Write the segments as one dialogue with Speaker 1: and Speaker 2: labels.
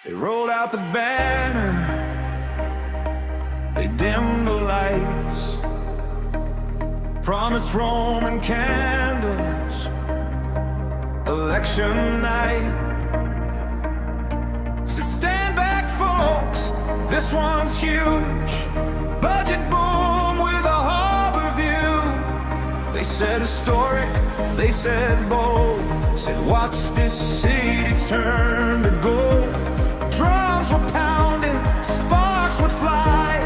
Speaker 1: They rolled out the banner, they dimmed the lights, promised Roman candles, election night. Said stand back folks, this one's huge, budget boom with a harbor view. They said historic, they said bold, said watch this city turn to gold. Drums were pounding, sparks would fly,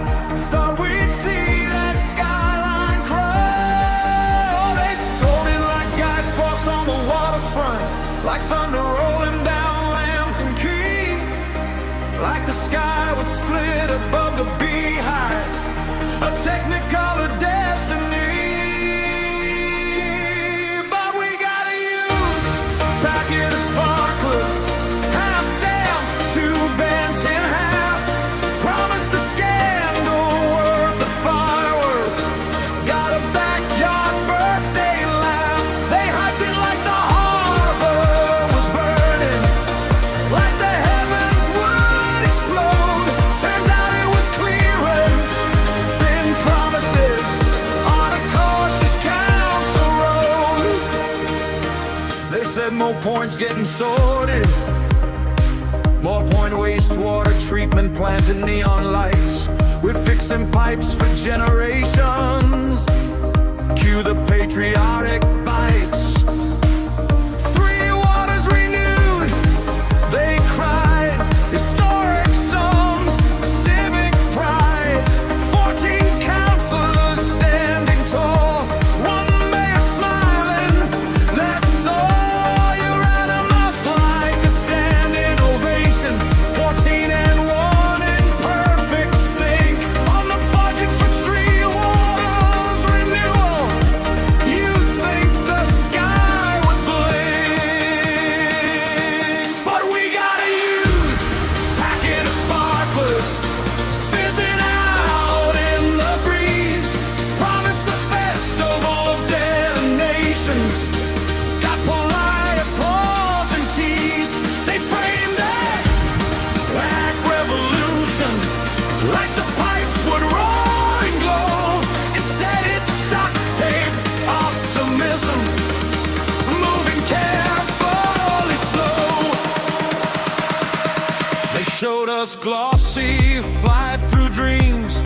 Speaker 1: thought we'd see that skyline cry. Oh, they sold it like Guy Fawkes on the waterfront, like thunder rolling down Lambton Key, like the sky would split above the beehive, a technicolor destiny. But we got a used packet of sparklers, half damn, two bent in half, promised the scandal worth the fireworks, got a backyard birthday laugh. They hyped it like the harbor was burning, like the heavens would explode. Turns out it was clearance, been promises on a cautious council road. They said more points getting sorted, more point wastewater treatment plant and neon lights. We're fixing pipes for generations. Cue the patriotic bites. Three waters renewed, they cried. Historic songs, civic pride. 14 councilors standing tall, one mayor smiling. That's all. You ran a mouth like a standing ovation. 14 and 1 in perfect sync on the budget for three waters renewal. You think the sky would blink, but we got a used packet of sparklers, fizzing out in the breeze. Promised the festival of detonations, got polite applause and tease. They framed it like revolution, like the pipes would roar and glow. Instead it's duct tape optimism, moving carefully slow. They showed us glossy fly-through dreams,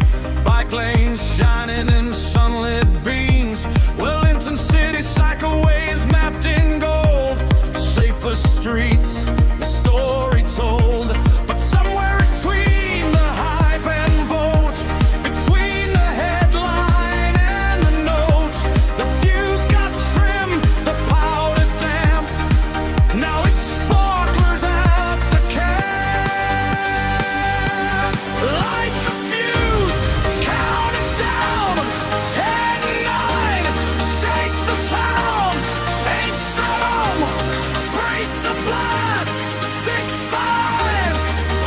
Speaker 1: bike lanes shining in sunlit beams. Wellington City cycleways mapped in gold, safer streets, the story told. But somewhere between the hype and vote, between the headline and the note, the fuse got trimmed, the powder damp. Now it's sparklers at the camp. Light the fuse, count it down, 10, 9, shake the town. 8, 7, brace the blast. 6, 5,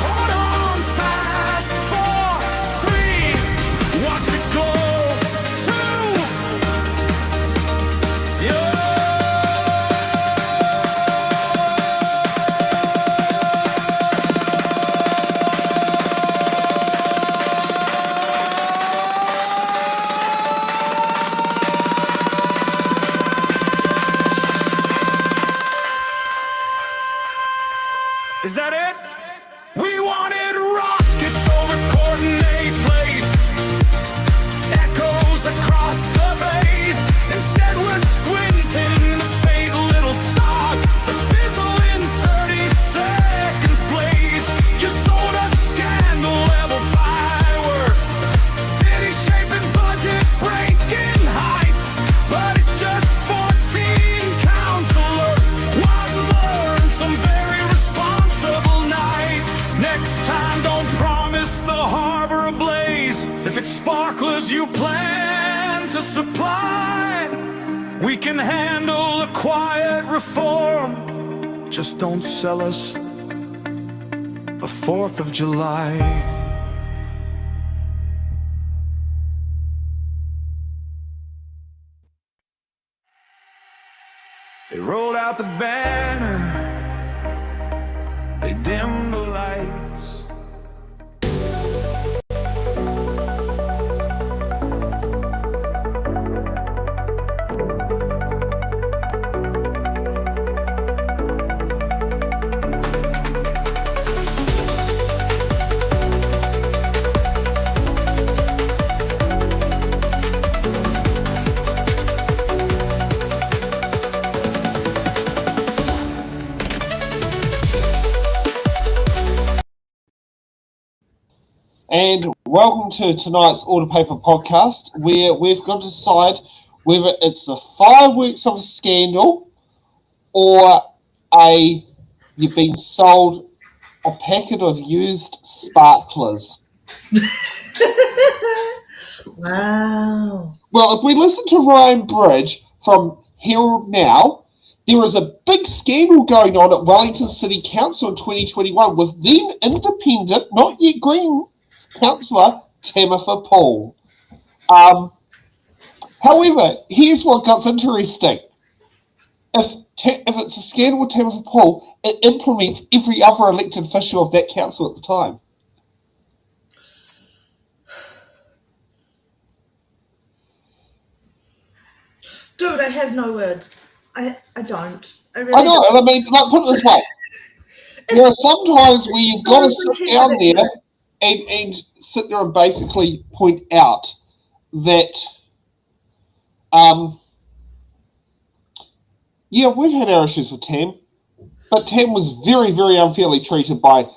Speaker 1: hold on fast. 4, 3, watch it glow. 2, yeah. Is that it? We wanted rockets over coordinate place, echoes across the bays. Instead we're squinting to fade little stars that fizzle in 30 seconds blaze. You sold us scandal level fireworks, city shaping budget breaking heights, but it's just 14 councilors. One learned some very responsible nights. Next time don't promise the harbor ablaze. If it's sparklers you plan to supply, we can handle a quiet reform. Just don't sell us a 4th of July. They rolled out the banner, they dimmed the light.
Speaker 2: And welcome to tonight's Order Paper podcast, where we've got to decide whether it's the 5 weeks of a scandal or you've been sold a packet of used sparklers.
Speaker 3: Wow.
Speaker 2: Well, if we listen to Ryan Bridge from Herald Now, there is a big scandal going on at Wellington City Council in 2021 with then independent, not yet Green, councillor Tamitha Paul. However, here's what gets interesting. If it's a scandal with Tamitha Paul, it implements every other elected official of that council at the time.
Speaker 3: Dude, I have no words. I don't.
Speaker 2: I know, and I mean, like, put it this way. There are some times where you've got to sit down there and sit there and basically point out that, yeah, we've had our issues with Tam, but Tam was very, very unfairly treated by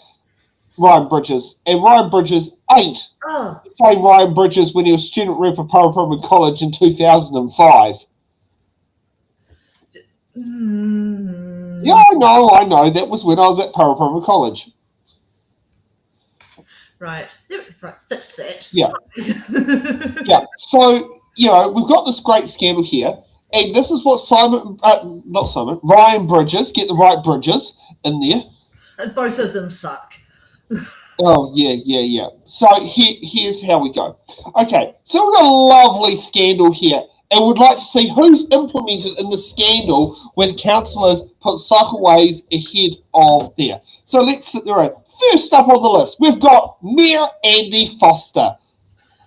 Speaker 2: Ryan Bridges, and Ryan Bridges ain't the same Ryan Bridges when he was student rep of Paraparaumu College in 2005. Yeah, I know. That was when I was at Paraparaumu College.
Speaker 3: Right, that's that.
Speaker 2: Yeah. Yeah, so, we've got this great scandal here, and this is what Ryan Bridges, get the right Bridges in there.
Speaker 3: Both of them suck.
Speaker 2: Oh, yeah. So here's how we go. Okay, so we've got a lovely scandal here, and we'd like to see who's implemented in the scandal where the councillors put cycleways ahead of there. So let's sit there. First up on the list, we've got Mayor Andy Foster.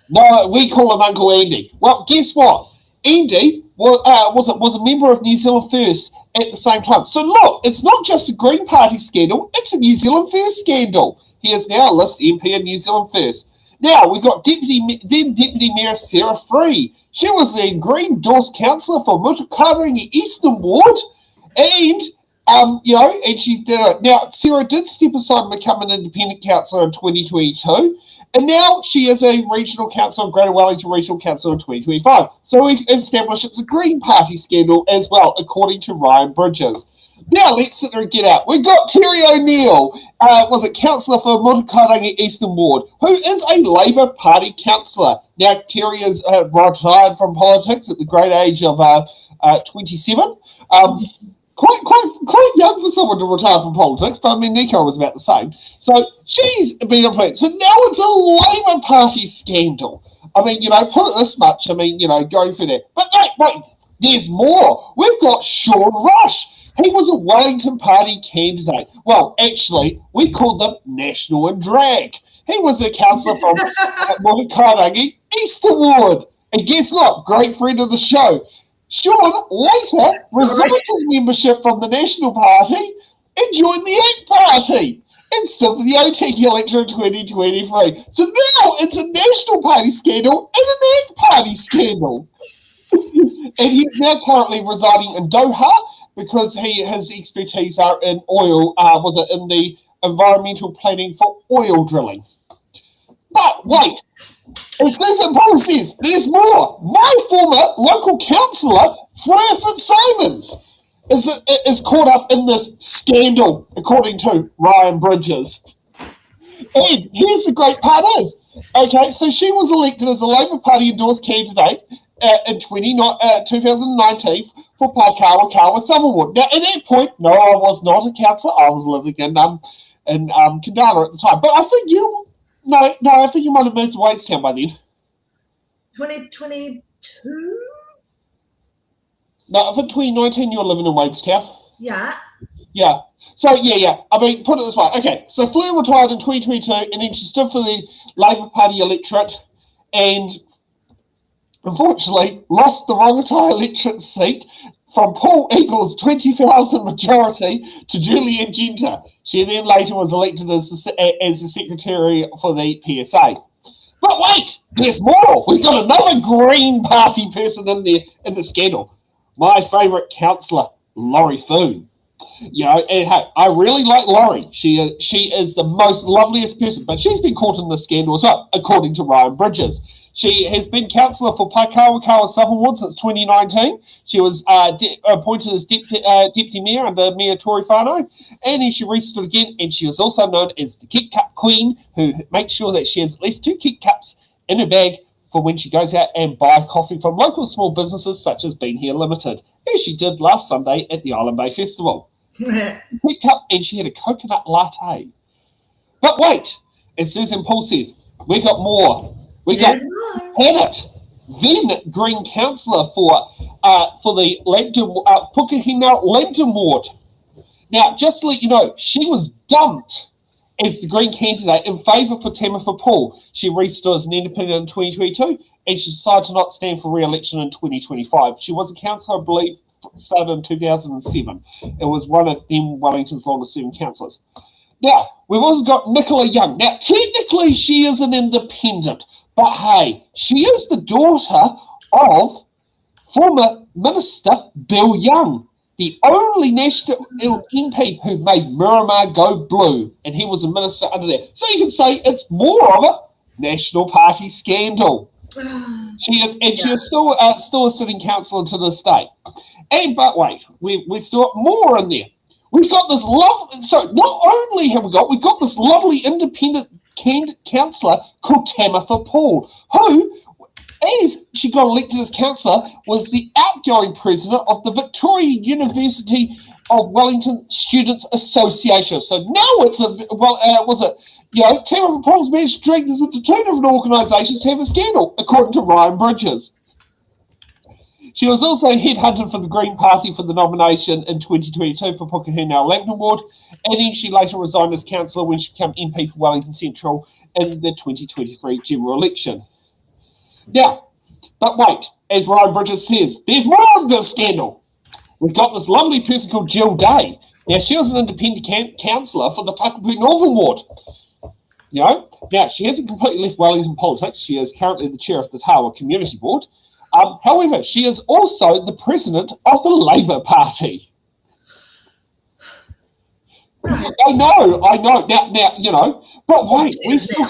Speaker 2: No, we call him Uncle Andy. Well, guess what? Andy was a member of New Zealand First at the same time. So look, it's not just a Green Party scandal, it's a New Zealand First scandal. He is now a list MP in New Zealand First. Now, we've got Deputy Mayor Sarah Free. She was the Green Doors councillor for Mutakarangi Eastern Ward, and and she did it. Now, Sarah did step aside and become an independent councillor in 2022, and now she is a regional councillor of Greater Wellington Regional Council in 2025. So we established it's a Green Party scandal as well, according to Ryan Bridges. Now, let's sit there and get out. We've got Terry O'Neill, was a councillor for Mutakarangi Eastern Ward, who is a Labour Party councillor. Now, Terry is retired from politics at the great age of 27. Quite young for someone to retire from politics, but I mean, Nico was about the same. So she's been in place. So now it's a Labour Party scandal. I mean, put it this much. I mean, go for that. But wait, there's more. We've got Sean Rush. He was a Wellington Party candidate. Well, actually, we called them National and Drag. He was a councillor from Mutakarangi Eastern Ward. And guess what? Great friend of the show. Sean later resigned his membership from the National Party and joined the ACT Party and stood for the Otaki election in 2023. So now it's a National Party scandal and an ACT Party scandal. And he's now currently residing in Doha because his expertise are in oil, in the environmental planning for oil drilling. But wait. As Susan Paul says, there's more. My former local councillor, Freya Fitzsimons, is caught up in this scandal, according to Ryan Bridges. And here's the great part is, okay, so she was elected as a Labour Party endorsed candidate in 2019 for Kawa Southern Ward. Now, at that point, no, I was not a councillor. I was living in Kandala at the time. But I think I think you might have moved to Wadestown by then.
Speaker 3: 2022?
Speaker 2: No, for 2019 you were living in Wadestown.
Speaker 3: Yeah.
Speaker 2: Yeah. So, yeah. I mean, put it this way. Okay, so Fleur retired in 2022 and then she stood for the Labour Party electorate and unfortunately lost the Rongotai electorate seat from Paul Eagle's 20,000 majority to Julian Genter. She then later was elected as the secretary for the PSA. But wait, there's more. We've got another Green Party person in there in the scandal. My favourite councillor, Laurie Foon. You know, and hey, I really like Laurie. She is the most loveliest person, but she's been caught in the scandal as well, according to Ryan Bridges. She has been councillor for Paikawakawa Southern Ward since 2019. She was appointed as deputy mayor under Mayor Tory Whanau, and then she restood again, and she was also known as the Kit Cup Queen, who makes sure that she has at least 2 Kit Cups in her bag for when she goes out and buy coffee from local small businesses such as Bean Here Limited, as she did last Sunday at the Island Bay Festival. Kit Cup, and she had a coconut latte. But wait, as Susan Paul says, we got more. We got Hannett, then Green Councillor for the Pukehina Lambton Ward. Now, just to let you know, she was dumped as the Green candidate in favour for Tamitha Paul. She restood as an independent in 2022, and she decided to not stand for re-election in 2025. She was a councillor, I believe, started in 2007. It was one of them Wellington's longest-serving councillors. Now, we've also got Nicola Young. Now, technically, she is an independent, but hey, she is the daughter of former Minister Bill Young, the only national MP who made Miramar go blue, and he was a minister under there. So you can say it's more of a National Party scandal. She is, and she is still a sitting councillor to this day. And but wait, we still got more in there. We've got this lovely. So not only have we've got this lovely independent councillor called Tamitha Paul, who, as she got elected as councillor, was the outgoing president of the Victoria University of Wellington Students Association. So now it's Tamitha Paul's managed to drag this into 2 different organisations to have a scandal, according to Ryan Bridges. She was also headhunted for the Green Party for the nomination in 2022 for Pukehina Lambton Ward, and then she later resigned as councillor when she became MP for Wellington Central in the 2023 general election. Now, but wait, as Ryan Bridges says, there's more of this scandal. We've got this lovely person called Jill Day. Now, she was an independent councillor for the Takapū Northern Ward. You know, now she hasn't completely left Wellington politics. She is currently the chair of the Tawa Community Board. However, she is also the president of the Labour Party. I know. Now, you know, but wait, we still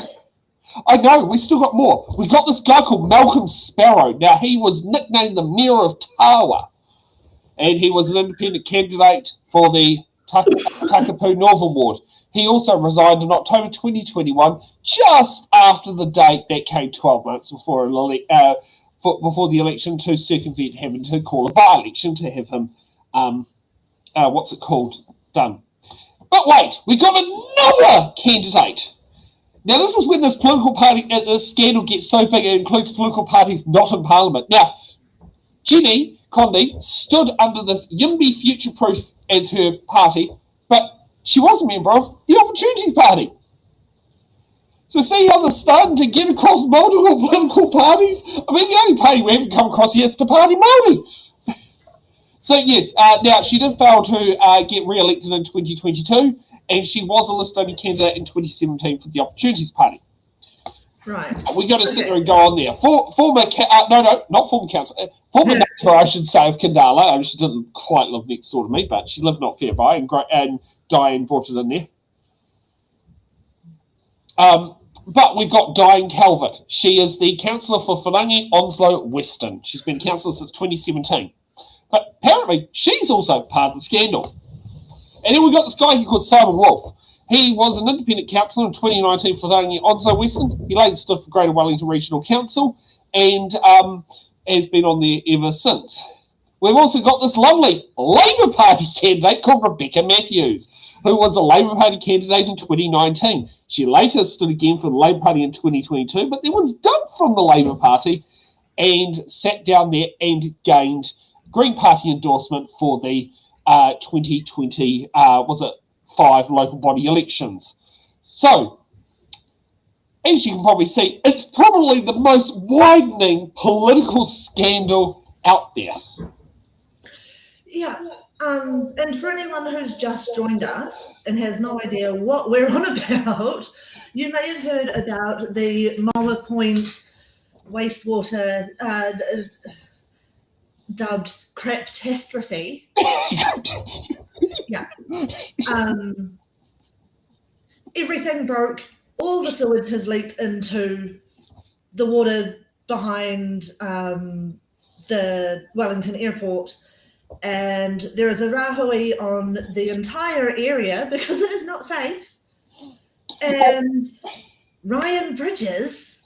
Speaker 2: got more. We got this guy called Malcolm Sparrow. Now, he was nicknamed the Mayor of Tawa, and he was an independent candidate for the Takapū Northern Ward. He also resigned in October 2021, just after the date that came 12 months before the election, to circumvent having to call a by-election to have him, done. But wait, we got another candidate. Now, this is when this political party, this scandal gets so big it includes political parties not in Parliament. Now, Jenny Condy stood under this Yimby Future Proof as her party, but she was a member of the Opportunities Party. So see how they're starting to get across multiple political parties? I mean, the only party we haven't come across yet is the Party Māori. So yes, now she did fail to get re-elected in 2022, and she was a list-only candidate in 2017 for the Opportunities Party.
Speaker 3: Right.
Speaker 2: We got to sit there and go on there. Former neighbour, I should say, of Kandala. She didn't quite live next door to me, but she lived not far by, and Diane brought it in there. But we've got Diane Calvert. She is the councillor for Whanangi, Onslow, Western. She's been councillor since 2017. But apparently, she's also part of the scandal. And then we've got this guy called Simon Wolfe. He was an independent councillor in 2019 for Whanangi, Onslow, Western. He later stood for Greater Wellington Regional Council and has been on there ever since. We've also got this lovely Labour Party candidate called Rebecca Matthews, who was a Labour Party candidate in 2019. She later stood again for the Labour Party in 2022, but then was dumped from the Labour Party and sat down there and gained Green Party endorsement for the 2025 local body elections. So, as you can probably see, it's probably the most widening political scandal out there.
Speaker 3: Yeah. And for anyone who's just joined us and has no idea what we're on about, you may have heard about the Moa Point wastewater dubbed craptastrophe. Yeah. Everything broke. All the sewage has leaked into the water behind the Wellington airport. And there is a rahui on the entire area because it is not safe. And Ryan Bridges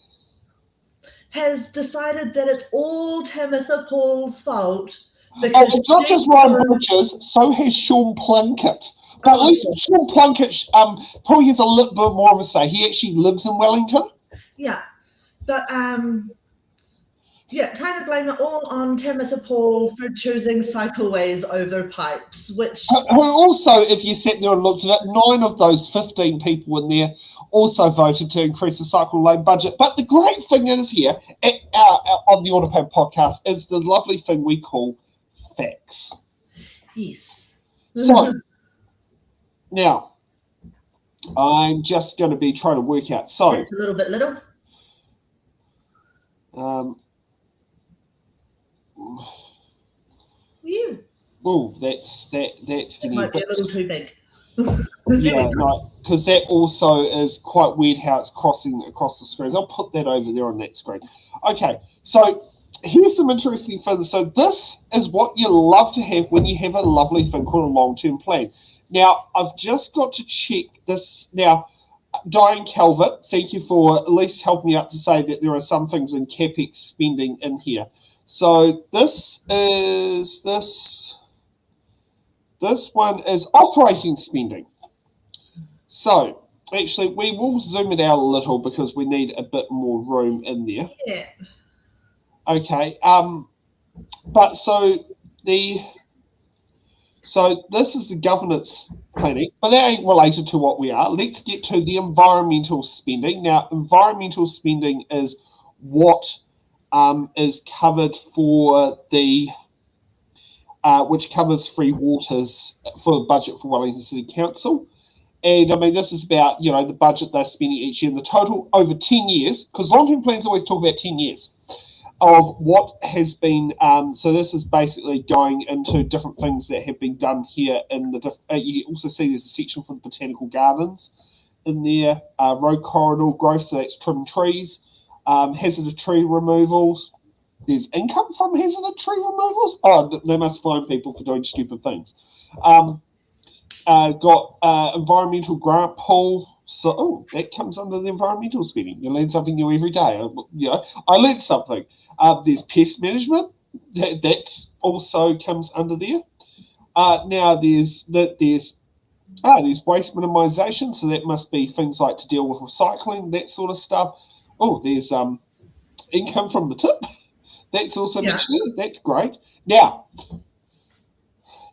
Speaker 3: has decided that it's all Tamitha Paul's fault. Because
Speaker 2: it's not just Ryan Bridges, so has Sean Plunkett. But at least Sean Plunkett probably has a little bit more of a say. He actually lives in Wellington.
Speaker 3: Yeah. But trying to blame it all on Tamitha Paul for choosing cycleways over pipes, which...
Speaker 2: Who also, if you sat there and looked at it, 9 of those 15 people in there also voted to increase the cycle lane budget. But the great thing is here, on the Autopad podcast, is the lovely thing we call facts.
Speaker 3: Yes.
Speaker 2: So, now, I'm just going to be trying to work out. So,
Speaker 3: it's a little bit little.
Speaker 2: Oh, that's getting
Speaker 3: might be a little too big.
Speaker 2: Yeah, because that also is quite weird how it's crossing across the screens. I'll put that over there on that screen. Okay, so here's some interesting things. So this is what you love to have when you have a lovely thing called a long-term plan. Now, I've just got to check this. Now, Diane Calvert, thank you for at least helping me out to say that there are some things in CapEx spending in here. So this one is operating spending. So actually, we will zoom it out a little because we need a bit more room in there.
Speaker 3: Yeah.
Speaker 2: Okay. But so this is the governance planning, but that ain't related to what we are. Let's get to the environmental spending. Now, environmental spending is what is covered for the which covers free waters for the budget for Wellington City Council. And I mean, this is about, the budget they're spending each year in the total over 10 years, because long-term plans always talk about 10 years of what has been. So this is basically going into different things that have been done here in the you also see there's a section for the botanical gardens in there, road corridor growth, so that's trim trees, hazardous tree removals. There's income from hazardous tree removals. Oh, they must fine people for doing stupid things. Got environmental grant pool. So, that comes under the environmental spending. You learn something new every day. I learned something. There's pest management. That's also comes under there. Now there's waste minimisation. So that must be things like to deal with recycling, that sort of stuff. Oh, there's income from the tip. That's also mentioned. That's great. Now,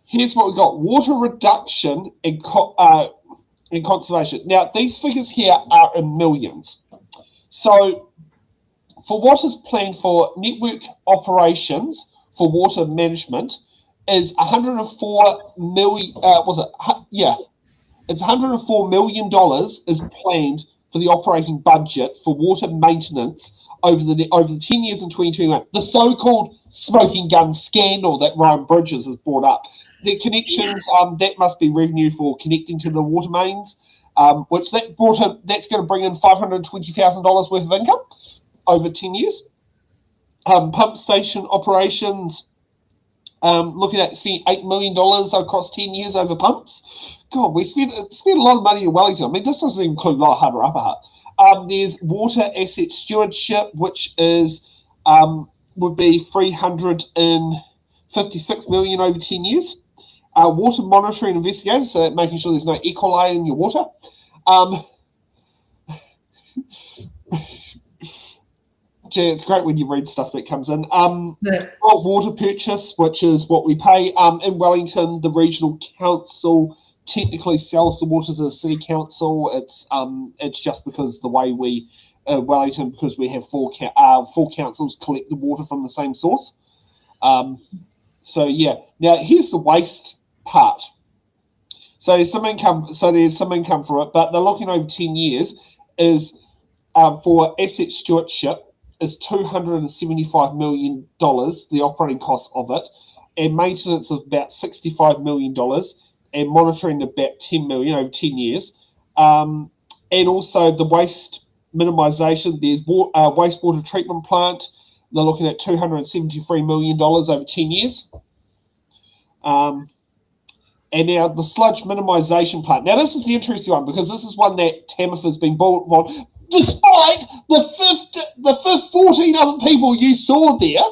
Speaker 2: here's what we've got. Water reduction and conservation. Now, these figures here are in millions. So, for what is planned for network operations for water management is $104 million. It's $104 million is planned for the operating budget for water maintenance over the 10 years in 2021. The so-called smoking gun scandal that Ryan Bridges has brought up. The connections, that must be revenue for connecting to the water mains, which that's going to bring in $520,000 worth of income over 10 years. Pump station operations, looking at spending $8 million across 10 years over pumps. God, we spent a lot of money in Wellington. I mean, this doesn't include a lot of Harbour Upper Hutt. There's water asset stewardship, which is would be $356 million over 10 years. Water monitoring and investigation, so that making sure there's no E. coli in your water. It's great when you read stuff that comes in. Water purchase, which is what we pay. In Wellington, the regional council technically sells the water to the city council. It's just because the way we Wellington, because we have four councils collect the water from the same source. So yeah. Now here's the waste part. So there's some income. So there's some income for it, but they're looking over 10 years. Is for asset stewardship is $275 million. The operating cost of it, and maintenance of about $65 million. and monitoring about 10 million over 10 years. And also the waste minimisation. There's wastewater treatment plant. They're looking at $273 million over 10 years. And now the sludge minimisation plant. Now this is the interesting one because this is one that Tamif has been bought on, despite the 14 other people you saw there,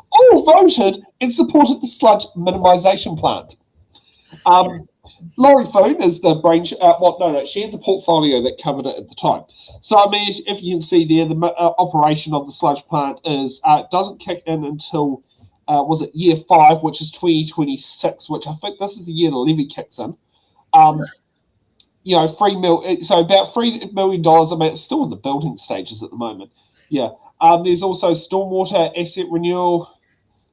Speaker 2: all voted and supported the sludge minimisation plant. Laurie Foon is the brain. She had the portfolio that covered it at the time. So I mean, if you can see there, the operation of the sludge plant is doesn't kick in until was it year 5, which is 2026, which I think this is the year the levy kicks in. $3 million. So about $3 million. I mean, it's still in the building stages at the moment. Yeah. There's also stormwater asset renewal.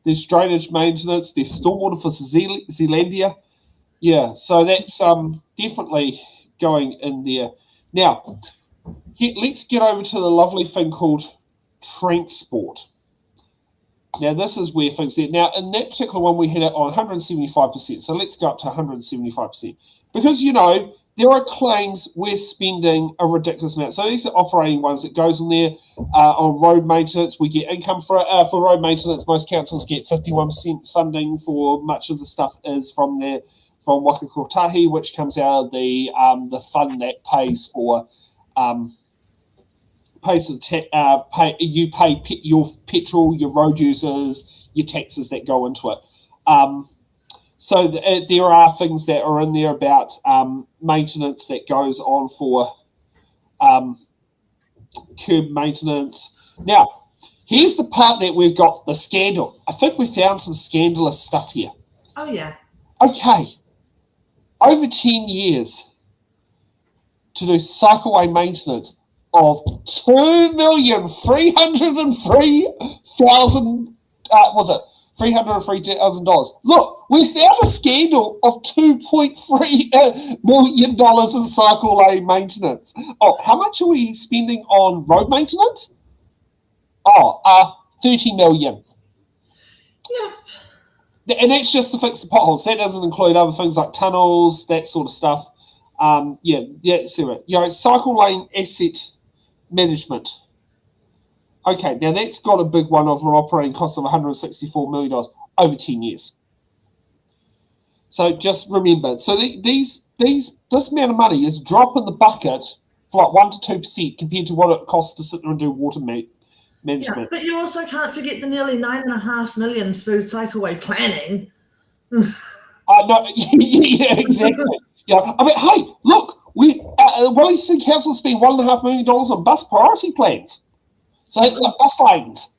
Speaker 2: There's drainage maintenance. There's stormwater for Zealandia. Yeah, so that's definitely going in there. Now, let's get over to the lovely thing called transport. Now, this is where things there. Now, in that particular one, we hit it on 175%. So let's go up to 175%. Because, there are claims we're spending a ridiculous amount. So these are operating ones that goes in there on road maintenance. We get income for road maintenance. Most councils get 51% funding for much of the stuff is from Waka Kotahi, which comes out of the fund that pays for you pay your petrol, your road users, your taxes that go into it. So there are things that are in there about maintenance that goes on for curb maintenance. Now, here's the part that we've got the scandal. I think we found some scandalous stuff here.
Speaker 3: Oh, yeah.
Speaker 2: Okay. Over 10 years to do cycleway maintenance of $303,000. Look, we found a scandal of $2.3 million in cycleway maintenance. Oh, how much are we spending on road maintenance? Oh, $30 million.
Speaker 3: Yeah.
Speaker 2: And that's just to fix the potholes. That doesn't include other things like tunnels, that sort of stuff. Cycle lane asset management. Okay, now that's got a big one of an operating cost of $164 million over 10 years. So just remember, so this amount of money is drop in the bucket for like 1 to 2% compared to what it costs to sit there and do water management.
Speaker 3: Yeah, but you also can't forget the nearly $9.5 million for cycleway planning.
Speaker 2: No, yeah, exactly. Yeah, I mean, hey, look, Wellington Council spent $1.5 million on bus priority plans. So it's like bus lanes.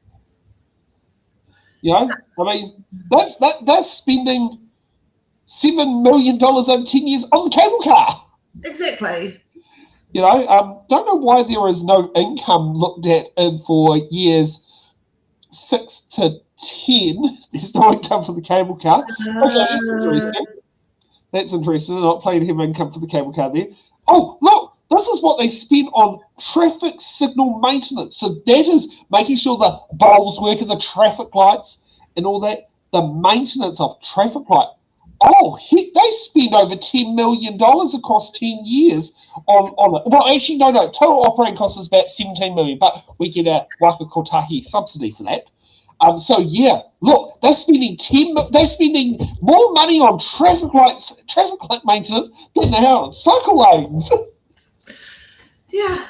Speaker 2: I mean, that's spending $7 million over 10 years on the cable car.
Speaker 3: Exactly.
Speaker 2: Don't know why there is no income looked at in for years 6 to 10. There's no income for the cable car. Okay, that's interesting. That's interesting. They're not paying him income for the cable car there. Oh, look, this is what they spend on traffic signal maintenance. So that is making sure the bulbs work and the traffic lights and all that. The maintenance of traffic light. Oh, heck, they spend over $10 million across 10 years on it. Well, actually, no. Total operating cost is about $17 million, but we get a Waka Kotahi subsidy for that. So yeah, look, they're spending more money on traffic light maintenance than they are on cycle lanes.
Speaker 3: Yeah,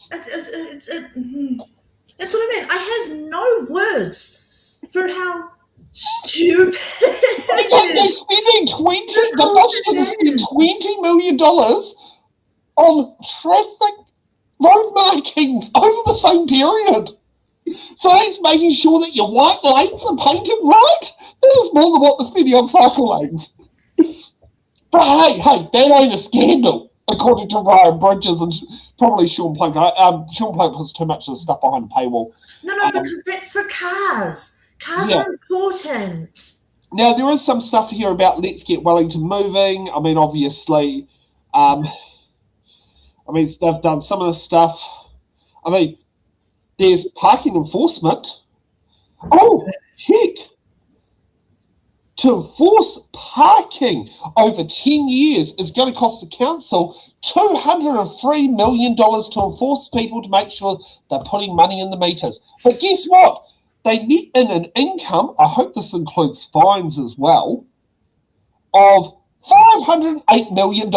Speaker 3: that's what I mean. I have no words for how stupid.
Speaker 2: They're spending the budget is spending $20 million on traffic road markings over the same period. So that's making sure that your white lanes are painted right. That is more than what they're spending on cycle lanes. But hey, that ain't a scandal, according to Ryan Bridges and probably Sean Plunk. Sean Plunk puts too much of the stuff behind the paywall.
Speaker 3: No, because that's for cars. Cars are important.
Speaker 2: Now, there is some stuff here about let's get Wellington moving. I mean, obviously, they've done some of the stuff. I mean, there's parking enforcement. Oh, heck. to enforce parking over 10 years is going to cost the council $203 million to enforce people to make sure they're putting money in the meters. But guess what? They net in an income, I hope this includes fines as well, of $508 million.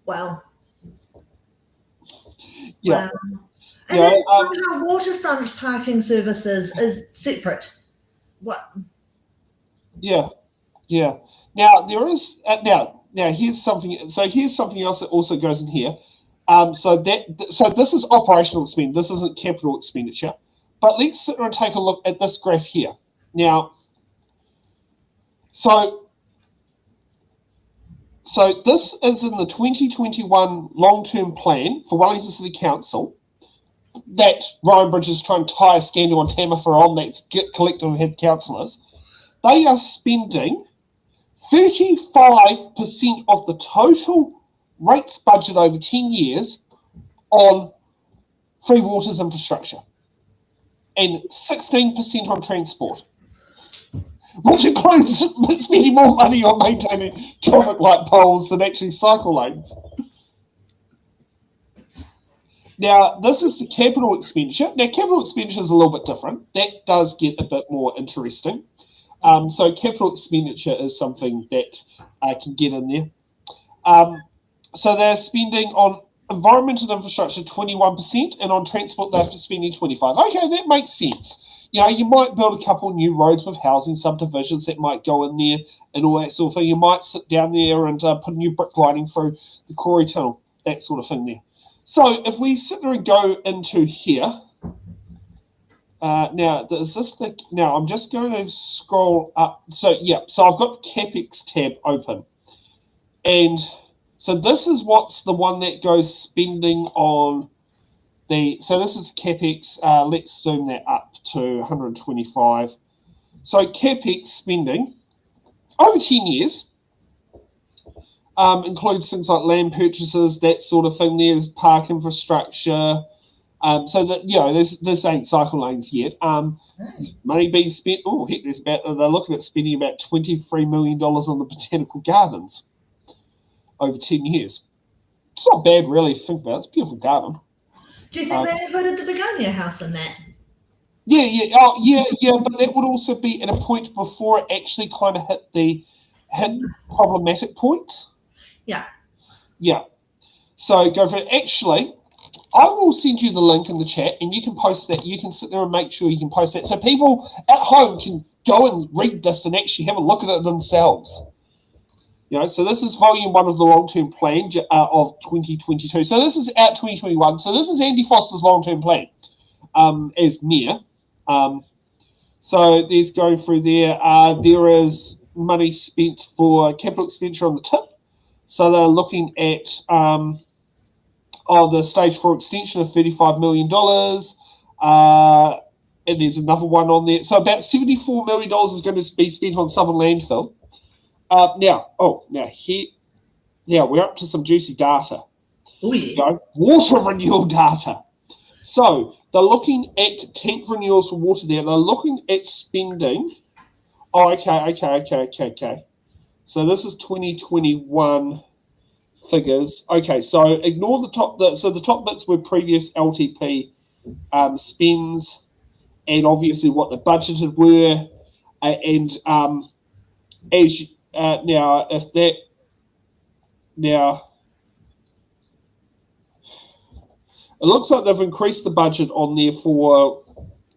Speaker 3: Wow.
Speaker 2: Yeah.
Speaker 3: Wow. And then somehow waterfront parking services is separate. What?
Speaker 2: Yeah. Now there is now here's something. So here's something else that also goes in here. So this is operational expenditure. This isn't capital expenditure. But let's sit and take a look at this graph here. Now, so this is in the 2021 long-term plan for Wellington City Council that Ryan Bridge is trying to tie a scandal on Tamafa on that collective of head councillors. They are spending 35% of the total rates budget over 10 years on free waters infrastructure and 16% on transport, which includes spending more money on maintaining traffic light poles than actually cycle lanes. Now, this is the capital expenditure. Now, capital expenditure is a little bit different. That does get a bit more interesting. So capital expenditure is something that I can get in there. So they're spending on environment and infrastructure 21%, and on transport they're spending 25%. Okay, that makes sense. You know, you might build a couple of new roads with housing subdivisions that might go in there and all that sort of thing. You might sit down there and put new brick lining through the Corey Tunnel, that sort of thing there. So if we sit there and go into here, now I'm just going to scroll up. So I've got the CapEx tab open, and so this is what's the one that goes spending on so this is CapEx. Let's zoom that up to 125. So CapEx spending over 10 years includes things like land purchases, that sort of thing. There's park infrastructure. So that this ain't cycle lanes yet. Money being spent. Oh heck, they're looking at spending about $23 million on the botanical gardens over 10 years. It's not bad, really, if you think about it. It's a beautiful garden.
Speaker 3: Do you think they included the begonia house in that?
Speaker 2: Yeah. But that would also be at a point before it actually kind of hit problematic points. Yeah. So go for it. Actually, I will send you the link in the chat, and you can post that. You can sit there and make sure you can post that, so people at home can go and read this and actually have a look at it themselves. You know, so this is volume 1 of the long-term plan of 2022. So this is out 2021. So this is Andy Foster's long-term plan as mayor. So there's going through there. There is money spent for capital expenditure on the tip. So they're looking at the stage 4 extension of $35 million. And there's another one on there. So about $74 million is going to be spent on Southern Landfill. Now we're up to some juicy data.
Speaker 3: Oh, yeah.
Speaker 2: You know, water renewal data. So they're looking at tank renewals for water there. They're looking at spending. Oh, okay. So this is 2021 figures. Okay, so ignore the top. The top bits were previous LTP spends, and obviously what the budgeted were, and as now if that now. It looks like they've increased the budget on there for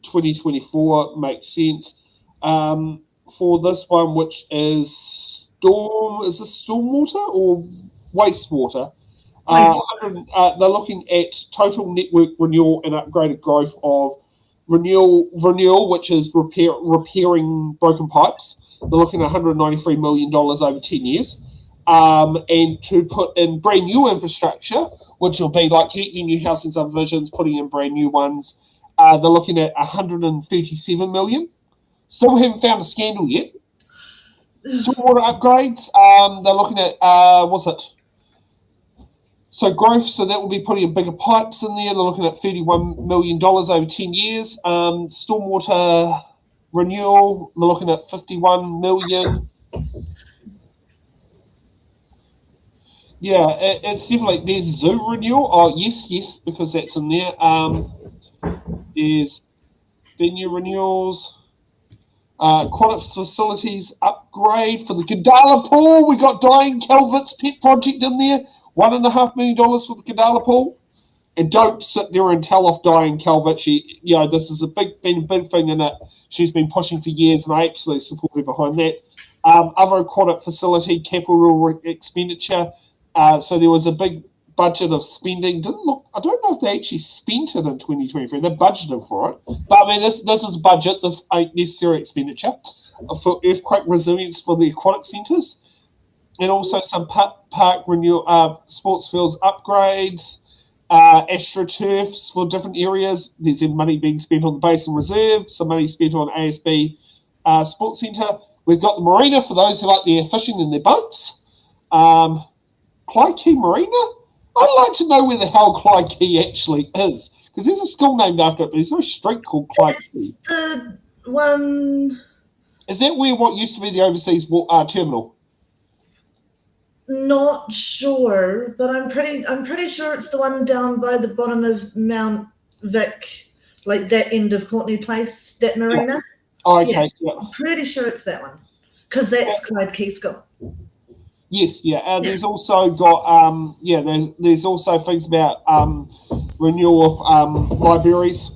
Speaker 2: 2024. Makes sense. For this one, which is stormwater or wastewater? They're looking at total network renewal and upgraded growth of renewal, which is repairing broken pipes. They're looking at $193 million over 10 years. And to put in brand new infrastructure, which will be like connecting new housing subdivisions, putting in brand new ones. They're looking at $137 million. Still haven't found a scandal yet. Stormwater upgrades. They're looking at So growth. So that will be putting in bigger pipes in there. They're looking at $31 million over 10 years. Stormwater renewal. They're looking at 51 million. Yeah, it's definitely, there's zoo renewal. Oh, yes, because that's in there. There's venue renewals. Aquatics facilities upgrade for the Givealittle pool. We got Diane Calvert's pet project in there. $1.5 million for the Givealittle pool. And don't sit there and tell off Diane Calvert. This is been a big thing in it. She's been pushing for years, and I absolutely support her behind that. Other aquatic facility capital expenditure. So there was a big budget of spending. I don't know if they actually spent it in 2023. They budgeted for it. But I mean, this is budget. This ain't necessary expenditure for earthquake resilience for the aquatic centres. And also some park renewal, sports fields upgrades, astroturfs for different areas. There's money being spent on the Basin Reserve, some money spent on ASB Sports Centre. We've got the marina for those who like their fishing in their boats. Clyde Key Marina? I'd like to know where the hell Clyde Key actually is, because there's a school named after it, but there's no street called Clyde Key.
Speaker 3: The one.
Speaker 2: Is that where what used to be the overseas terminal?
Speaker 3: Not sure, but I'm pretty sure it's the one down by the bottom of Mount Vic, like that end of Courtney Place, that marina.
Speaker 2: Yeah. Oh, okay. Yeah.
Speaker 3: I'm pretty sure it's that one, because that's Clyde Key School.
Speaker 2: Yes, yeah. There's also got there's also things about renewal of libraries.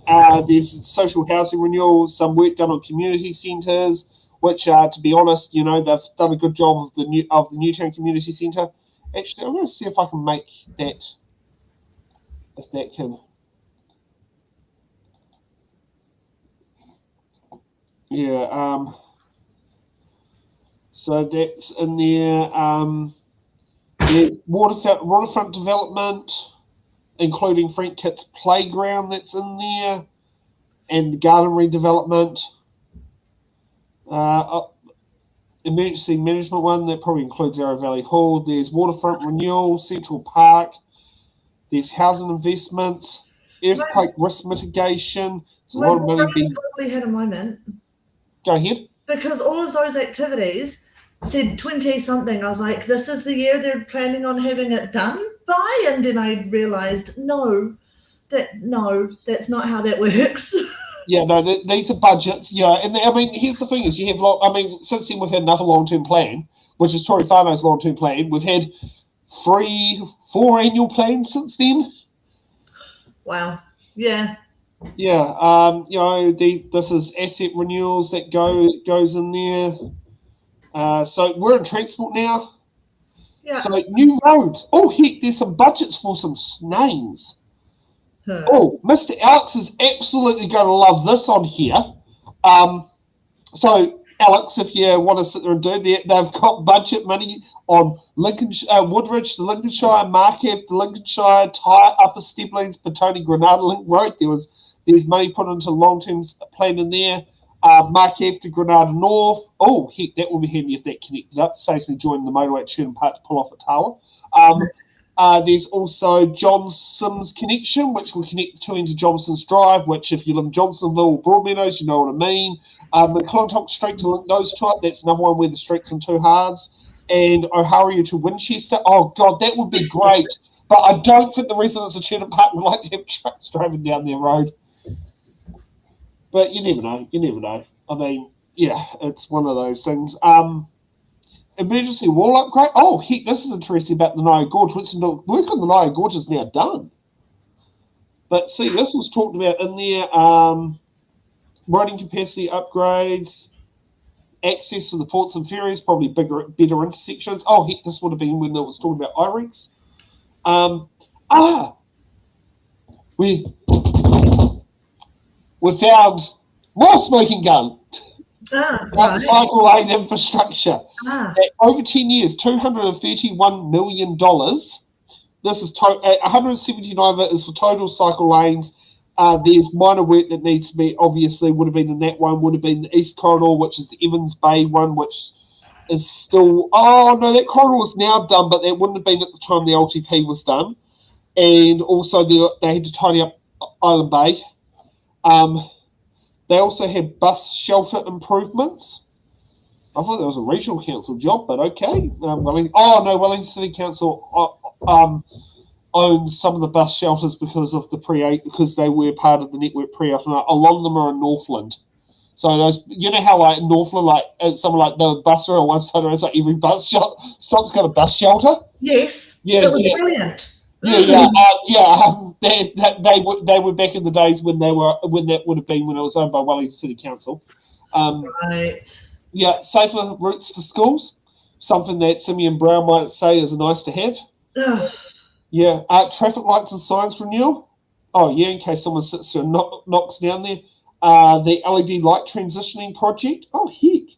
Speaker 2: There's social housing renewal, some work done on community centres, which, to be honest, they've done a good job of the Newtown Community Centre. Actually, I'm going to see if I can make that, if that can. Yeah. So that's in there. There's waterfront development, including Frank Kitt's playground that's in there, and the garden redevelopment. Emergency management one that probably includes Arrow Valley Hall. There's waterfront renewal, Central Park. There's housing investments, earthquake risk mitigation. It's a lot of money being.
Speaker 3: Probably had a moment.
Speaker 2: Go ahead.
Speaker 3: Because all of those activities said 20 something. I was like, this is the year they're planning on having it done by, and then I realized that's not how that works.
Speaker 2: Yeah, no, these are budgets. Yeah, and I mean, here's the thing: is you have since then we've had another long-term plan, which is Tory Whānau's long-term plan. We've had 4 annual plans since then.
Speaker 3: Wow. Yeah.
Speaker 2: Yeah. This is asset renewals that goes in there. So we're in transport now.
Speaker 3: Yeah.
Speaker 2: So new roads. Oh heck, there's some budgets for some names. Oh, Mr. Alex is absolutely going to love this on here. So, Alex, if you want to sit there and do that, they've got budget money on Woodridge, the Lincolnshire, Markev, the Lincolnshire, Tyre, Upper Steblings, Petone, Granada Link Road. There's money put into long-term plan in there. Markev to Granada North. Oh, heck, that will be handy if that connected up. Saves me joining the motorway at Sherman Park to pull off at Tawa. There's also John Sims Connection, which will connect the two ends of Johnson's Drive, which if you live in Johnsonville or Broadmeadows, you know what I mean. McClintock Street to link those two up. That's another one where the street's in two halves. And Oharia to Winchester. Oh, God, that would be great. But I don't think the residents of Sherman Park would like to have trucks driving down their road. But you never know. I mean, yeah, it's one of those things. Emergency wall upgrade. Oh, heck, this is interesting about the Naya Gorge. Work on the Naya Gorge is now done. But see, this was talked about in there. Riding capacity upgrades, access to the ports and ferries, probably better intersections. Oh, heck, this would have been when it was talking about IREX. We found more smoking gun.
Speaker 3: Right.
Speaker 2: Cycle lane infrastructure. Over 10 years, $231 million. This is 179 of it is for total cycle lanes. There's minor work that needs to be, obviously, would have been in that one, would have been the East Corridor, which is the Evans Bay one, which is still, oh no, that corridor was now done, but that wouldn't have been at the time the LTP was done. And also they had to tidy up Island Bay. They also had bus shelter improvements. I thought that was a regional council job, but okay. Wellington City Council owns some of the bus shelters because they were part of the network pre-8. A lot of them are in Northland. So those, you know how like in Northland, like someone like the bus on one side, it's like every bus stop's got a bus shelter.
Speaker 3: Yes.
Speaker 2: Yeah,
Speaker 3: that was brilliant.
Speaker 2: They were back in the days when that would have been when it was owned by Wellington City Council.
Speaker 3: Right.
Speaker 2: Yeah, safer routes to schools, something that Simeon Brown might say is nice to have.
Speaker 3: Ugh.
Speaker 2: Yeah, traffic lights and signs renewal. Oh yeah, in case someone sits there and knocks down there. The LED light transitioning project. Oh heck,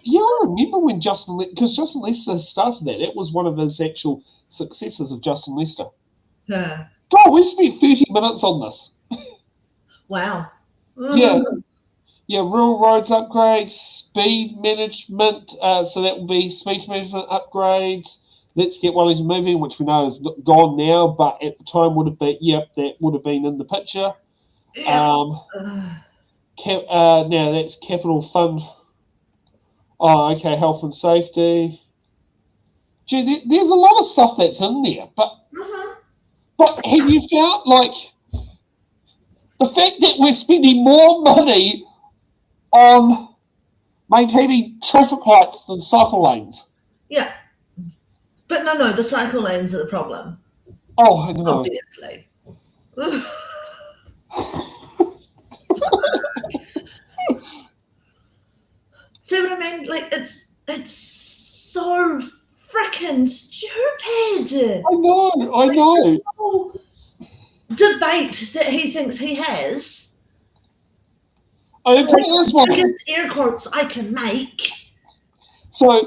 Speaker 2: yeah, I remember when Justin Lester started that. It was one of his actual successors of Justin Lester.
Speaker 3: Yeah.
Speaker 2: God, we spent 30 minutes on this.
Speaker 3: Wow.
Speaker 2: Yeah. Yeah, rural roads upgrades, speed management. So that will be speed management upgrades. Let's get Wellington moving, which we know is gone now, but at the time that would have been in the picture.
Speaker 3: Yeah.
Speaker 2: Now that's capital fund. Oh, okay, health and safety. Gee, there's a lot of stuff that's in there, but have you found like the fact that we're spending more money on maintaining traffic lights than cycle lanes?
Speaker 3: Yeah. But no, the cycle lanes are the problem.
Speaker 2: Oh, I know.
Speaker 3: Obviously. See what I mean? Like it's so freaking stupid.
Speaker 2: I know.
Speaker 3: The whole debate that he thinks he has.
Speaker 2: I mean, put it this way.
Speaker 3: Biggest air quotes I can make.
Speaker 2: So,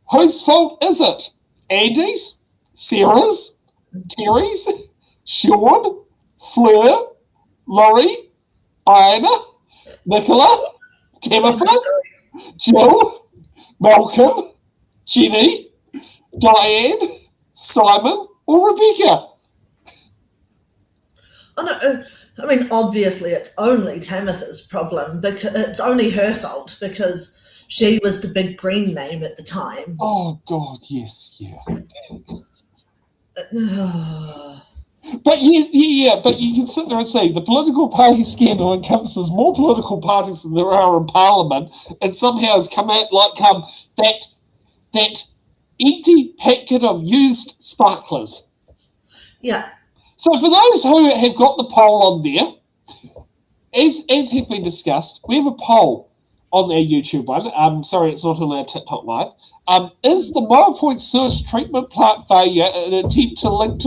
Speaker 2: whose fault is it? Andy's, Sarah's, Terry's, Sean, Fleur, Laurie, Iona, Nicola, Tabitha, Jill, Malcolm, Jenny, Diane, Simon, or Rebecca?
Speaker 3: Oh no, I mean obviously it's only Tamitha's problem because it's only her fault because she was the big green name at the time.
Speaker 2: Oh God, yes, yeah. But but you can sit there and say the political party scandal encompasses more political parties than there are in Parliament, and somehow has come out like that empty packet of used sparklers.
Speaker 3: Yeah.
Speaker 2: So for those who have got the poll on there, as has been discussed, we have a poll on our YouTube one. Sorry, it's not on our TikTok live. Is the Moa Point sewage treatment plant failure an attempt to link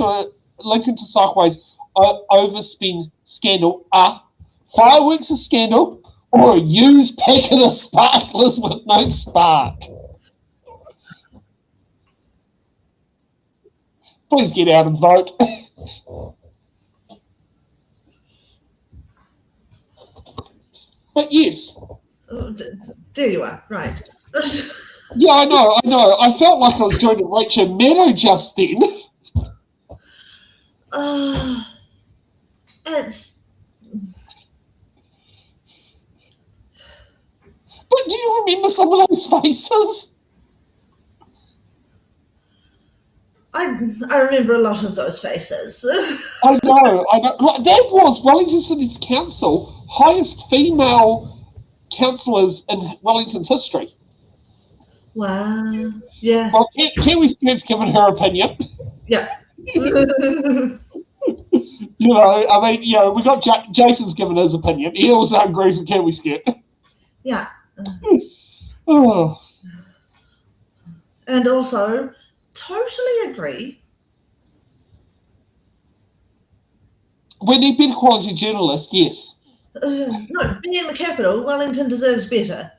Speaker 2: into Cycleways overspend scandal fireworks a scandal or a used packet of sparklers with no spark? Please get out and vote. But yes.
Speaker 3: There you are, right.
Speaker 2: Yeah, I know. I felt like I was doing a Rachel Maddow just then.
Speaker 3: It's...
Speaker 2: But do you remember some of those faces?
Speaker 3: I remember a lot of those faces.
Speaker 2: I know. Like, that was Wellington City's council highest female councillors in Wellington's history.
Speaker 3: Wow. Yeah.
Speaker 2: Well, Kiwi Skirt's given her opinion.
Speaker 3: Yeah.
Speaker 2: We got Jason's given his opinion. He also agrees with Kiwi Skirt.
Speaker 3: Yeah.
Speaker 2: Oh.
Speaker 3: And also, totally agree.
Speaker 2: We need better quality journalists, yes.
Speaker 3: No, being in the capital, Wellington deserves better.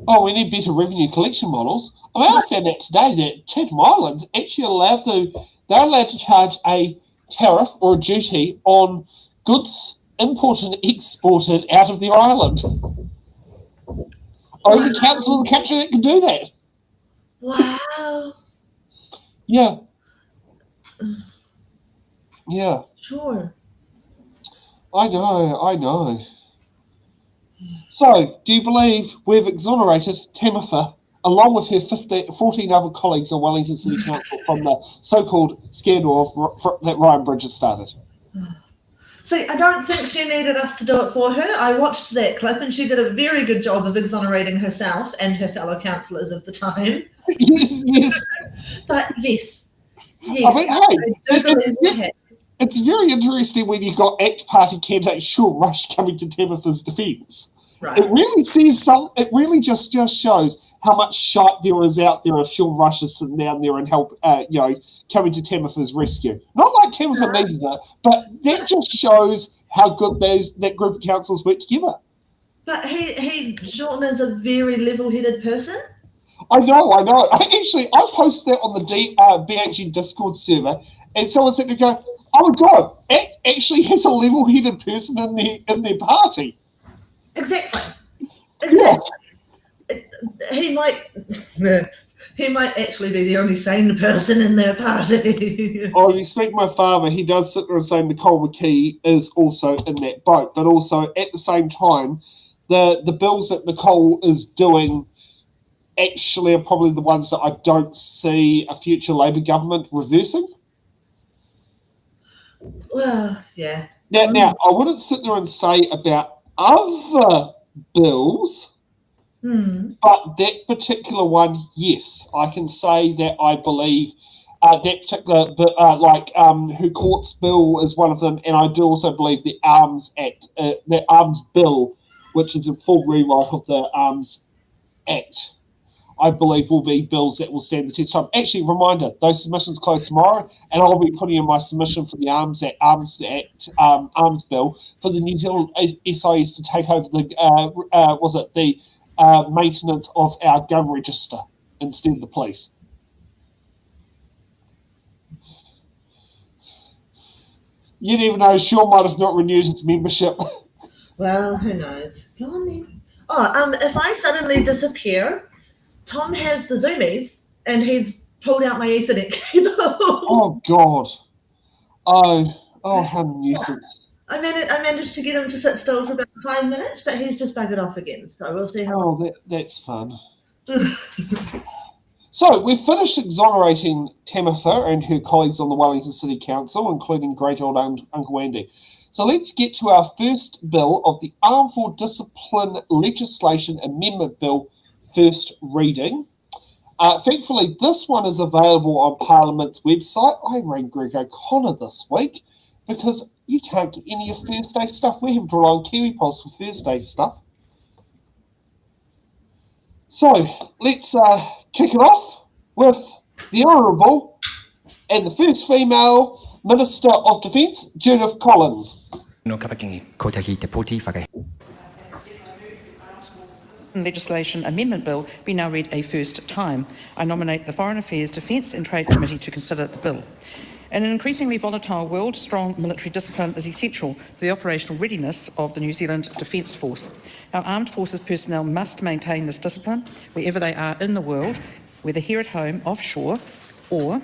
Speaker 2: Oh, we need better revenue collection models. I mean, I found out today that Chatham Islands actually they're allowed to charge a tariff or a duty on goods imported and exported out of their island. Only council in the country that can do that.
Speaker 3: Wow.
Speaker 2: Yeah. Yeah.
Speaker 3: Sure.
Speaker 2: I know. So, do you believe we've exonerated Tamitha along with her 14 other colleagues on Wellington City Council from the so-called scandal that Ryan Bridges started?
Speaker 3: See, I don't think she needed us to do it for her. I watched that clip and she did a very good job of exonerating herself and her fellow councillors of the time.
Speaker 2: Yes.
Speaker 3: But yes.
Speaker 2: I mean, hey,
Speaker 3: I do believe we have.
Speaker 2: it's very interesting when you've got ACT Party candidate Sean Rush coming to Tamitha's defence.
Speaker 3: Right.
Speaker 2: It really says it really just shows how much shite there is out there if Sean Rush is sitting down there and help, coming to Tamitha's rescue. Not like Tamitha needed it, but that just shows how good that group of councillors work together.
Speaker 3: But Sean is a very level-headed person.
Speaker 2: I know. I posted that on the BHG Discord server, and someone said to go, "Oh my god, ACT actually has a level-headed person in their party."
Speaker 3: Exactly.
Speaker 2: Yeah.
Speaker 3: He might actually be the only sane person in their party.
Speaker 2: Oh, you speak to my father, he does sit there and say Nicole McKee is also in that boat, but also at the same time, the bills that Nicole is doing actually are probably the ones that I don't see a future Labour government reversing.
Speaker 3: Well, yeah.
Speaker 2: Now, I wouldn't sit there and say about other bills, but that particular one, yes, I can say that I believe that particular, Who Courts Bill is one of them, and I do also believe the Arms Act, the Arms Bill, which is a full rewrite of the Arms Act, I believe will be bills that will stand the test of time. Actually, reminder, those submissions close tomorrow, and I'll be putting in my submission for the Arms Bill for the New Zealand SIS to take over the maintenance of our gun register instead of the police. You never know, Sean might have not renewed its membership.
Speaker 3: Well, who knows? Go on then. Oh, if I suddenly disappear, Tom has the zoomies and he's pulled out my Ethernet cable.
Speaker 2: Oh God! Oh, how nuisance!
Speaker 3: I managed to get him to sit still for about 5 minutes, but he's just buggered off again. So we'll see how.
Speaker 2: Oh, that's fun. So we've finished exonerating Tamitha and her colleagues on the Wellington City Council, including great old Uncle Andy. So let's get to our first bill of the Armed Force Discipline Legislation Amendment Bill, first reading. Thankfully, this one is available on Parliament's website. I rang Greg O'Connor this week because you can't get any of Thursday stuff. We have to rely on Kiwi Pulse for Thursday stuff. So let's kick it off with the Honourable and the first female Minister of Defence, Judith Collins.
Speaker 4: Legislation Amendment Bill be now read a first time. I nominate the Foreign Affairs, Defence and Trade Committee to consider the bill. In an increasingly volatile world, strong military discipline is essential for the operational readiness of the New Zealand Defence Force. Our armed forces personnel must maintain this discipline wherever they are in the world, whether here at home, offshore, or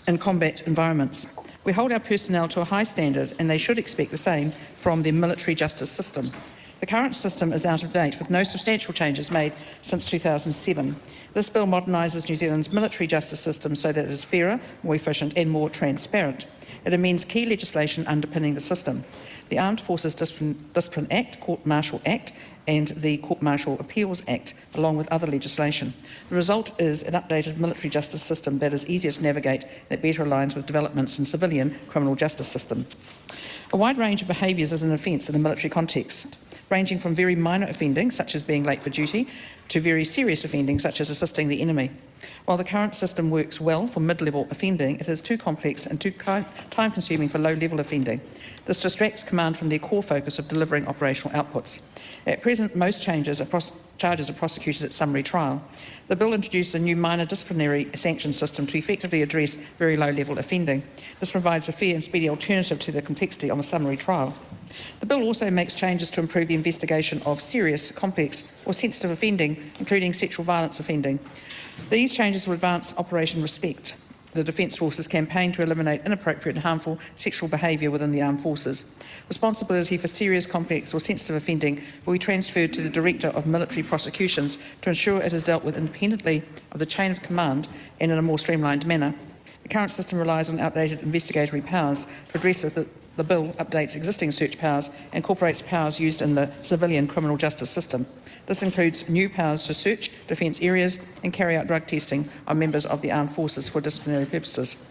Speaker 4: in combat environments. We hold our personnel to a high standard and they should expect the same from the military justice system. The current system is out of date with no substantial changes made since 2007. This bill modernises New Zealand's military justice system so that it is fairer, more efficient and more transparent. It amends key legislation underpinning the system. The Armed Forces Discipline Act, Court Martial Act and the Court Martial Appeals Act, along with other legislation. The result is an updated military justice system that is easier to navigate, that better aligns with developments in civilian criminal justice system. A wide range of behaviours is an offence in the military context, ranging from very minor offending, such as being late for duty, to very serious offending, such as assisting the enemy. While the current system works well for mid-level offending, it is too complex and too time-consuming for low-level offending. This distracts command from their core focus of delivering operational outputs. At present, most charges are prosecuted at summary trial. The bill introduces a new minor disciplinary sanction system to effectively address very low-level offending. This provides a fair and speedy alternative to the complexity of a summary trial. The bill also makes changes to improve the investigation of serious, complex or sensitive offending, including sexual violence offending. These changes will advance Operation Respect. the Defence Force's campaign to eliminate inappropriate and harmful sexual behaviour within the armed forces. Responsibility for serious, complex or sensitive offending will be transferred to the Director of Military Prosecutions to ensure it is dealt with independently of the chain of command and in a more streamlined manner. The current system relies on outdated investigatory powers. To address this, the bill updates existing search powers and incorporates powers used in the civilian criminal justice system. This includes new powers to search defence areas and carry out drug testing on members of the armed forces for disciplinary purposes.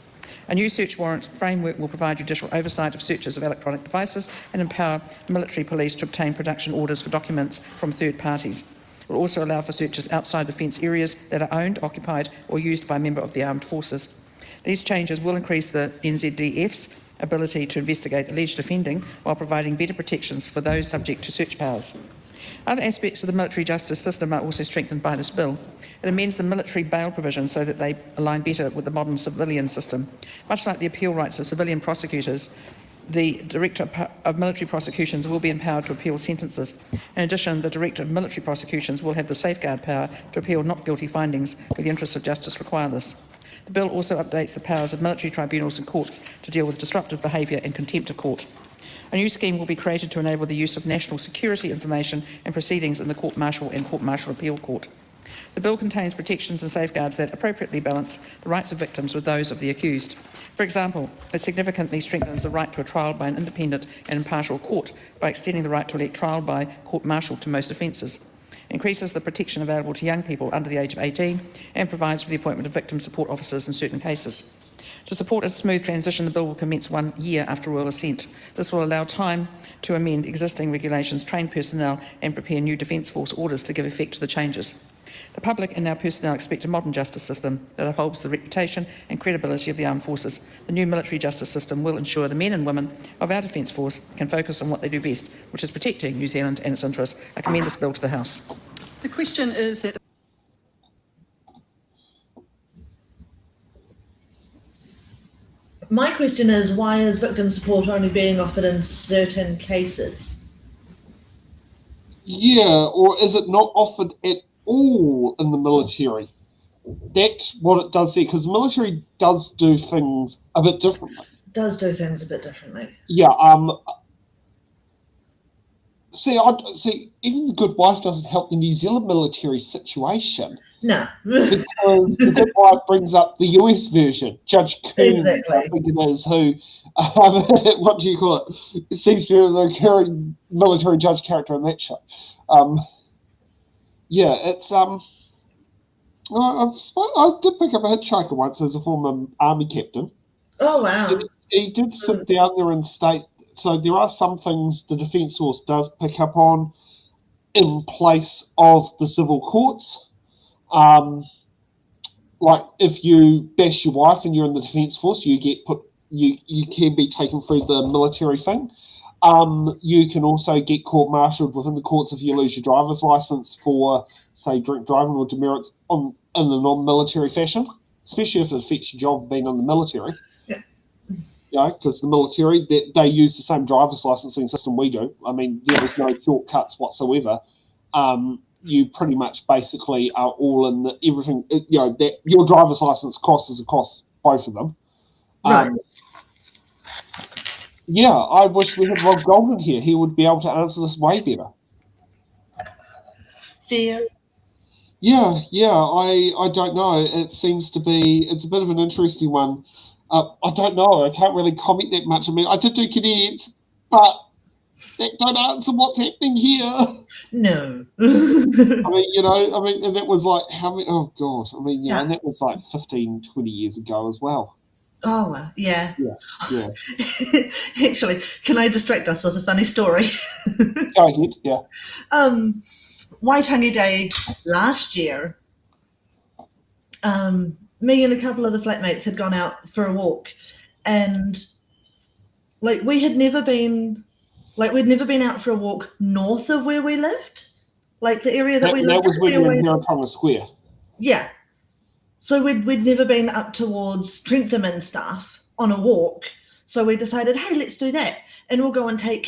Speaker 4: A new search warrant framework will provide judicial oversight of searches of electronic devices and empower military police to obtain production orders for documents from third parties. It will also allow for searches outside defence areas that are owned, occupied or used by a member of the armed forces. These changes will increase the NZDF's ability to investigate alleged offending while providing better protections for those subject to search powers. Other aspects of the military justice system are also strengthened by this bill. It amends the military bail provisions so that they align better with the modern civilian system. Much like the appeal rights of civilian prosecutors, the Director of Military Prosecutions will be empowered to appeal sentences. In addition, the Director of Military Prosecutions will have the safeguard power to appeal not guilty findings where the interests of justice require this. The bill also updates the powers of military tribunals and courts to deal with disruptive behaviour and contempt of court. A new scheme will be created to enable the use of national security information and proceedings in the court-martial and court-martial appeal court. The bill contains protections and safeguards that appropriately balance the rights of victims with those of the accused. For example, it significantly strengthens the right to a trial by an independent and impartial court by extending the right to elect trial by court-martial to most offences, increases the protection available to young people under the age of 18 and provides for the appointment of victim support officers in certain cases. To support a smooth transition, the bill will commence 1 year after royal assent. This will allow time to amend existing regulations, train personnel and prepare new Defence Force orders to give effect to the changes. The public and our personnel expect a modern justice system that upholds the reputation and credibility of the armed forces. The new military justice system will ensure the men and women of our Defence Force can focus on what they do best, which is protecting New Zealand and its interests. I commend this bill to the House.
Speaker 5: The question is that
Speaker 3: My question is, why is victim support only being offered in certain cases?
Speaker 2: Yeah, or is it not offered at all in the military? That's what it does there, because the military does do things a bit differently.
Speaker 3: Does do things a bit differently.
Speaker 2: Yeah, see, even the Good Wife doesn't help the New Zealand military situation.
Speaker 3: No.
Speaker 2: Because the Good Wife brings up the US version, Judge Coon,
Speaker 3: Exactly.
Speaker 2: I think it is, who, what do you call it? It seems to be the recurring military judge character in that show. Yeah, it's, I did pick up a hitchhiker once as a former army captain.
Speaker 3: Oh, wow.
Speaker 2: He did sit down there and state, so there are some things the Defence Force does pick up on in place of the civil courts. Like if you bash your wife and you're in the Defence Force, you get put, you can be taken through the military thing. You can also get court-martialed within the courts if you lose your driver's license for, say, drink driving or demerits in a non-military fashion, especially if it affects your job being in the military.
Speaker 3: Yeah.
Speaker 2: Yeah, because the military, they use the same driver's licensing system we do. I mean, there is no shortcuts whatsoever. You pretty much basically are all in everything, that your driver's license cost is across both of them.
Speaker 3: Right.
Speaker 2: Yeah, I wish we had Rob Golden here. He would be able to answer this way better.
Speaker 3: Fair.
Speaker 2: Yeah, I don't know. It seems to be, it's a bit of an interesting one. I don't know. I can't really comment that much. I mean, I did do cadets, but that don't answer what's happening here.
Speaker 3: No.
Speaker 2: I mean, and that was like, how many, oh God. I mean,
Speaker 3: Yeah.
Speaker 2: and that was like 15, 20 years ago as well.
Speaker 3: Oh, well, yeah.
Speaker 2: Yeah.
Speaker 3: Actually, can I distract us with a funny story?
Speaker 2: Go ahead, yeah.
Speaker 3: Waitangi Day last year, me and a couple of the flatmates had gone out for a walk, and we'd never been out for a walk north of where we lived, like the area that we lived.
Speaker 2: That was when you were in Miraconga Square.
Speaker 3: Yeah. So we'd never been up towards Trentham and stuff on a walk. So we decided, hey, let's do that, and we'll go and take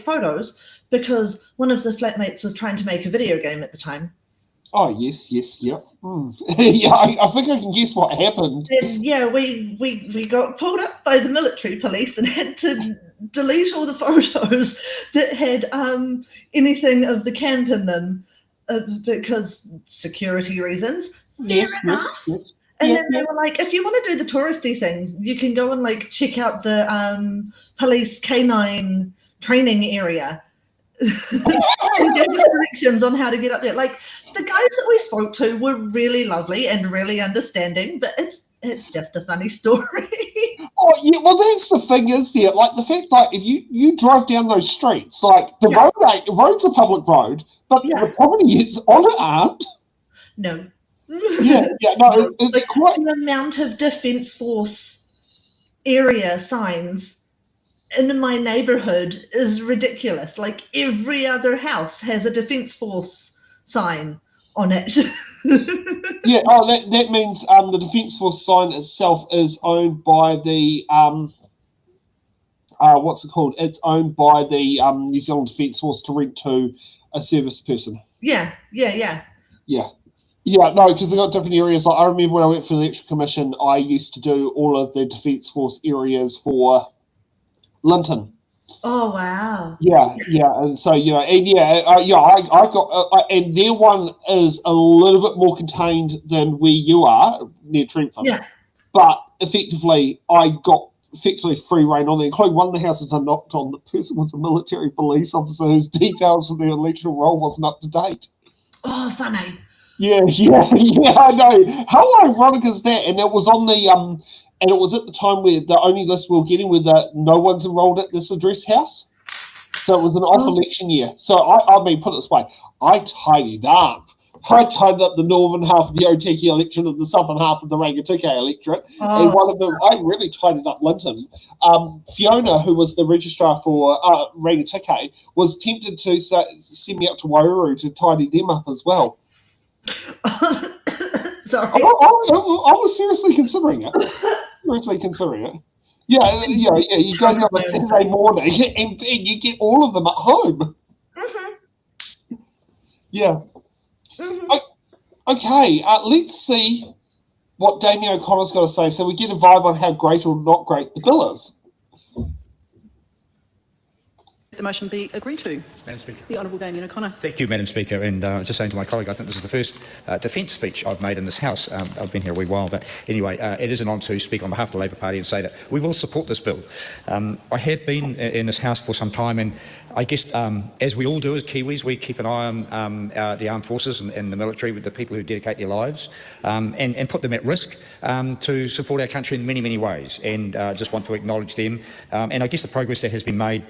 Speaker 3: photos, because one of the flatmates was trying to make a video game at the time.
Speaker 2: Oh, yes, yeah. Yeah, I think I can guess what happened.
Speaker 3: And yeah, we got pulled up by the military police and had to delete all the photos that had anything of the camp in them because security reasons. Fair enough.
Speaker 2: Yes.
Speaker 3: And
Speaker 2: Yeah,
Speaker 3: then they were like, if you want to do the touristy things, you can go and like check out the police canine training area. And gave us directions on how to get up there. Like the guys that we spoke to were really lovely and really understanding, but it's just a funny story.
Speaker 2: Oh, yeah, well, that's the thing, is there? Like, the fact, like, if you drive down those streets, like, the road's a public road, but the properties on it aren't.
Speaker 3: No.
Speaker 2: No, it's
Speaker 3: like,
Speaker 2: quite...
Speaker 3: The amount of Defence Force area signs in my neighbourhood is ridiculous. Like, every other house has a Defence Force sign on it.
Speaker 2: That means the Defence Force sign itself is owned by the what's it called? It's owned by the New Zealand Defence Force to rent to a service person.
Speaker 3: Yeah,
Speaker 2: no, because they've got different areas. Like, I remember when I went for the Electoral Commission, I used to do all of the Defence Force areas for Linton.
Speaker 3: Oh wow!
Speaker 2: Yeah, and so I got, and their one is a little bit more contained than where you are near Trentford.
Speaker 3: Yeah,
Speaker 2: but effectively, I got free reign on there, including one of the houses I knocked on. The person was a military police officer whose details for their electoral role wasn't up to date.
Speaker 3: Oh, funny.
Speaker 2: Yeah, I know. How ironic is that? And it was on the and it was at the time where the only list we were getting were that no one's enrolled at this address house. So it was an off-election year. So I mean, put it this way, I tidied up. I tidied up the northern half of the Otiki electorate and the southern half of the Rangitikei electorate. And one of them, I really tidied up Linton. Fiona, who was the registrar for Rangitikei, was tempted to send me up to Wairuru to tidy them up as well.
Speaker 3: Sorry.
Speaker 2: I was seriously considering it. Yeah. You go down on a Saturday morning and you get all of them at home.
Speaker 3: Mm-hmm.
Speaker 2: Yeah.
Speaker 3: Mm-hmm.
Speaker 2: Okay, let's see what Damien O'Connor's got to say so we get a vibe on how great or not great the bill is.
Speaker 5: The motion be agreed to.
Speaker 6: Madam Speaker.
Speaker 5: The Honourable Damien O'Connor.
Speaker 6: Thank you, Madam Speaker. And I was just saying to my colleague, I think this is the first defence speech I've made in this House. I've been here a wee while, but anyway, it is an honour to speak on behalf of the Labour Party and say that we will support this bill. I have been in this House for some time, and I guess, as we all do as Kiwis, we keep an eye on the armed forces and the military, with the people who dedicate their lives, and put them at risk to support our country in many, many ways. And just want to acknowledge them. And I guess the progress that has been made,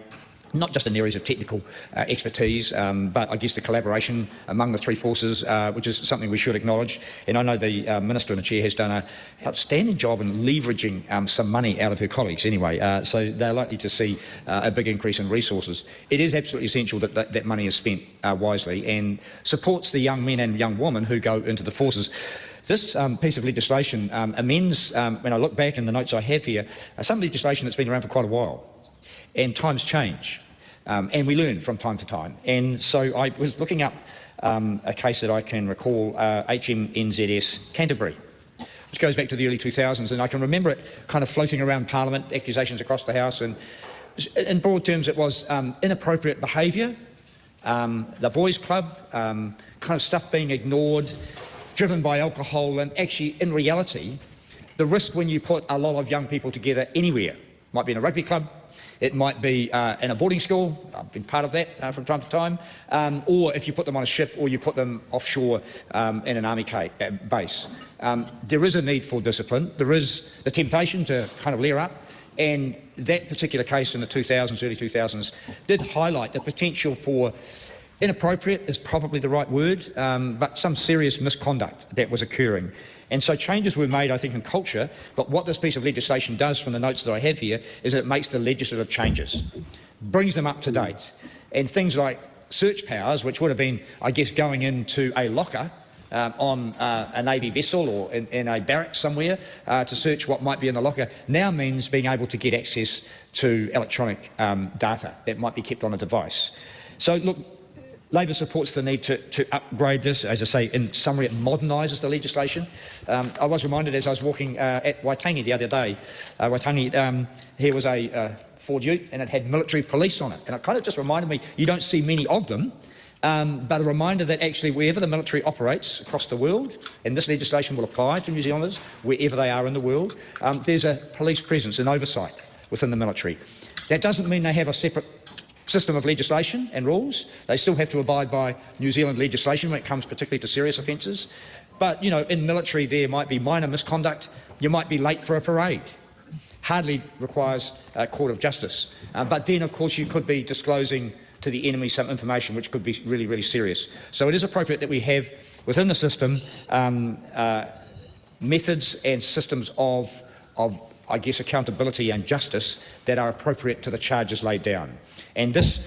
Speaker 6: not just in areas of technical expertise, but I guess the collaboration among the three forces, which is something we should acknowledge. And I know the Minister and the Chair has done an outstanding job in leveraging some money out of her colleagues anyway, so they're likely to see a big increase in resources. It is absolutely essential that that money is spent wisely and supports the young men and young women who go into the forces. This piece of legislation amends, when I look back in the notes I have here, some legislation that's been around for quite a while. And times change, and we learn from time to time. And so I was looking up a case that I can recall, HMNZS Canterbury, which goes back to the early 2000s, and I can remember it kind of floating around Parliament, accusations across the House, and in broad terms it was inappropriate behaviour, the boys' club, kind of stuff being ignored, driven by alcohol, and actually, in reality, the risk when you put a lot of young people together anywhere, might be in a rugby club, it might be in a boarding school, I've been part of that from time to time, or if you put them on a ship or you put them offshore in an army base. There is a need for discipline. There is the temptation to kind of layer up, and that particular case in the 2000s, early 2000s, did highlight the potential for inappropriate is probably the right word, but some serious misconduct that was occurring. And so changes were made, I think, in culture, but what this piece of legislation does from the notes that I have here is that it makes the legislative changes, brings them up to date. And things like search powers, which would have been, I guess, going into a locker on a Navy vessel or in a barracks somewhere to search what might be in the locker, now means being able to get access to electronic data that might be kept on a device. So, look, Labor supports the need to upgrade this. As I say, in summary, it modernises the legislation. I was reminded as I was walking at Waitangi the other day, here was a Ford Ute and it had military police on it. And it kind of just reminded me, you don't see many of them, but a reminder that actually wherever the military operates across the world, and this legislation will apply to New Zealanders, wherever they are in the world, there's a police presence and oversight within the military. That doesn't mean they have a separate system of legislation and rules. They still have to abide by New Zealand legislation when it comes particularly to serious offences. But, you know, in military there might be minor misconduct. You might be late for a parade. Hardly requires a court of justice. But then, of course, you could be disclosing to the enemy some information which could be really, really serious. So it is appropriate that we have within the system methods and systems of I guess, accountability and justice that are appropriate to the charges laid down. And this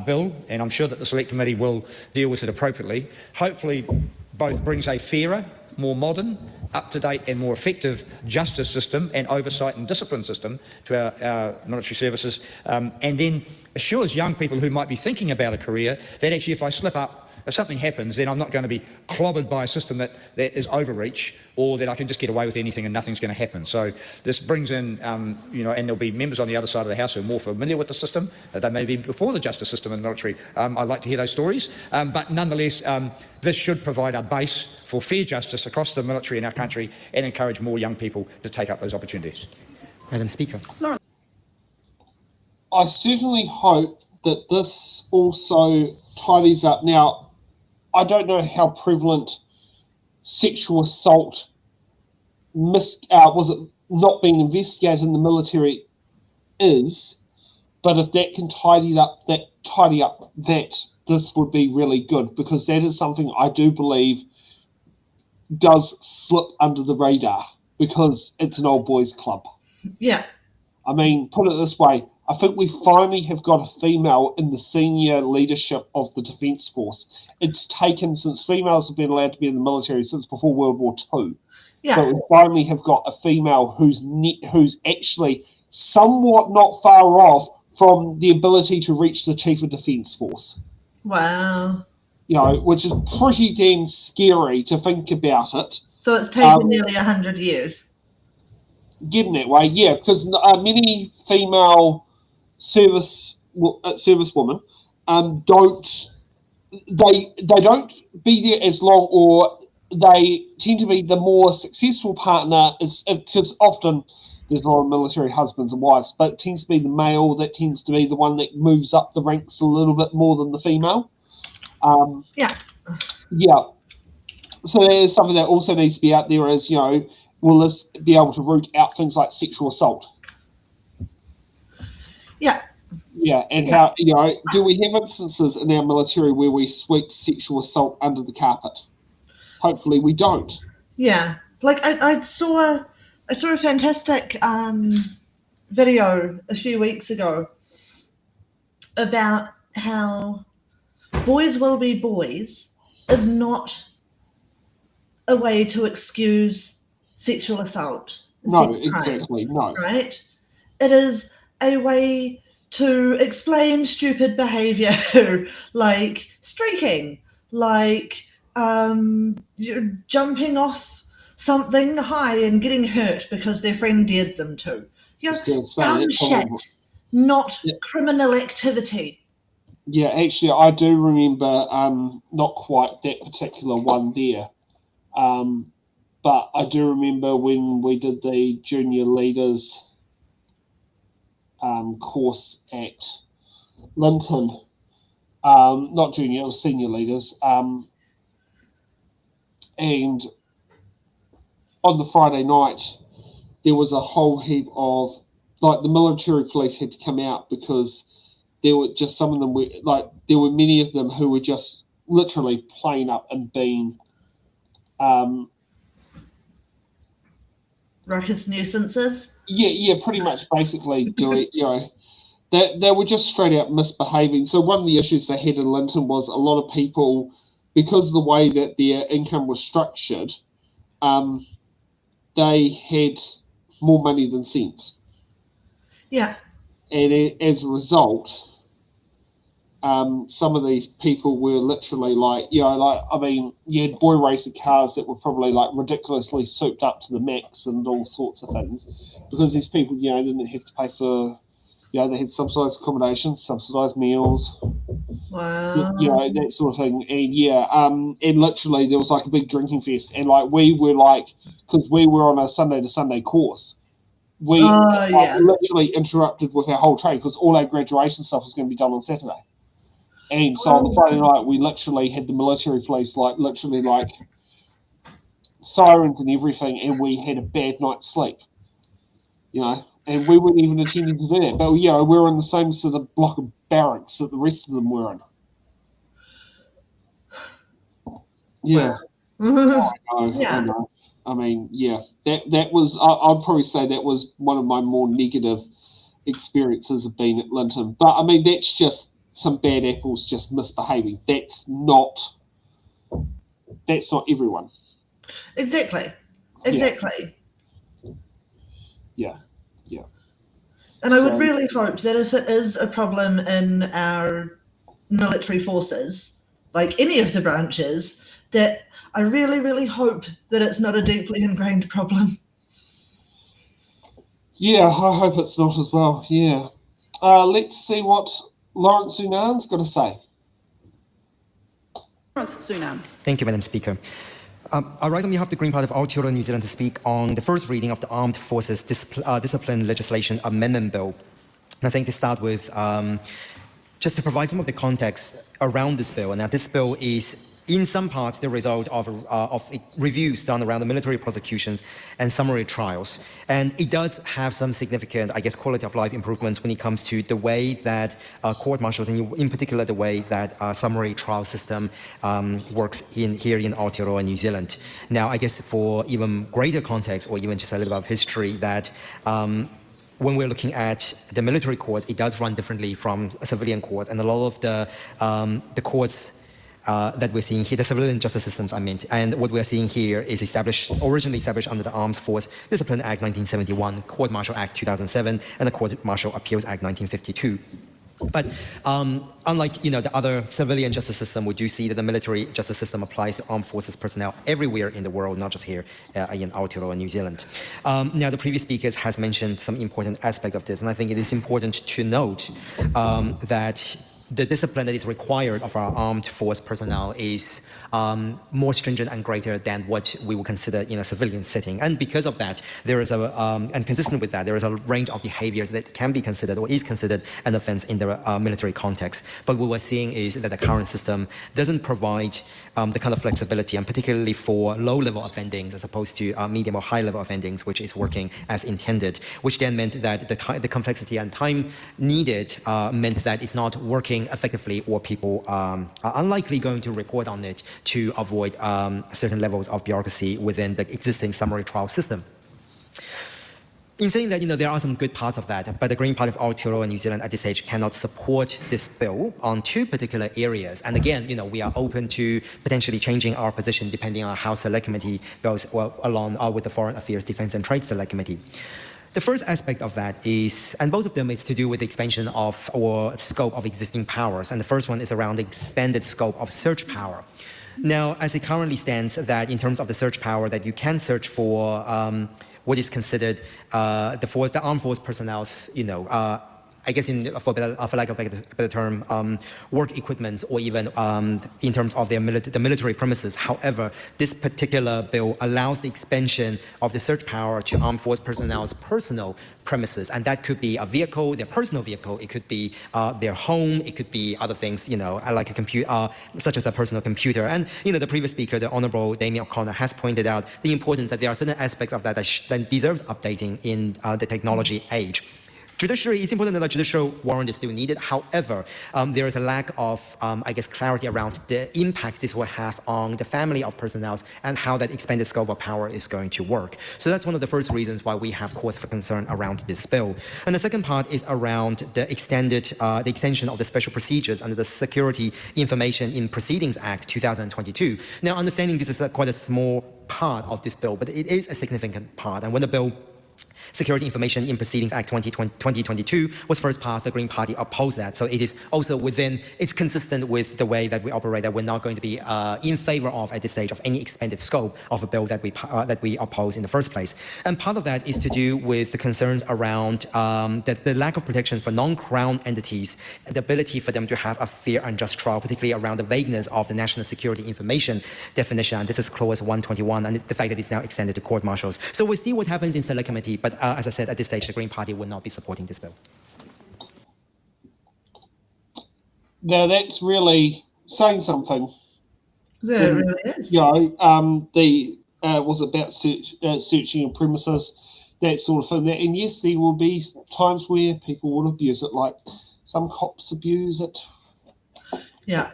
Speaker 6: bill, and I'm sure that the Select Committee will deal with it appropriately, hopefully both brings a fairer, more modern, up-to-date and more effective justice system and oversight and discipline system to our military services, and then assures young people who might be thinking about a career that actually if I slip up, if something happens, then I'm not going to be clobbered by a system that is overreach, or that I can just get away with anything and nothing's going to happen. So this brings in, you know, and there'll be members on the other side of the House who are more familiar with the system. They may be before the justice system in the military. I'd like to hear those stories. But nonetheless, this should provide a base for fair justice across the military in our country and encourage more young people to take up those opportunities.
Speaker 7: Madam Speaker.
Speaker 2: I certainly hope that this also tidies up. Now, I don't know how prevalent sexual assault was it not being investigated in the military is, but if that can tidy up that, this would be really good, because that is something I do believe does slip under the radar because it's an old boys club.
Speaker 3: Yeah.
Speaker 2: I mean, put it this way, I think we finally have got a female in the senior leadership of the Defence Force. It's taken since females have been allowed to be in the military since before World War II.
Speaker 3: Yeah.
Speaker 2: So we finally have got a female who's actually somewhat not far off from the ability to reach the Chief of Defence Force.
Speaker 3: Wow.
Speaker 2: You know, which is pretty damn scary to think about it.
Speaker 3: So it's taken nearly 100 years.
Speaker 2: Getting that way, yeah, because many female servicewomen don't be there as long, or they tend to be the more successful partner, is because often there's a lot of military husbands and wives, but it tends to be the male that tends to be the one that moves up the ranks a little bit more than the female.
Speaker 3: Yeah.
Speaker 2: So there's something that also needs to be out there is, you know, will this be able to root out things like sexual assault?
Speaker 3: Yeah.
Speaker 2: Yeah, and how, you know, do we have instances in our military where we sweep sexual assault under the carpet? Hopefully we don't.
Speaker 3: Yeah. Like I saw a fantastic video a few weeks ago about how boys will be boys is not a way to excuse sexual assault.
Speaker 2: No,
Speaker 3: sex crime,
Speaker 2: exactly, no.
Speaker 3: right? It is a way to explain stupid behavior like streaking, like you're jumping off something high and getting hurt because their friend dared them to. You know, dumb shit, not criminal activity.
Speaker 2: Yeah, actually, I do remember not quite that particular one there. But I do remember when we did the junior leaders course at Linton, not junior, it was senior leaders, and on the Friday night, there was a whole heap of, like, the military police had to come out because there were just some of them were, like, there were many of them who were just literally playing up and being
Speaker 3: ruckus nuisances.
Speaker 2: Yeah, pretty much basically doing, you know, they were just straight out misbehaving. So one of the issues they had in Linton was a lot of people, because of the way that their income was structured, they had more money than sense.
Speaker 3: Yeah.
Speaker 2: And as a result, some of these people were literally like, you had boy racer cars that were probably like ridiculously souped up to the max and all sorts of things, because these people, didn't have to pay for, they had subsidised accommodation, subsidised meals,
Speaker 3: Wow.
Speaker 2: that sort of thing. And and literally there was like a big drinking fest, and like we were like, because we were on a Sunday to Sunday course, we literally interrupted with our whole trade because all our graduation stuff was going to be done on Saturday. And so on the Friday night, we literally had the military police, like sirens and everything, and we had a bad night's sleep, and we weren't even intending to do that. But, we were in the same sort of block of barracks that the rest of them were in. Yeah. I know. I mean, that was, I'd probably say that was one of my more negative experiences of being at Linton. But, I mean, that's just some bad apples just misbehaving. That's not everyone.
Speaker 3: Exactly.
Speaker 2: Yeah.
Speaker 3: And I would really hope that if it is a problem in our military forces, like any of the branches, that I really, really hope that it's not a deeply ingrained problem.
Speaker 2: Yeah, I hope it's not as well. Yeah. Let's see what Lawrence Sunan's got to say.
Speaker 5: Lawrence Sunan.
Speaker 7: Thank you, Madam Speaker. I rise on behalf of the Green Party of Aotearoa, New Zealand to speak on the first reading of the Armed Forces Discipline Legislation Amendment Bill. And I think to start with, just to provide some of the context around this bill. And now this bill is in some part the result of reviews done around the military prosecutions and summary trials. And it does have some significant, quality of life improvements when it comes to the way that court martials, and in particular the way that summary trial system works here in Aotearoa, New Zealand. Now, for even greater context, or even just a little bit of history, that when we're looking at the military court, it does run differently from a civilian court, and a lot of the courts that we're seeing here, the civilian justice systems, and what we're seeing here is originally established under the Armed Force Discipline Act 1971, Court Martial Act 2007, and the Court Martial Appeals Act 1952. But unlike the other civilian justice system, we do see that the military justice system applies to armed forces personnel everywhere in the world, not just here in Aotearoa, New Zealand. Now, the previous speakers has mentioned some important aspect of this, and I think it is important to note that the discipline that is required of our armed force personnel is more stringent and greater than what we would consider in a civilian setting. And because of that, there is and consistent with that, there is a range of behaviors that can be considered or is considered an offense in the military context. But what we're seeing is that the current system doesn't provide the kind of flexibility, and particularly for low-level offendings as opposed to medium or high-level offendings, which is working as intended, which then meant that the complexity and time needed meant that it's not working effectively, or people are unlikely going to report on it to avoid certain levels of bureaucracy within the existing summary trial system. In saying that, there are some good parts of that, but the Green Party of Aotearoa, New Zealand at this stage cannot support this bill on two particular areas. And again, we are open to potentially changing our position depending on how Select Committee goes along with the Foreign Affairs, Defence and Trade Select Committee. The first aspect of that is, and both of them is to do with the expansion of or scope of existing powers. And the first one is around the expanded scope of search power. Now, as it currently stands, that in terms of the search power, that you can search for what is considered the armed force personnel's, for lack of a better term, work equipment, or even in terms of the military premises. However, this particular bill allows the expansion of the search power to armed force personnel's personal premises, and that could be a vehicle, their personal vehicle. It could be their home. It could be other things, like a computer, such as a personal computer. And the previous speaker, the Honourable Damien O'Connor, has pointed out the importance that there are certain aspects of that that deserves updating in the technology age. Judiciary, it's important that a judicial warrant is still needed. However, there is a lack of, clarity around the impact this will have on the family of personnel and how that expanded scope of power is going to work. So that's one of the first reasons why we have cause for concern around this bill. And the second part is around the extension of the special procedures under the Security Information in Proceedings Act 2022. Now, understanding this is quite a small part of this bill, but it is a significant part. And when the bill Security Information in Proceedings Act 2022 was first passed, the Green Party opposed that. So it is also it's consistent with the way that we operate, that we're not going to be in favor of at this stage of any expanded scope of a bill that we oppose in the first place. And part of that is to do with the concerns around the lack of protection for non-crown entities, the ability for them to have a fair and just trial, particularly around the vagueness of the national security information definition. This is clause 121, and the fact that it's now extended to court martials. So we'll see what happens in select committee, but as I said, at this stage, the Green Party will not be supporting this bill.
Speaker 2: Now that's really saying something.
Speaker 3: Yeah, it really is.
Speaker 2: You know, was about searching of premises, that sort of thing. And yes, there will be times where people will abuse it, like some cops abuse it.
Speaker 3: Yeah.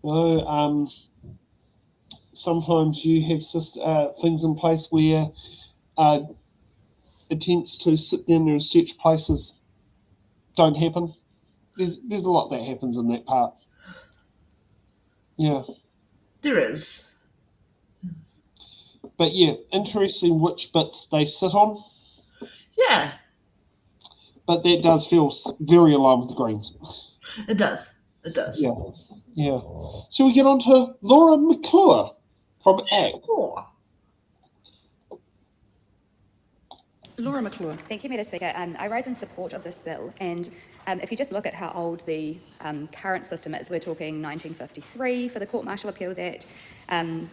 Speaker 2: You know, sometimes you have things in place where attempts to sit down there and search places don't happen. There's a lot that happens in that part. Yeah.
Speaker 3: There is.
Speaker 2: But yeah, interesting which bits they sit on.
Speaker 3: Yeah,
Speaker 2: But that does feel very aligned with the Greens.
Speaker 3: it does. It does.
Speaker 2: Yeah. Yeah. So we get on to Laura McClure from ACT.
Speaker 3: Sure.
Speaker 5: Laura McClure.
Speaker 8: Thank you, Madam Speaker. I rise in support of this bill, and if you just look at how old the current system is, we're talking 1953 for the Court Martial Appeals Act,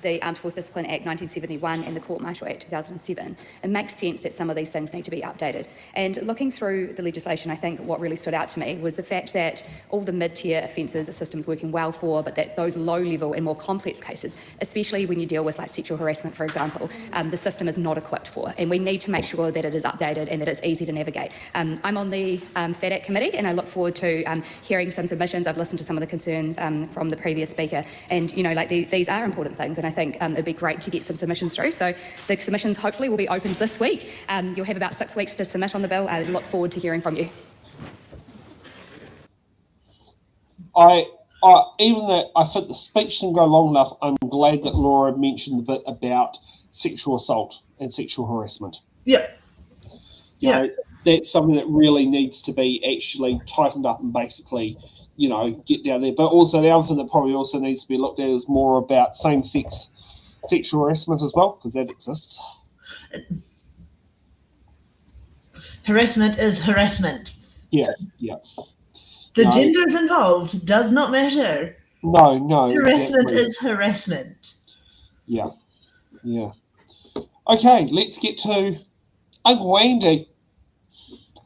Speaker 8: the Armed Force Discipline Act 1971 and the Court Martial Act 2007. It makes sense that some of these things need to be updated. And looking through the legislation, I think what really stood out to me was the fact that all the mid-tier offences the system's working well for, but that those low-level and more complex cases, especially when you deal with like sexual harassment, for example, the system is not equipped for. And we need to make sure that it is updated and that it's easy to navigate. I'm on the FADAC committee, and I look forward to hearing some submissions. I've listened to some of the concerns from the previous speaker, and you know, like these are important things, and I think it'd be great to get some submissions through. So the submissions hopefully will be opened this week. You'll have about 6 weeks to submit on the bill. I look forward to hearing from you.
Speaker 2: Even though I think the speech didn't go long enough, I'm glad that Laura mentioned the bit about sexual assault and sexual harassment.
Speaker 3: Yeah.
Speaker 2: You know, that's something that really needs to be actually tightened up and basically, you know, get down there. But also the other thing that probably also needs to be looked at is more about same-sex sexual harassment as well, because that exists.
Speaker 3: Harassment is harassment.
Speaker 2: Yeah, yeah.
Speaker 3: The
Speaker 2: No.
Speaker 3: genders involved does not matter.
Speaker 2: No.
Speaker 3: Harassment
Speaker 2: exactly.
Speaker 3: is harassment.
Speaker 2: Yeah, yeah. Okay, let's get to Uncle Andy,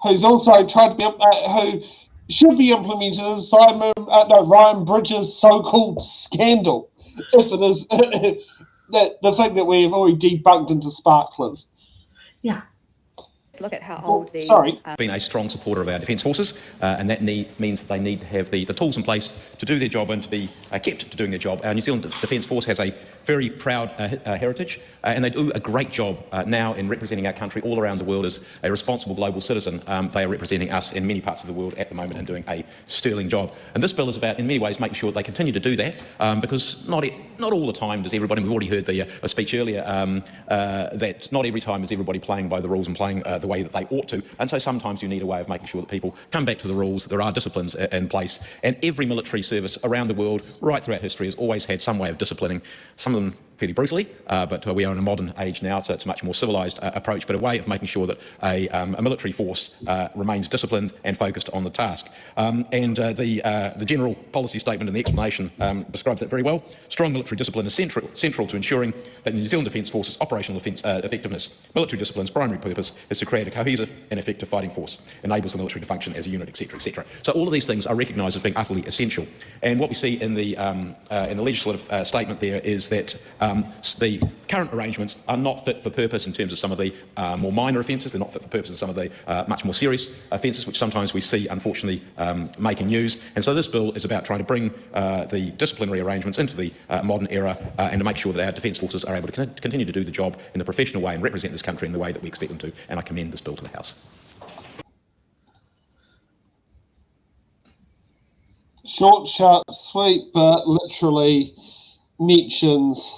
Speaker 2: who's also tried to be, who should be implemented as Ryan Bridges' so-called scandal, if it is the thing that we've already debunked into sparklers.
Speaker 3: Yeah.
Speaker 8: Look at how old the...
Speaker 2: Sorry.
Speaker 6: Been a strong supporter of our defence forces, and that means that they need to have the tools in place to do their job and to be kept to doing their job. Our New Zealand Defence Force has a very proud heritage, and they do a great job now in representing our country all around the world as a responsible global citizen. They are representing us in many parts of the world at the moment and doing a sterling job. And this bill is about, in many ways, making sure they continue to do that, because not all the time does everybody, we've already heard a speech earlier, that not every time is everybody playing by the rules and playing the way that they ought to. And so sometimes you need a way of making sure that people come back to the rules. There are disciplines in place, and every military service around the world, right throughout history, has always had some way of disciplining, some of them fairly brutally, but we are in a modern age now, so it's a much more civilised approach, but a way of making sure that a military force remains disciplined and focused on the task. The general policy statement and the explanation describes that very well. Strong military discipline is central to ensuring that the New Zealand Defence Force's operational effectiveness. Military discipline's primary purpose is to create a cohesive and effective fighting force, enables the military to function as a unit, etc., etc. So all of these things are recognised as being utterly essential. And what we see in the legislative statement there is that the current arrangements are not fit for purpose in terms of some of the more minor offences. They're not fit for purpose in some of the much more serious offences, which sometimes we see, unfortunately, making news. And so this bill is about trying to bring the disciplinary arrangements into the modern era and to make sure that our defence forces are able to continue to do the job in the professional way and represent this country in the way that we expect them to. And I commend this bill to the House. Short,
Speaker 2: Sharp, sweet, but literally mentions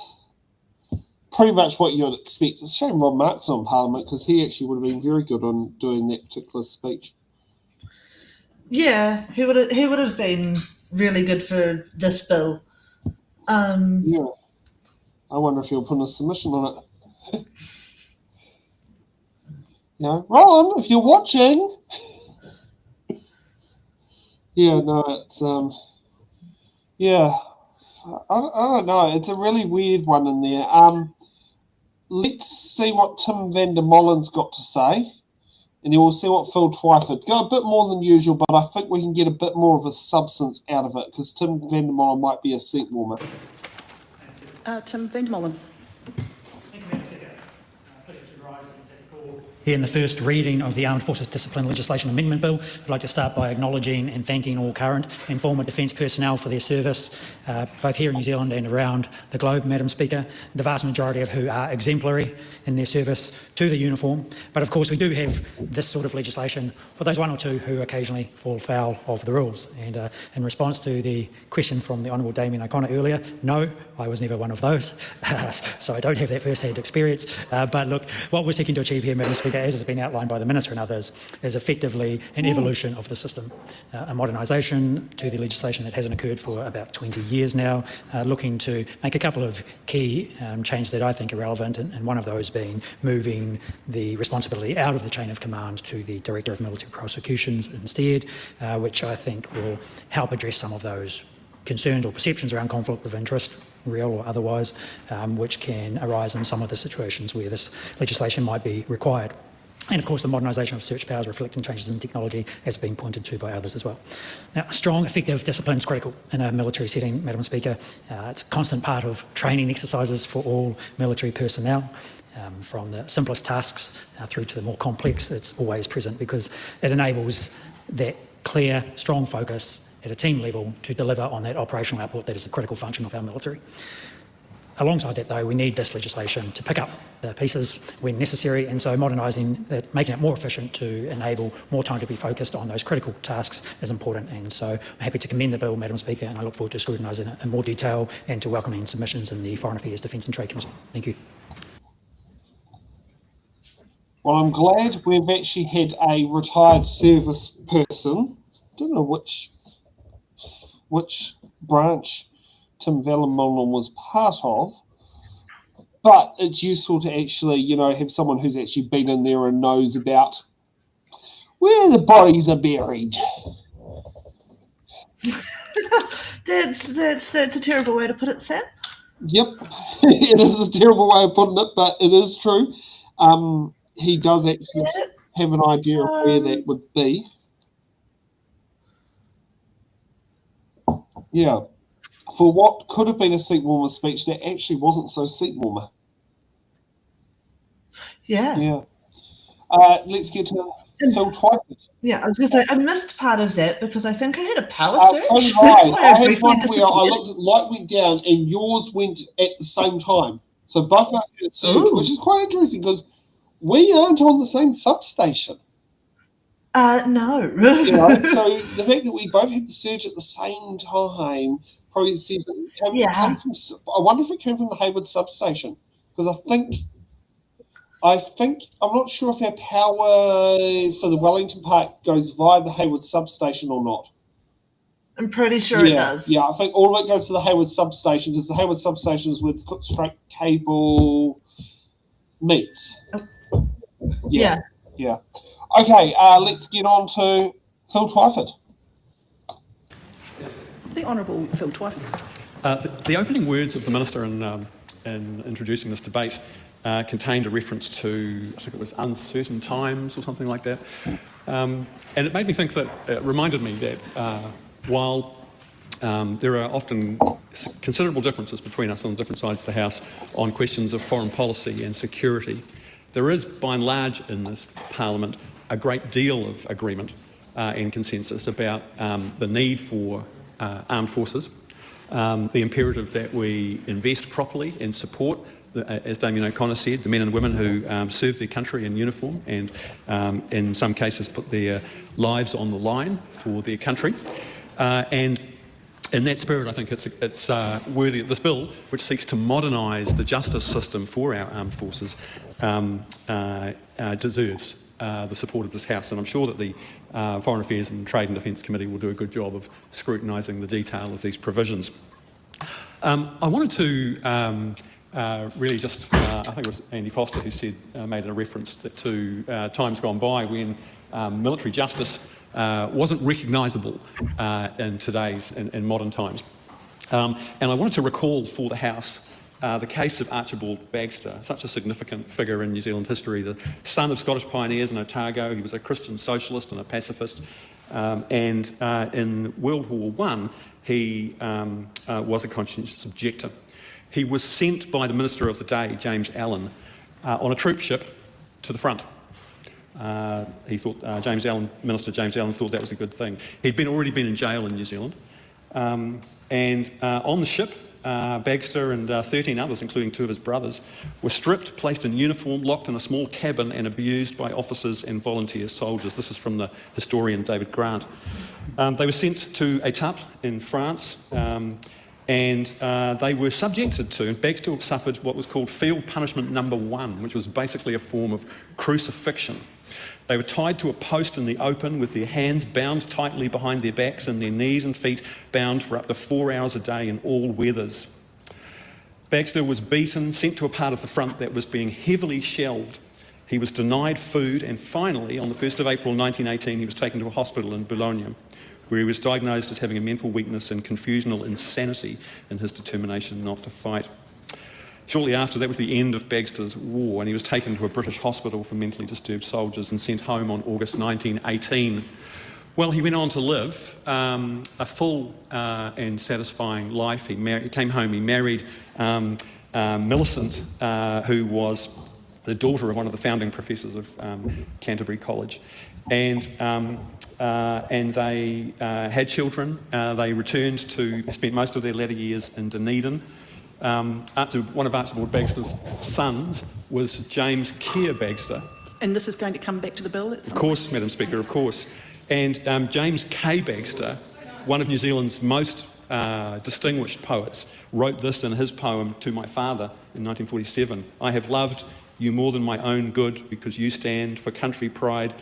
Speaker 2: pretty much what you'd expect. It's a shame Rob Mark's on Parliament because he actually would have been very good on doing that particular speech.
Speaker 3: Yeah, he would have been really good for this bill.
Speaker 2: Yeah. I wonder if he'll put a submission on it. Ron, if you're watching. Yeah, no, it's yeah. I don't know. It's a really weird one in there. Let's see what Tim van der Mollen's got to say. And then we'll see what Phil Twyford. Go a bit more than usual, but I think we can get a bit more of a substance out of it because Tim van der Mollen might be a seat warmer.
Speaker 5: Tim van der Molen.
Speaker 9: Here in the first reading of the Armed Forces Discipline Legislation Amendment Bill, I'd like to start by acknowledging and thanking all current and former Defence personnel for their service, both here in New Zealand and around the globe, Madam Speaker, the vast majority of who are exemplary in their service to the uniform. But of course we do have this sort of legislation for those one or two who occasionally fall foul of the rules. And in response to the question from the Honourable Damien O'Connor earlier, no, I was never one of those, so I don't have that first-hand experience. But look, what we're seeking to achieve here, Madam Speaker, as has been outlined by the Minister and others, is effectively an evolution of the system, a modernisation to the legislation that hasn't occurred for about 20 years now, looking to make a couple of key changes that I think are relevant, and one of those being moving the responsibility out of the chain of command to the Director of Military Prosecutions instead, which I think will help address some of those concerns or perceptions around conflict of interest, real or otherwise, which can arise in some of the situations where this legislation might be required. And of course the modernisation of search powers reflecting changes in technology has been pointed to by others as well. Now, strong, effective discipline is critical in a military setting, Madam Speaker. It's a constant part of training exercises for all military personnel. From the simplest tasks through to the more complex, it's always present because it enables that clear, strong focus at a team level to deliver on that operational output that is the critical function of our military. Alongside that, though, we need this legislation to pick up the pieces when necessary, and so modernising it, making it more efficient to enable more time to be focused on those critical tasks is important. And so I'm happy to commend the bill, Madam Speaker, and I look forward to scrutinising it in more detail and to welcoming submissions in the Foreign Affairs, Defence and Trade Committee. Thank you.
Speaker 2: Well, I'm glad we've actually had a retired service person. I don't know which branch Tim van der Molen was part of, but it's useful to actually, have someone who's actually been in there and knows about where the bodies are buried.
Speaker 3: That's a terrible way to put it, Sam.
Speaker 2: Yep, it is a terrible way of putting it, but it is true. He does actually have an idea of where that would be. Yeah. For what could have been a seat warmer speech that actually wasn't so seat warmer.
Speaker 3: Yeah.
Speaker 2: Yeah. Let's get to Phil Twyford.
Speaker 3: Yeah, I was going to say, I missed part of that because I think I had a power search.
Speaker 2: That's
Speaker 3: why
Speaker 2: I had
Speaker 3: briefly
Speaker 2: one where I
Speaker 3: disappeared.
Speaker 2: looked at light went down and yours went at the same time. So both of us had a surge, which is quite interesting because we aren't on the same substation.
Speaker 3: No.
Speaker 2: So the fact that we both had the surge at the same time probably says that it came from. I wonder if it came from the Hayward substation because I think I'm not sure if our power for the Wellington Park goes via the Hayward substation or not.
Speaker 3: I'm pretty sure it does.
Speaker 2: Yeah, I think all of it goes to the Hayward substation because the Hayward substation is where the Cook Strait cable meets. Yeah. Okay, let's get on to Phil Twyford.
Speaker 5: The Honourable Phil Twyford.
Speaker 10: The opening words of the Minister in introducing this debate contained a reference to, I think it was uncertain times or something like that. And it made me think that, it reminded me that while there are often considerable differences between us on different sides of the House on questions of foreign policy and security, there is, by and large in this Parliament, a great deal of agreement and consensus about the need for armed forces, the imperative that we invest properly and support, as Damien O'Connor said, the men and women who serve their country in uniform and in some cases put their lives on the line for their country. And in that spirit, I think it's worthy of this bill, which seeks to modernise the justice system for our armed forces, deserves the support of this House. And I'm sure that the Foreign Affairs and Trade and Defence Committee will do a good job of scrutinising the detail of these provisions. I wanted to really just, I think it was Andy Foster who said, made a reference to times gone by when military justice wasn't recognisable in modern times. And I wanted to recall for the House the case of Archibald Bagster, such a significant figure in New Zealand history, the son of Scottish pioneers in Otago. He was a Christian socialist and a pacifist. And in World War I, he was a conscientious objector. He was sent by the Minister of the day, James Allen, on a troop ship to the front. He thought, Minister James Allen thought that was a good thing. He'd already been in jail in New Zealand. And on the ship, Bagster and 13 others, including 2 of his brothers, were stripped, placed in uniform, locked in a small cabin and abused by officers and volunteer soldiers. This is from the historian David Grant. They were sent to Étaples in France, and they were subjected to, and Bagster suffered what was called field punishment number 1, which was basically a form of crucifixion. They were tied to a post in the open with their hands bound tightly behind their backs and their knees and feet bound for up to 4 hours a day in all weathers. Bagster was beaten, sent to a part of the front that was being heavily shelled. He was denied food, and finally, on the 1st of April 1918, he was taken to a hospital in Boulogne, where he was diagnosed as having a mental weakness and confusional insanity in his determination not to fight. Shortly after, that was the end of Bagster's war, and he was taken to a British hospital for mentally disturbed soldiers and sent home on August 1918. Well, he went on to live a full and satisfying life. He came home, he married Millicent, who was the daughter of one of the founding professors of Canterbury College. And they had children. They returned to, spent most of their latter years in Dunedin. One of Archibald Bagster's sons was James Keir Bagster.
Speaker 5: And this is going to come back to the bill?
Speaker 10: Of course, Madam Speaker, of course. And James K. Bagster, one of New Zealand's most distinguished poets, wrote this in his poem To My Father in 1947. I have loved you more than my own good because you stand for country pride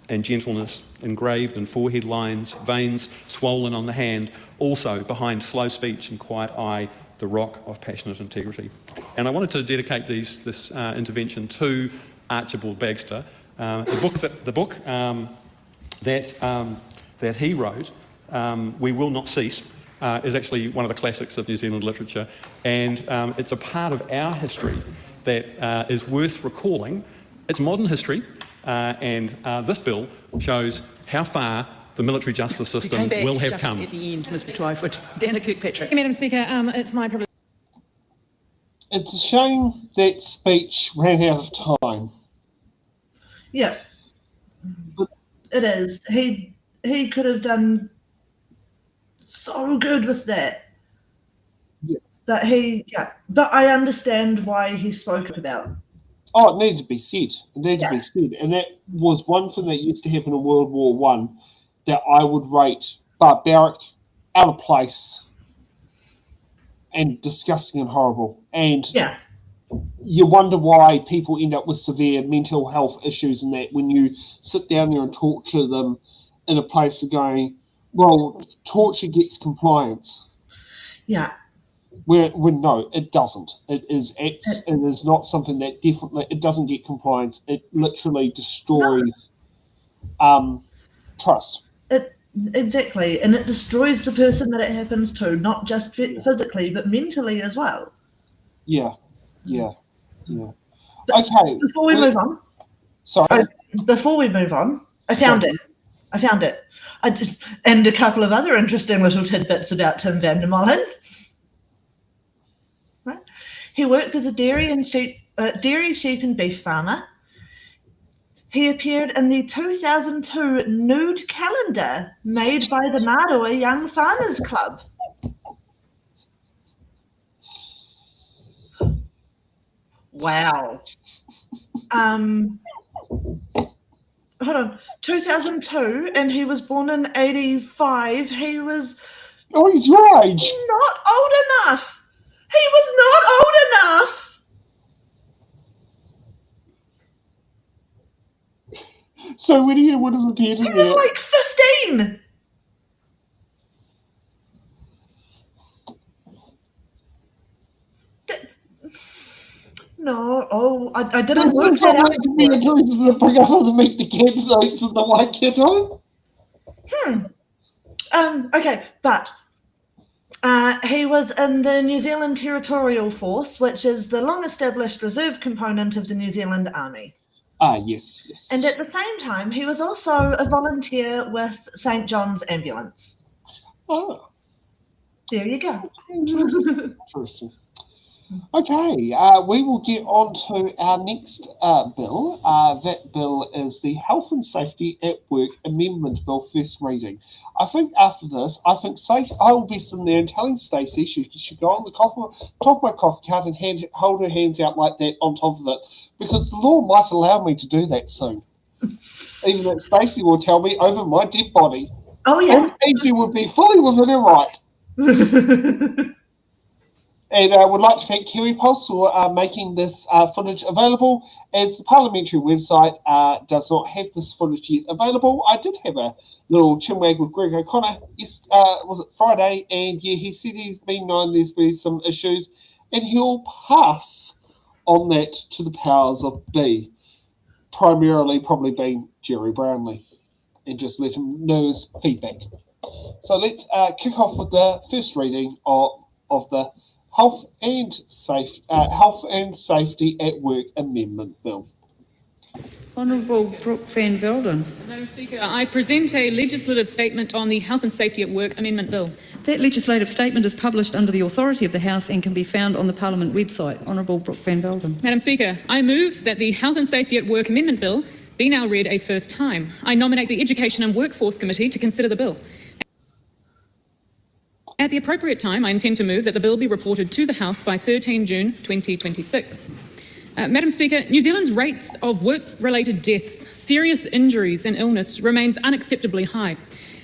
Speaker 10: and gentleness, engraved in forehead lines, veins swollen on the hand, also behind slow speech and quiet eye, the rock of passionate integrity. And I wanted to dedicate this intervention to Archibald Bagster. The book that he wrote, We Will Not Cease, is actually one of the classics of New Zealand literature, and it's a part of our history that is worth recalling. It's modern history, and this bill shows how far the military justice system will have come.
Speaker 5: At the end, Mr. Twyford. Dana Kirkpatrick.
Speaker 11: Madam Speaker, it's my privilege.
Speaker 2: It's a shame that speech ran out of time.
Speaker 3: Yeah, it is. He could have done so good with that.
Speaker 2: Yeah.
Speaker 3: But I understand why he spoke about.
Speaker 2: Oh, it needed to be said. It needed to be said. And that was one thing that used to happen in World War One that I would rate barbaric, out of place, and disgusting and horrible. And you wonder why people end up with severe mental health issues and that when you sit down there and torture them in a place of going, well, torture gets compliance.
Speaker 3: Yeah.
Speaker 2: Where no, it doesn't. It is not something that definitely, it doesn't get compliance. It literally destroys trust.
Speaker 3: Exactly, and it destroys the person that it happens to, not just physically, but mentally as well.
Speaker 2: Yeah. Okay.
Speaker 3: Before we move on.
Speaker 2: Sorry.
Speaker 3: Before we move on, I found it. And a couple of other interesting little tidbits about Tim van der Molen. Right. He worked as a dairy, sheep and beef farmer. He appeared in the 2002 nude calendar made by the Ngaroa Young Farmers Club. Wow. Hold on. 2002, and he was born in 85. He was
Speaker 2: Oh, he's your age.
Speaker 3: Not old enough. He was not old enough.
Speaker 2: So when he would have appeared in
Speaker 3: He was
Speaker 2: there,
Speaker 3: like 15. No, I didn't work that out.
Speaker 2: the bring up the meet the candidates and the white kiddo.
Speaker 3: Okay, but he was in the New Zealand Territorial Force, which is the long-established reserve component of the New Zealand Army.
Speaker 2: Ah, yes.
Speaker 3: And at the same time, he was also a volunteer with St. John's Ambulance.
Speaker 2: Oh,
Speaker 3: There you go.
Speaker 2: interesting. Okay, we will get on to our next bill. That bill is the Health and Safety at Work Amendment Bill, first reading. I think after this, I will be sitting there and telling Stacey she should go on the top of my coffee cart and hold her hands out like that on top of it, because the law might allow me to do that soon. Even that Stacey will tell me over my dead body.
Speaker 3: Oh, yeah.
Speaker 2: And she would be fully within her right. And I would like to thank Kiwi Pulse for making this footage available, as the parliamentary website does not have this footage yet available. I did have a little chinwag with Greg O'Connor, was it Friday, and yeah, he said he's been known there's been some issues, and he'll pass on that to the powers of B, primarily probably being Jerry Brownlee, and just let him know his feedback. So let's kick off with the first reading of the Health and Safety at Work Amendment Bill.
Speaker 4: Honourable Brooke Van Velden.
Speaker 11: Madam Speaker, I present a legislative statement on the Health and Safety at Work Amendment Bill.
Speaker 4: That legislative statement is published under the authority of the House and can be found on the Parliament website. Honourable Brooke Van Velden.
Speaker 11: Madam Speaker, I move that the Health and Safety at Work Amendment Bill be now read a first time. I nominate the Education and Workforce Committee to consider the bill. At the appropriate time, I intend to move that the bill be reported to the House by 13 June 2026. Madam Speaker, New Zealand's rates of work-related deaths, serious injuries and illness remains unacceptably high.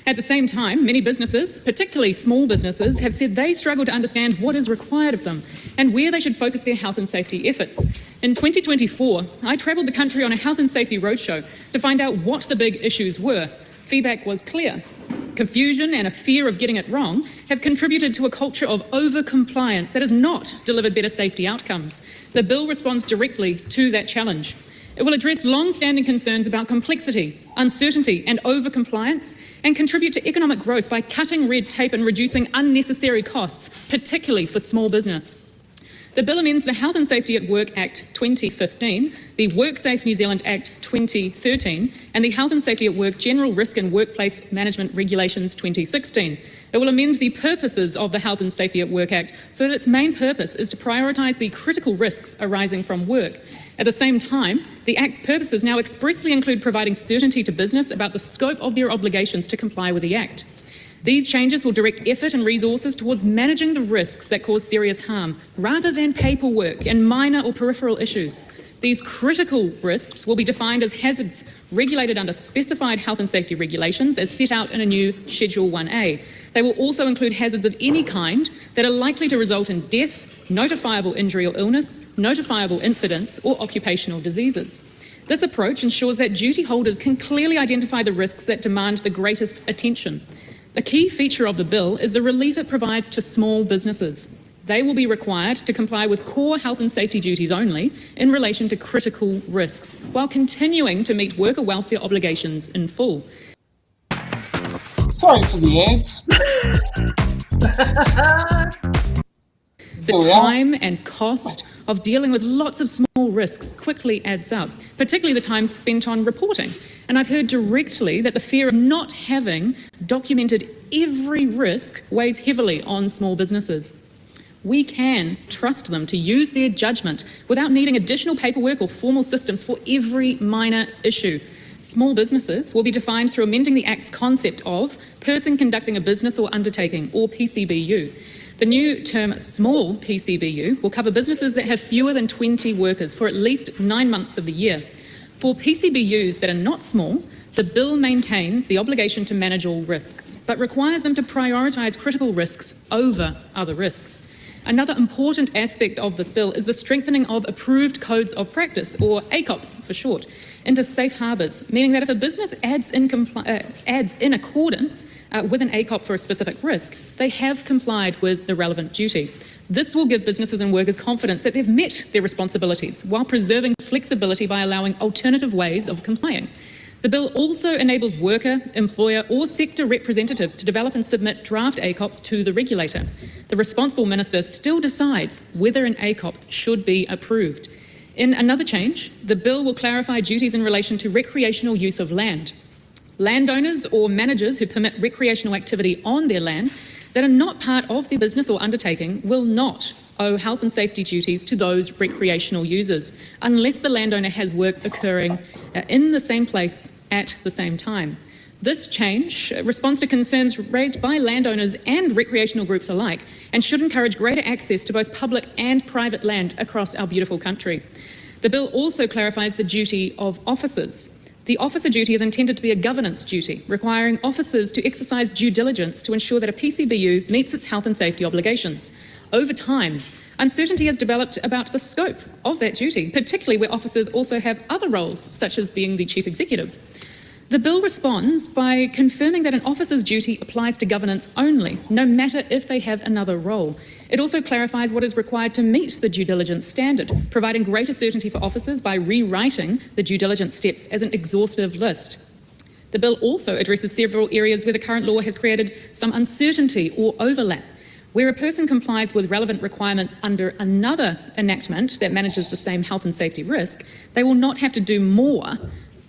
Speaker 11: At the same time, many businesses, particularly small businesses, have said they struggle to understand what is required of them and where they should focus their health and safety efforts. In 2024, I travelled the country on a health and safety roadshow to find out what the big issues were. Feedback was clear. Confusion and a fear of getting it wrong have contributed to a culture of over-compliance that has not delivered better safety outcomes. The bill responds directly to that challenge. It will address long-standing concerns about complexity, uncertainty and over-compliance, and contribute to economic growth by cutting red tape and reducing unnecessary costs, particularly for small business. The bill amends the Health and Safety at Work Act 2015, the WorkSafe New Zealand Act 2013, and the Health and Safety at Work General Risk and Workplace Management Regulations 2016. It will amend the purposes of the Health and Safety at Work Act so that its main purpose is to prioritise the critical risks arising from work. At the same time, the Act's purposes now expressly include providing certainty to business about the scope of their obligations to comply with the Act. These changes will direct effort and resources towards managing the risks that cause serious harm, rather than paperwork and minor or peripheral issues. These critical risks will be defined as hazards regulated under specified health and safety regulations as set out in a new Schedule 1A. They will also include hazards of any kind that are likely to result in death, notifiable injury or illness, notifiable incidents, or occupational diseases. This approach ensures that duty holders can clearly identify the risks that demand the greatest attention. A key feature of the bill is the relief it provides to small businesses. They will be required to comply with core health and safety duties only in relation to critical risks, while continuing to meet worker welfare obligations in full.
Speaker 2: Sorry for the ads.
Speaker 11: The time and cost of dealing with lots of small risks quickly adds up, particularly the time spent on reporting. And I've heard directly that the fear of not having documented every risk weighs heavily on small businesses. We can trust them to use their judgment without needing additional paperwork or formal systems for every minor issue. Small businesses will be defined through amending the Act's concept of person conducting a business or undertaking, or PCBU. The new term small PCBU will cover businesses that have fewer than 20 workers for at least 9 months of the year. For PCBUs that are not small, the bill maintains the obligation to manage all risks, but requires them to prioritise critical risks over other risks. Another important aspect of this bill is the strengthening of approved codes of practice, or ACOPs for short, into safe harbours, meaning that if a business adds in accordance with an ACOP for a specific risk, they have complied with the relevant duty. This will give businesses and workers confidence that they've met their responsibilities while preserving flexibility by allowing alternative ways of complying. The bill also enables worker, employer or sector representatives to develop and submit draft ACOPs to the regulator. The responsible minister still decides whether an ACOP should be approved. In another change, the bill will clarify duties in relation to recreational use of land. Landowners or managers who permit recreational activity on their land that are not part of their business or undertaking will not owe health and safety duties to those recreational users, unless the landowner has work occurring in the same place at the same time. This change responds to concerns raised by landowners and recreational groups alike, and should encourage greater access to both public and private land across our beautiful country. The bill also clarifies the duty of officers. The officer duty is intended to be a governance duty, requiring officers to exercise due diligence to ensure that a PCBU meets its health and safety obligations. Over time, uncertainty has developed about the scope of that duty, particularly where officers also have other roles, such as being the chief executive. The bill responds by confirming that an officer's duty applies to governance only, no matter if they have another role. It also clarifies what is required to meet the due diligence standard, providing greater certainty for officers by rewriting the due diligence steps as an exhaustive list. The bill also addresses several areas where the current law has created some uncertainty or overlap. Where a person complies with relevant requirements under another enactment that manages the same health and safety risk, they will not have to do more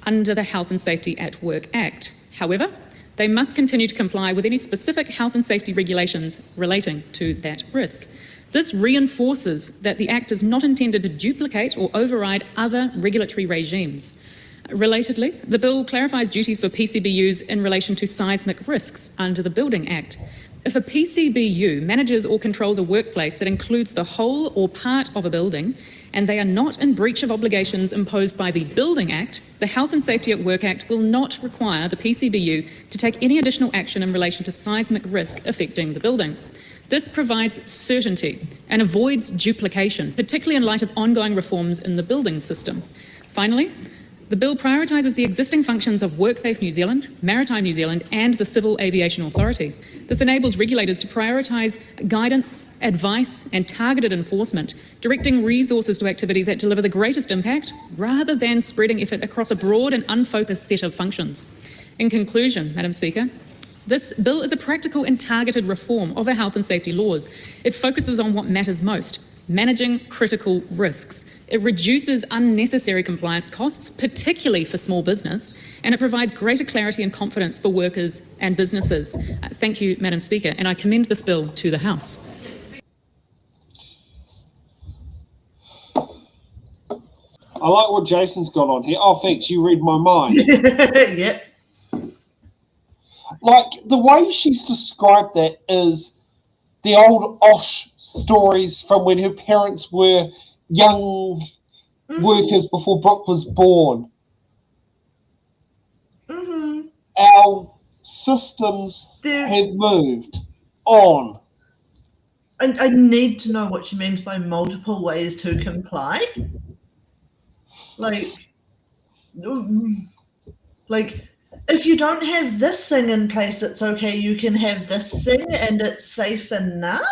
Speaker 11: under the Health and Safety at Work Act. However, they must continue to comply with any specific health and safety regulations relating to that risk. This reinforces that the Act is not intended to duplicate or override other regulatory regimes. Relatedly, the bill clarifies duties for PCBUs in relation to seismic risks under the Building Act. If a PCBU manages or controls a workplace that includes the whole or part of a building, and they are not in breach of obligations imposed by the Building Act, the Health and Safety at Work Act will not require the PCBU to take any additional action in relation to seismic risk affecting the building. This provides certainty and avoids duplication, particularly in light of ongoing reforms in the building system. Finally, the bill prioritises the existing functions of WorkSafe New Zealand, Maritime New Zealand and the Civil Aviation Authority. This enables regulators to prioritise guidance, advice and targeted enforcement, directing resources to activities that deliver the greatest impact rather than spreading effort across a broad and unfocused set of functions. In conclusion, Madam Speaker, this bill is a practical and targeted reform of our health and safety laws. It focuses on what matters most: managing critical risks. It reduces unnecessary compliance costs, particularly for small business, and it provides greater clarity and confidence for workers and businesses. Thank you, Madam Speaker, and I commend this bill to the House.
Speaker 2: I like what Jason's got on here. Oh, thanks, you read my mind.
Speaker 3: Yep.
Speaker 2: Like, the way she's described that is the old Osh stories from when her parents were young workers before Brooke was born. Our systems have moved on.
Speaker 3: I need to know what she means by multiple ways to comply. Like, if you don't have this thing in place, it's okay, you can have this thing and it's safe enough?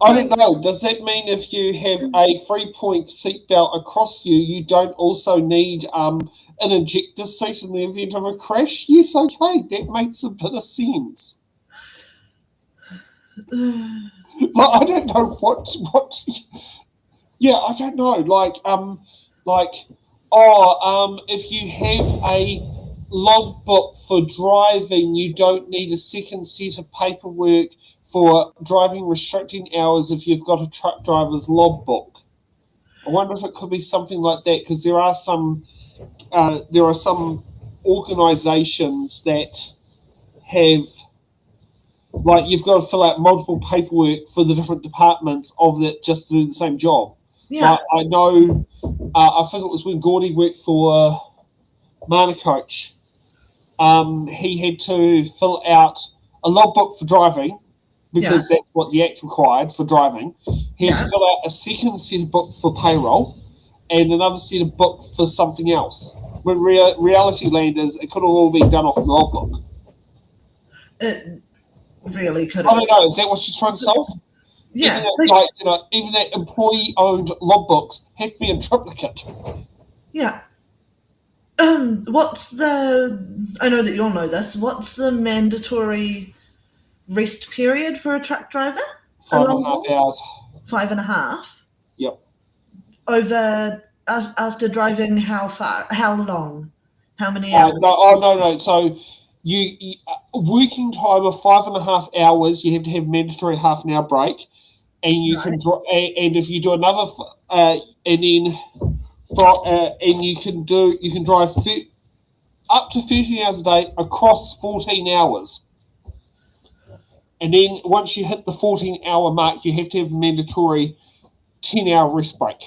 Speaker 2: I don't know. Does that mean if you have a 3-point seatbelt across you, you don't also need an ejector seat in the event of a crash? Yes, okay, that makes a bit of sense. I don't know what. Yeah, I don't know. If you have a logbook for driving, you don't need a second set of paperwork for driving restricting hours if you've got a truck driver's logbook. I wonder if it could be something like that, because there are some organisations that have, like, you've got to fill out multiple paperwork for the different departments of that just to do the same job.
Speaker 3: Yeah.
Speaker 2: Like, I know, I think it was when Gordy worked for Mana Coach, he had to fill out a logbook for driving because that's what the Act required for driving. He had to fill out a second set of book for payroll and another set of book for something else. When reality land is, it could have all been done off the logbook.
Speaker 3: It really could
Speaker 2: I
Speaker 3: have.
Speaker 2: don't know. Is that what she's trying to solve?
Speaker 3: Yeah.
Speaker 2: Even that employee-owned logbooks have to be in triplicate.
Speaker 3: Yeah. What's the? I know that you'll know this. What's the mandatory rest period for a truck driver?
Speaker 2: 5.5 hours.
Speaker 3: 5.5.
Speaker 2: Yep.
Speaker 3: Over after driving how far? How long? How many hours?
Speaker 2: No. So you working time of 5.5 hours. You have to have mandatory half an hour break, and you can and if you do another and then and you can drive up to 13 hours a day across 14 hours. And then once you hit the 14-hour mark, you have to have a mandatory 10-hour rest break.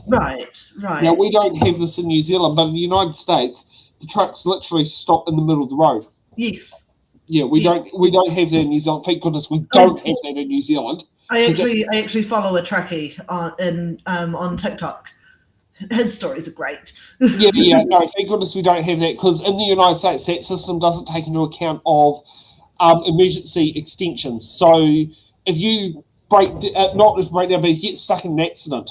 Speaker 3: Right.
Speaker 2: Now, we don't have this in New Zealand, but in the United States, the trucks literally stop in the middle of the road.
Speaker 3: Yes.
Speaker 2: Yeah, we don't have that in New Zealand. Thank goodness we don't have that in New Zealand.
Speaker 3: I actually follow a truckie on TikTok. His stories are great.
Speaker 2: No, thank goodness we don't have that, because in the United States, that system doesn't take into account of emergency extensions. So if you not just break down, but you get stuck in an accident,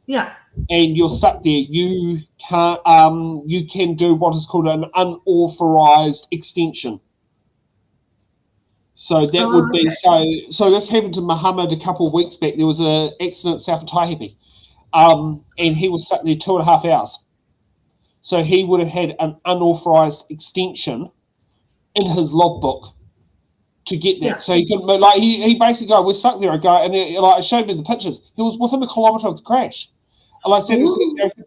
Speaker 2: and you're stuck there, you can do what is called an unauthorized extension. So that would be so this happened to Muhammad a couple of weeks back. There was an accident south of Taihape. And he was stuck there 2.5 hours. So he would have had an unauthorized extension in his logbook to get that. Yeah. So he couldn't, like, he basically we're stuck there, and it showed me the pictures. He was within a kilometre of the crash. And I said,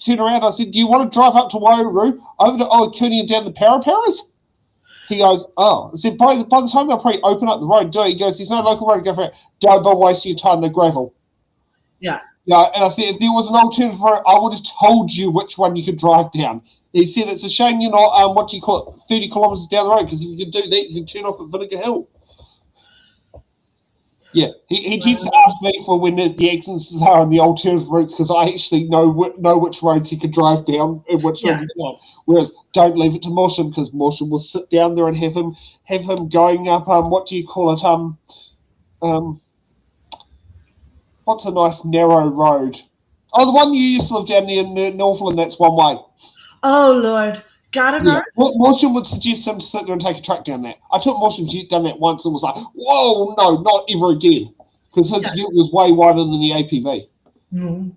Speaker 2: turn around. I said, do you want to drive up to Wairau, over to Oakuni and down the Paraparas? He goes, oh. I said, by the time they'll probably open up the road, he goes, there's no local road to go for it. Don't bother wasting your time, they're gravel.
Speaker 3: Yeah.
Speaker 2: Yeah, and I said, if there was an alternative route, I would have told you which one you could drive down. He said, it's a shame you're not, 30 kilometres down the road, because if you could do that, you could turn off at Vinegar Hill. Yeah, he tends to ask me for when the accidents are on the alternative routes, because I actually know which roads he could drive down and which roads he can't. Whereas, don't leave it to Mosham, because Mosham will sit down there and have him going up, what's a nice narrow road? Oh, the one you used to live down near Northland, that's one way.
Speaker 3: Oh, Lord. Garden Road?
Speaker 2: Mosham would suggest him to sit there and take a truck down that. I took Mosham's ute done that once and was like, whoa, no, not ever again. Because his ute was way wider than the APV.
Speaker 3: No.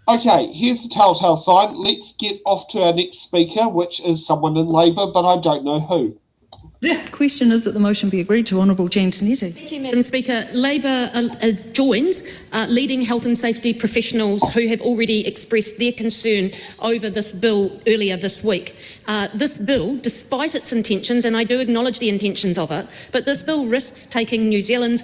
Speaker 2: Okay, here's the telltale sign. Let's get off to our next speaker, which is someone in Labour, but I don't know who.
Speaker 12: The question is that the motion be agreed to. Honourable Jean Tinetti.
Speaker 13: Thank you, Madam Speaker. Labor joins leading health and safety professionals who have already expressed their concern over this bill earlier this week. This bill, despite its intentions, and I do acknowledge the intentions of it, but this bill risks taking New Zealand's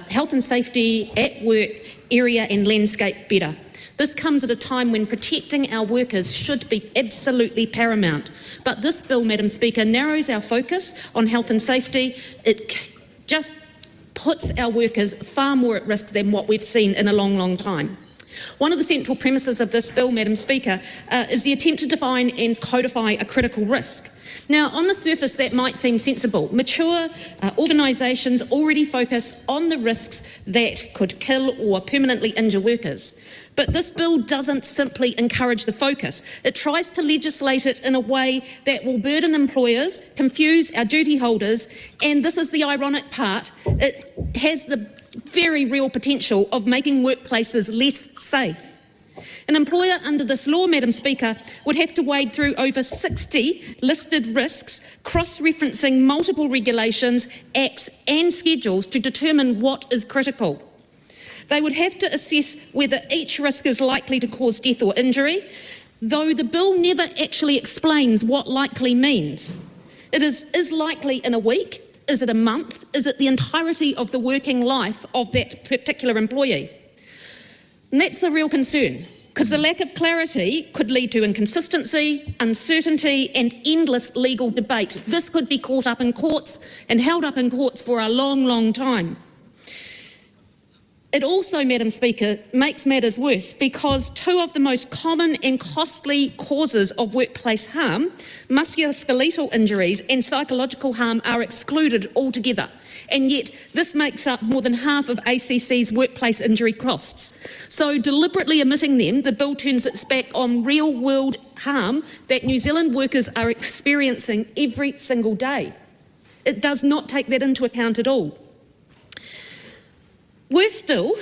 Speaker 13: health and safety at work area and landscape better. This comes at a time when protecting our workers should be absolutely paramount. But this bill, Madam Speaker, narrows our focus on health and safety. It just puts our workers far more at risk than what we've seen in a long, long time. One of the central premises of this bill, Madam Speaker, is the attempt to define and codify a critical risk. Now, on the surface, that might seem sensible. Mature organisations already focus on the risks that could kill or permanently injure workers. But this bill doesn't simply encourage the focus. It tries to legislate it in a way that will burden employers, confuse our duty holders, and this is the ironic part, it has the very real potential of making workplaces less safe. An employer under this law, Madam Speaker, would have to wade through over 60 listed risks, cross-referencing multiple regulations, acts and schedules to determine what is critical. They would have to assess whether each risk is likely to cause death or injury, though the bill never actually explains what likely means. It is likely in a week? Is it a month? Is it the entirety of the working life of that particular employee? And that's a real concern, because the lack of clarity could lead to inconsistency, uncertainty and endless legal debate. This could be caught up in courts and held up in courts for a long, long time. It also, Madam Speaker, makes matters worse because two of the most common and costly causes of workplace harm, musculoskeletal injuries and psychological harm, are excluded altogether. And yet this makes up more than half of ACC's workplace injury costs. So deliberately omitting them, the bill turns its back on real-world harm that New Zealand workers are experiencing every single day. It does not take that into account at all. Worse still,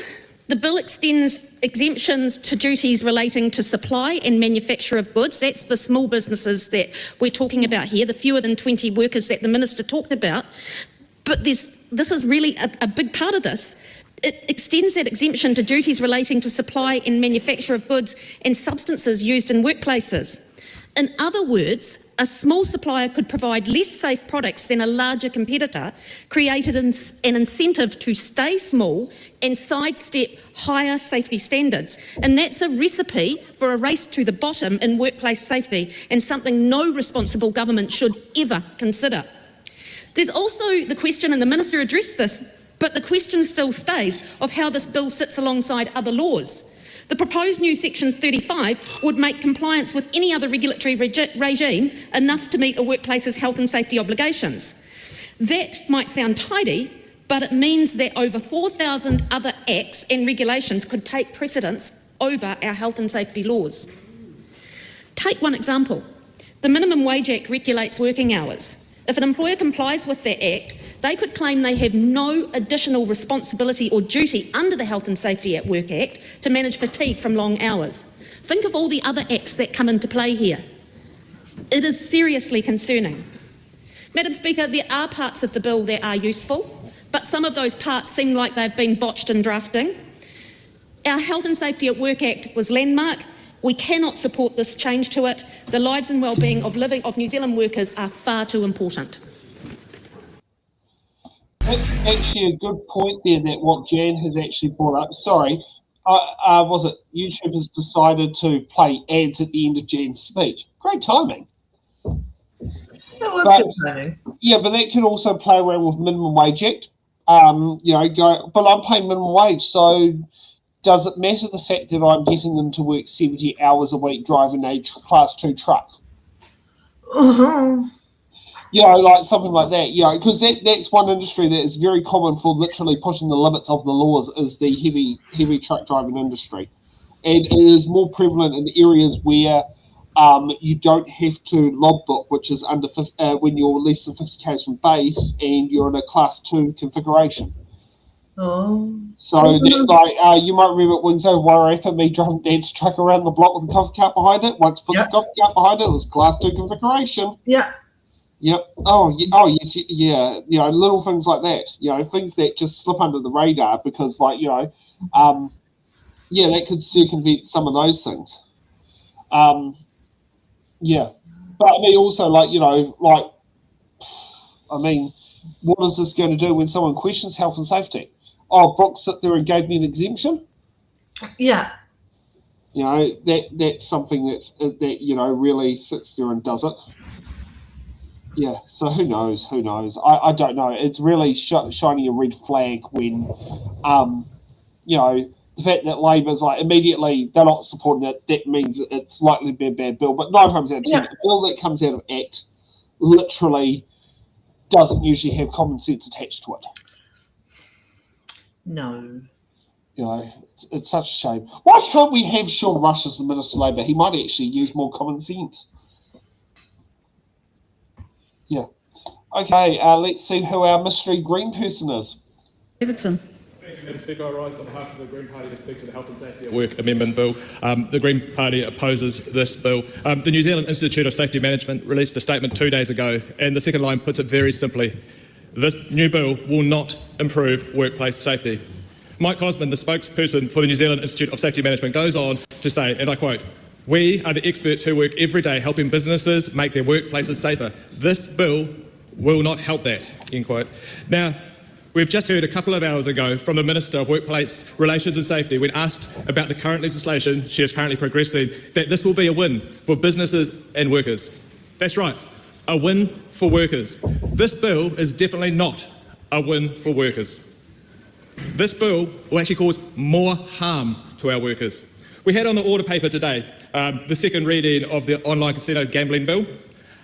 Speaker 13: the bill extends exemptions to duties relating to supply and manufacture of goods. That's the small businesses that we're talking about here, the fewer than 20 workers that the Minister talked about. But this is really a big part of this. It extends that exemption to duties relating to supply and manufacture of goods and substances used in workplaces. In other words, a small supplier could provide less safe products than a larger competitor, created an incentive to stay small and sidestep higher safety standards. And that's a recipe for a race to the bottom in workplace safety, and something no responsible government should ever consider. There's also the question, and the Minister addressed this, but the question still stays, of how this bill sits alongside other laws. The proposed new Section 35 would make compliance with any other regulatory regime enough to meet a workplace's health and safety obligations. That might sound tidy, but it means that over 4,000 other acts and regulations could take precedence over our health and safety laws. Take one example. The Minimum Wage Act regulates working hours. If an employer complies with that act, they could claim they have no additional responsibility or duty under the Health and Safety at Work Act to manage fatigue from long hours. Think of all the other acts that come into play here. It is seriously concerning. Madam Speaker, there are parts of the bill that are useful, but some of those parts seem like they've been botched in drafting. Our Health and Safety at Work Act was landmark. We cannot support this change to it. The lives and well-being of New Zealand workers are far too important.
Speaker 2: That's actually a good point there, that what Jan has actually brought up. Sorry, was it YouTube has decided to play ads at the end of Jan's speech? Great timing.
Speaker 3: That was good timing.
Speaker 2: Yeah, but that can also play around with Minimum Wage Act. But I'm paying minimum wage, so does it matter the fact that I'm getting them to work 70 hours a week driving a Class 2 truck? Like something like that, because that's one industry that is very common for literally pushing the limits of the laws, is the heavy truck driving industry. And it is more prevalent in areas where you don't have to logbook, which is under when you're less than 50 k's from base and you're in a Class 2 configuration. So you might remember at Windsor, Wairarapa, me driving Dad's truck around the block with a coffee cart behind it. Once put the coffee cart behind it, it was Class 2 configuration. Yep. Oh, yes. Yeah. Little things like that. Things that just slip under the radar because, that could circumvent some of those things. But I mean, also, what is this going to do when someone questions health and safety? Oh, Brooke sit there and gave me an exemption.
Speaker 3: Yeah.
Speaker 2: That's something that really sits there and does it. Yeah, so who knows? I don't know. It's really shining a red flag when, the fact that Labor's immediately they're not supporting it, that means it's likely to be a bad bill. But 9 times out of 10, a bill that comes out of ACT literally doesn't usually have common sense attached to it.
Speaker 3: No.
Speaker 2: It's such a shame. Why can't we have Sean Rush as the Minister of Labour? He might actually use more common sense. Yeah. Okay, let's see who our mystery green person is.
Speaker 12: Davidson.
Speaker 14: Thank you, Madam Speaker. I rise on behalf of the Green Party to speak to the Health and Safety at Work Amendment Bill. The Green Party opposes this bill. The New Zealand Institute of Safety Management released a statement 2 days ago, and the second line puts it very simply. This new bill will not improve workplace safety. Mike Osmond, the spokesperson for the New Zealand Institute of Safety Management, goes on to say, and I quote, "We are the experts who work every day helping businesses make their workplaces safer. This bill will not help that," end quote. Now, We've just heard a couple of hours ago from the Minister of Workplace Relations and Safety, when asked about the current legislation she is currently progressing, that this will be a win for businesses and workers. That's right, a win for workers. This bill is definitely not a win for workers. This bill will actually cause more harm to our workers. We had on the order paper today the second reading of the online casino gambling bill,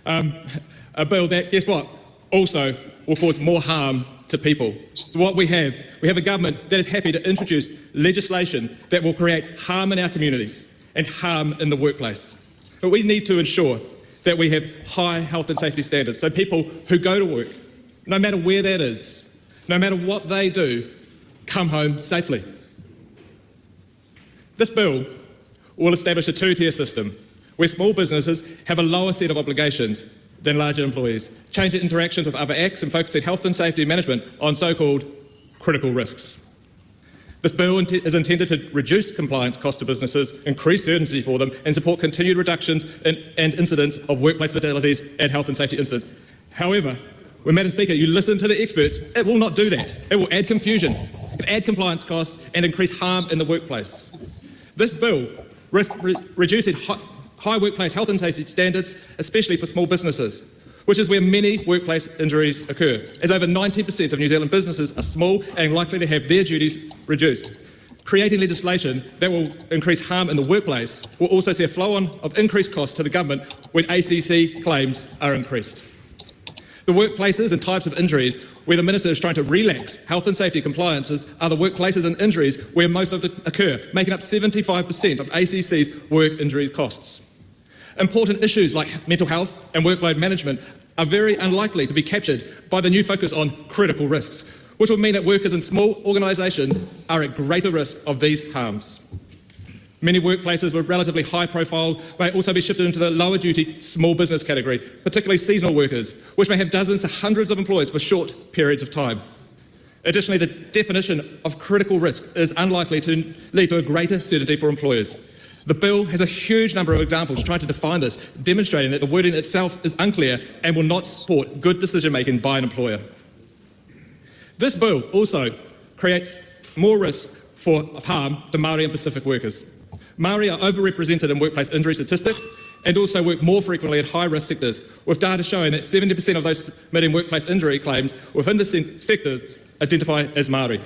Speaker 14: a bill that, guess what, also will cause more harm to people. So what we have a government that is happy to introduce legislation that will create harm in our communities and harm in the workplace. But we need to ensure that we have high health and safety standards so people who go to work, no matter where that is, no matter what they do, come home safely. This bill will establish a two-tier system where small businesses have a lower set of obligations than larger employees, changing interactions with other acts and focusing health and safety management on so-called critical risks. This bill is intended to reduce compliance costs to businesses, increase certainty for them, and support continued reductions and incidents of workplace fatalities and health and safety incidents. However, when, Madam Speaker, you listen to the experts, it will not do that. It will add confusion, add compliance costs, and increase harm in the workplace. This bill risks reducing high workplace health and safety standards, especially for small businesses, which is where many workplace injuries occur, as over 90% of New Zealand businesses are small and likely to have their duties reduced. Creating legislation that will increase harm in the workplace will also see a flow-on of increased costs to the government when ACC claims are increased. The workplaces and types of injuries where the Minister is trying to relax health and safety compliances are the workplaces and injuries where most of them occur, making up 75% of ACC's work injury costs. Important issues like mental health and workload management are very unlikely to be captured by the new focus on critical risks, which will mean that workers in small organisations are at greater risk of these harms. Many workplaces with relatively high profile may also be shifted into the lower duty small business category, particularly seasonal workers, which may have dozens to hundreds of employees for short periods of time. Additionally, the definition of critical risk is unlikely to lead to a greater certainty for employers. The bill has a huge number of examples trying to define this, demonstrating that the wording itself is unclear and will not support good decision making by an employer. This bill also creates more risk of harm to Māori and Pacific workers. Māori are overrepresented in workplace injury statistics and also work more frequently at high-risk sectors, with data showing that 70% of those submitting workplace injury claims within the sectors identify as Māori.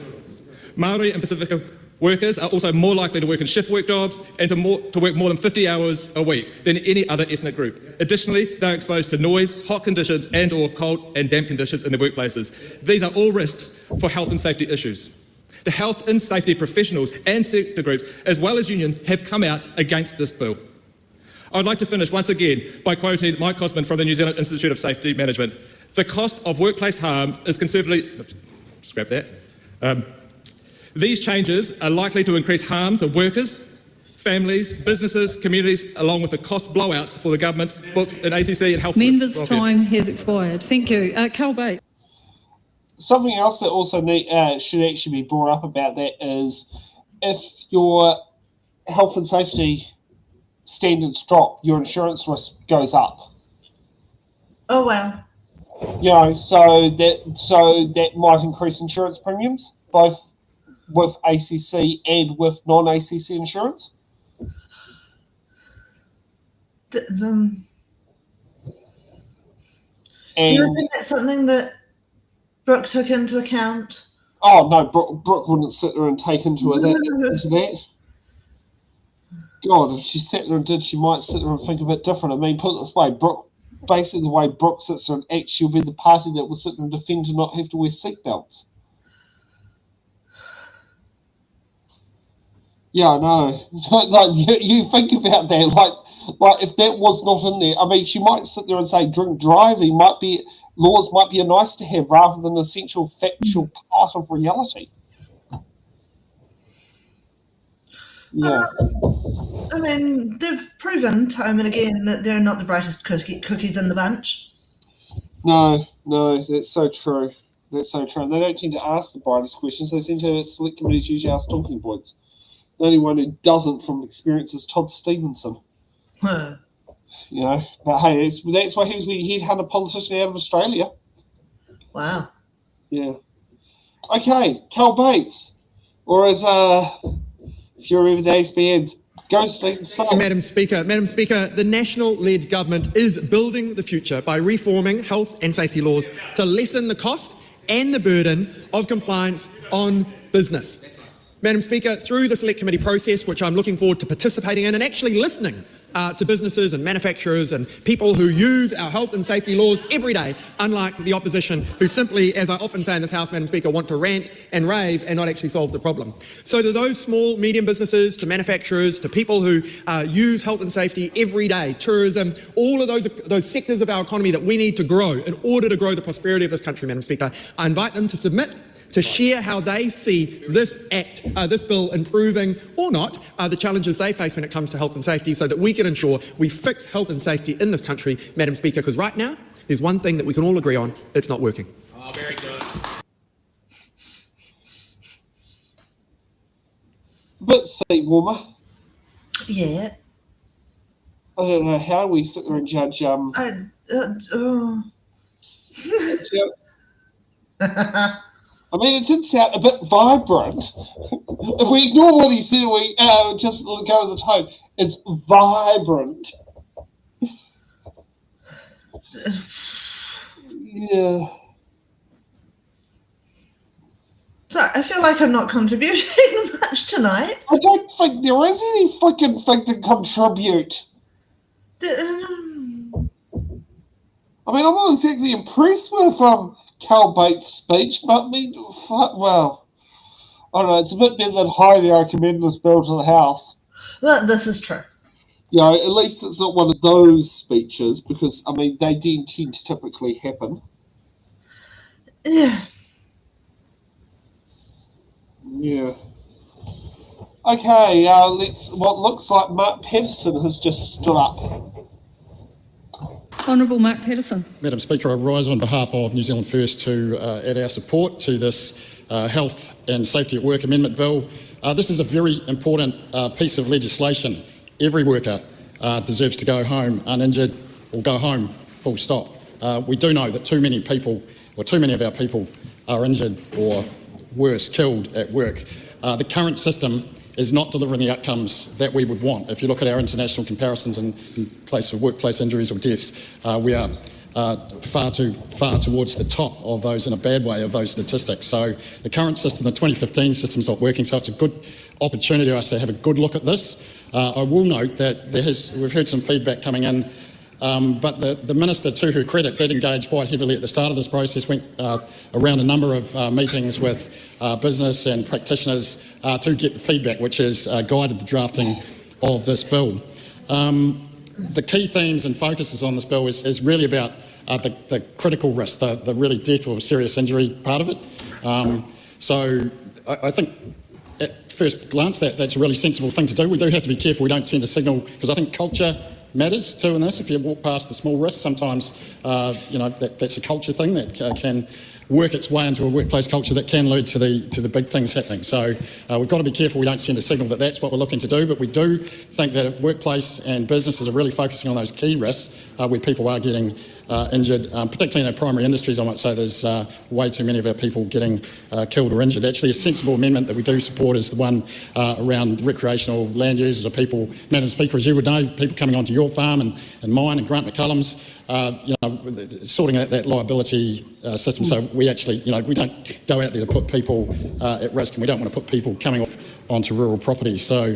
Speaker 14: Māori and Pacific workers are also more likely to work in shift work jobs and to work more than 50 hours a week than any other ethnic group. Additionally, they're exposed to noise, hot conditions and or cold and damp conditions in their workplaces. These are all risks for health and safety issues. The health and safety professionals and sector groups, as well as union, have come out against this bill. I'd like to finish once again by quoting Mike Cosman from the New Zealand Institute of Safety Management. The cost of workplace harm is considerably... Scrap that. These changes are likely to increase harm to workers, families, businesses, communities, along with the cost blowouts for the government, books and ACC and health.
Speaker 12: Members' time has expired. Thank you. Carl Bates.
Speaker 2: Something else that also should actually be brought up about that is if your health and safety standards drop, your insurance risk goes up.
Speaker 3: Oh, wow.
Speaker 2: You know, so that might increase insurance premiums, both with ACC and with non-ACC insurance.
Speaker 3: Do you think that's something that Brooke took into account?
Speaker 2: Oh no, Brooke wouldn't sit there and take into that. God, if she sat there and did, she might sit there and think a bit different. I mean, put it this way, Brooke, basically the way Brooke sits there and acts, she'll be the party that will sit there and defend to not have to wear seatbelts. Yeah, I know. Like you think about that, like if that was not in there, I mean, she might sit there and say drink driving laws might be a nice to have rather than an essential factual part of reality. Yeah.
Speaker 3: I mean, they've proven time and again that they're not the brightest cookies in the bunch.
Speaker 2: No, that's so true. That's so true. And they don't tend to ask the brightest questions. They seem to select committees usually ask talking points. The only one who doesn't from experience is Todd Stevenson.
Speaker 3: Huh.
Speaker 2: You know, but hey, that's why he was the headhunter politician out of Australia.
Speaker 3: Wow.
Speaker 2: Yeah. Okay, Cal Bates, or as if you remember the ASBN's ghostly son.
Speaker 15: Madam Speaker, the National-led government is building the future by reforming health and safety laws to lessen the cost and the burden of compliance on business. Madam Speaker, through the Select Committee process, which I'm looking forward to participating in and actually listening to businesses and manufacturers and people who use our health and safety laws every day, unlike the opposition who simply, as I often say in this House, Madam Speaker, want to rant and rave and not actually solve the problem. So to those small, medium businesses, to manufacturers, to people who use health and safety every day, tourism, all of those sectors of our economy that we need to grow in order to grow the prosperity of this country, Madam Speaker, I invite them to submit, to share how they see this act, this bill improving or not the challenges they face when it comes to health and safety, so that we can ensure we fix health and safety in this country, Madam Speaker, because right now there's one thing that we can all agree on: it's not working.
Speaker 14: Oh, very good.
Speaker 2: But seat warmer.
Speaker 3: Yeah.
Speaker 2: I don't know how we sit there and judge. I mean, it did sound a bit vibrant. If we ignore what he said, we just go to the tone. It's vibrant. Yeah.
Speaker 3: Sorry, I feel like I'm not contributing much tonight.
Speaker 2: I don't think there is any freaking thing to contribute. I mean, I'm not exactly impressed with Cal Bates' speech, but I mean, well, I don't know, it's a bit better than highly I recommend this bill to the House.
Speaker 3: Well, this is true.
Speaker 2: You know, at least it's not one of those speeches, because, I mean, they do tend to typically happen.
Speaker 3: Yeah.
Speaker 2: Yeah. Okay, what looks like Mark Patterson has just stood up.
Speaker 12: Honourable Mark Patterson.
Speaker 16: Madam Speaker, I rise on behalf of New Zealand First to add our support to this Health and Safety at Work Amendment Bill. This is a very important piece of legislation. Every worker deserves to go home uninjured or go home full stop. We do know that too many of our people are injured or worse, killed at work. The current system is not delivering the outcomes that we would want. If you look at our international comparisons in place of workplace injuries or deaths, we are far towards the top of those, in a bad way, of those statistics. So the current system, the 2015 system, is not working, so it's a good opportunity for us to have a good look at this. I will note that we've heard some feedback coming in, but the Minister, to her credit, did engage quite heavily at the start of this process, went around a number of meetings with business and practitioners to get the feedback, which has guided the drafting of this bill. The key themes and focuses on this bill is really about the critical risk, the really death or serious injury part of it. So I think at first glance that's a really sensible thing to do. We do have to be careful we don't send a signal, because I think culture matters too in this. If you walk past the small risks, sometimes that's a culture thing that can work its way into a workplace culture that can lead to the big things happening. So we've got to be careful we don't send a signal that that's what we're looking to do, but we do think that if workplace and businesses are really focusing on those key risks where people are getting injured, particularly in our primary industries. I might say there's way too many of our people getting killed or injured. Actually, a sensible amendment that we do support is the one around recreational land users or people, Madam Speaker, as you would know, people coming onto your farm and mine and Grant McCullum's, sorting out that liability system. So we actually, we don't go out there to put people at risk, and we don't want to put people coming off onto rural property. So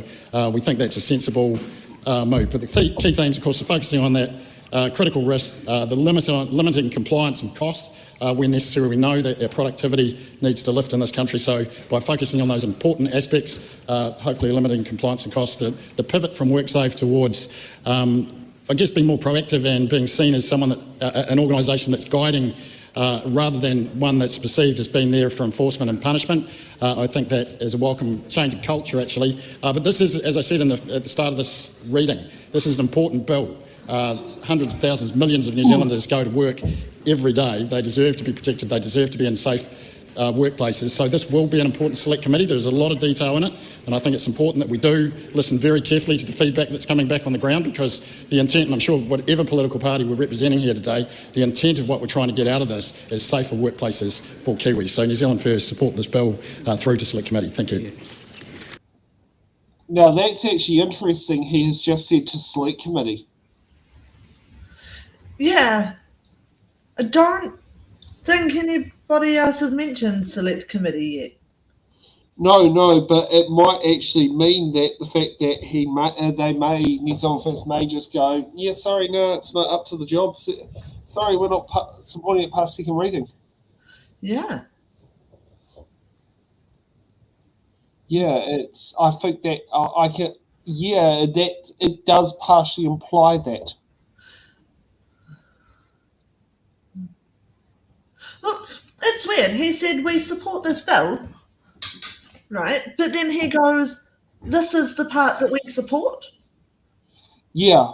Speaker 16: we think that's a sensible move. But the key themes, of course, are focusing on that critical risk, the limiting compliance and cost when necessary. We know that our productivity needs to lift in this country, so by focusing on those important aspects, hopefully limiting compliance and cost, the pivot from WorkSafe towards being more proactive and being seen as someone an organisation that's guiding rather than one that's perceived as being there for enforcement and punishment. I think that is a welcome change of culture, actually. But this is, as I said at the start of this reading, this is an important bill. Hundreds of thousands, millions of New Zealanders go to work every day. They deserve to be protected. They deserve to be in safe workplaces. So this will be an important select committee. There's a lot of detail in it, and I think it's important that we do listen very carefully to the feedback that's coming back on the ground, because the intent, and I'm sure whatever political party we're representing here today, the intent of what we're trying to get out of this is safer workplaces for Kiwis. So New Zealand First support this bill through to select committee. Thank you.
Speaker 2: Now that's actually interesting. He has just said to select committee.
Speaker 3: Yeah. I don't think anybody else has mentioned select committee yet.
Speaker 2: No, but it might actually mean that the fact that New Zealand First may just go, yeah, sorry, no, it's not up to the job. Sorry, we're not supporting it past second reading.
Speaker 3: Yeah.
Speaker 2: Yeah, I think that that it does partially imply that.
Speaker 3: Well, it's weird. He said we support this bill, right? But then he goes, this is the part that we support?
Speaker 2: Yeah.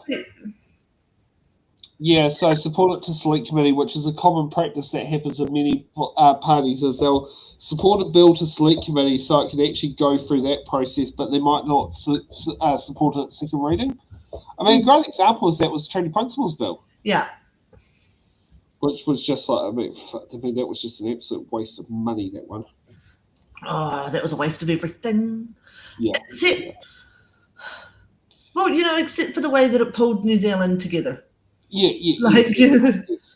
Speaker 2: Yeah, so support it to select committee, which is a common practice that happens in many parties, is they'll support a bill to select committee so it can actually go through that process, but they might not support it at second reading. I mean, a great example is that was Treaty Principles Bill.
Speaker 3: Yeah.
Speaker 2: Which was just like, I mean, that was just an absolute waste of money, that one.
Speaker 3: Oh, that was a waste of everything.
Speaker 2: Yeah.
Speaker 3: Except for the way that it pulled New Zealand together.
Speaker 2: Yeah.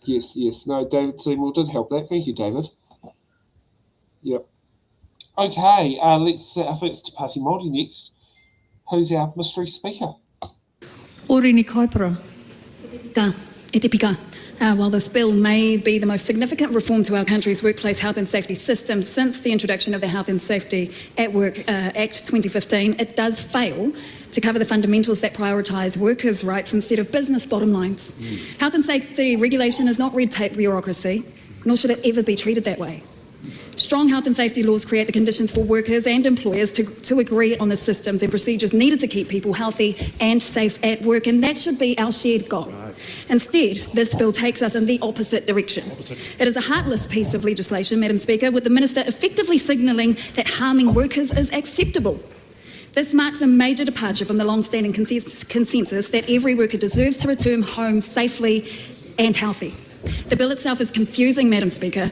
Speaker 2: Yes. No, David Seymour did help that. Thank you, David. Yep. Okay, let's I think it's Te Pāti Māori next. Who's our mystery speaker?
Speaker 12: Orini Kaipara.
Speaker 17: E te pika. While this bill may be the most significant reform to our country's workplace health and safety system since the introduction of the Health and Safety at Work Act 2015, it does fail to cover the fundamentals that prioritise workers' rights instead of business bottom lines. Health and safety regulation is not red tape bureaucracy, nor should it ever be treated that way. Strong health and safety laws create the conditions for workers and employers to agree on the systems and procedures needed to keep people healthy and safe at work, and that should be our shared goal. Right. Instead, this bill takes us in the opposite direction. It is a heartless piece of legislation, Madam Speaker, with the Minister effectively signalling that harming workers is acceptable. This marks a major departure from the long-standing consensus that every worker deserves to return home safely and healthy. The bill itself is confusing, Madam Speaker,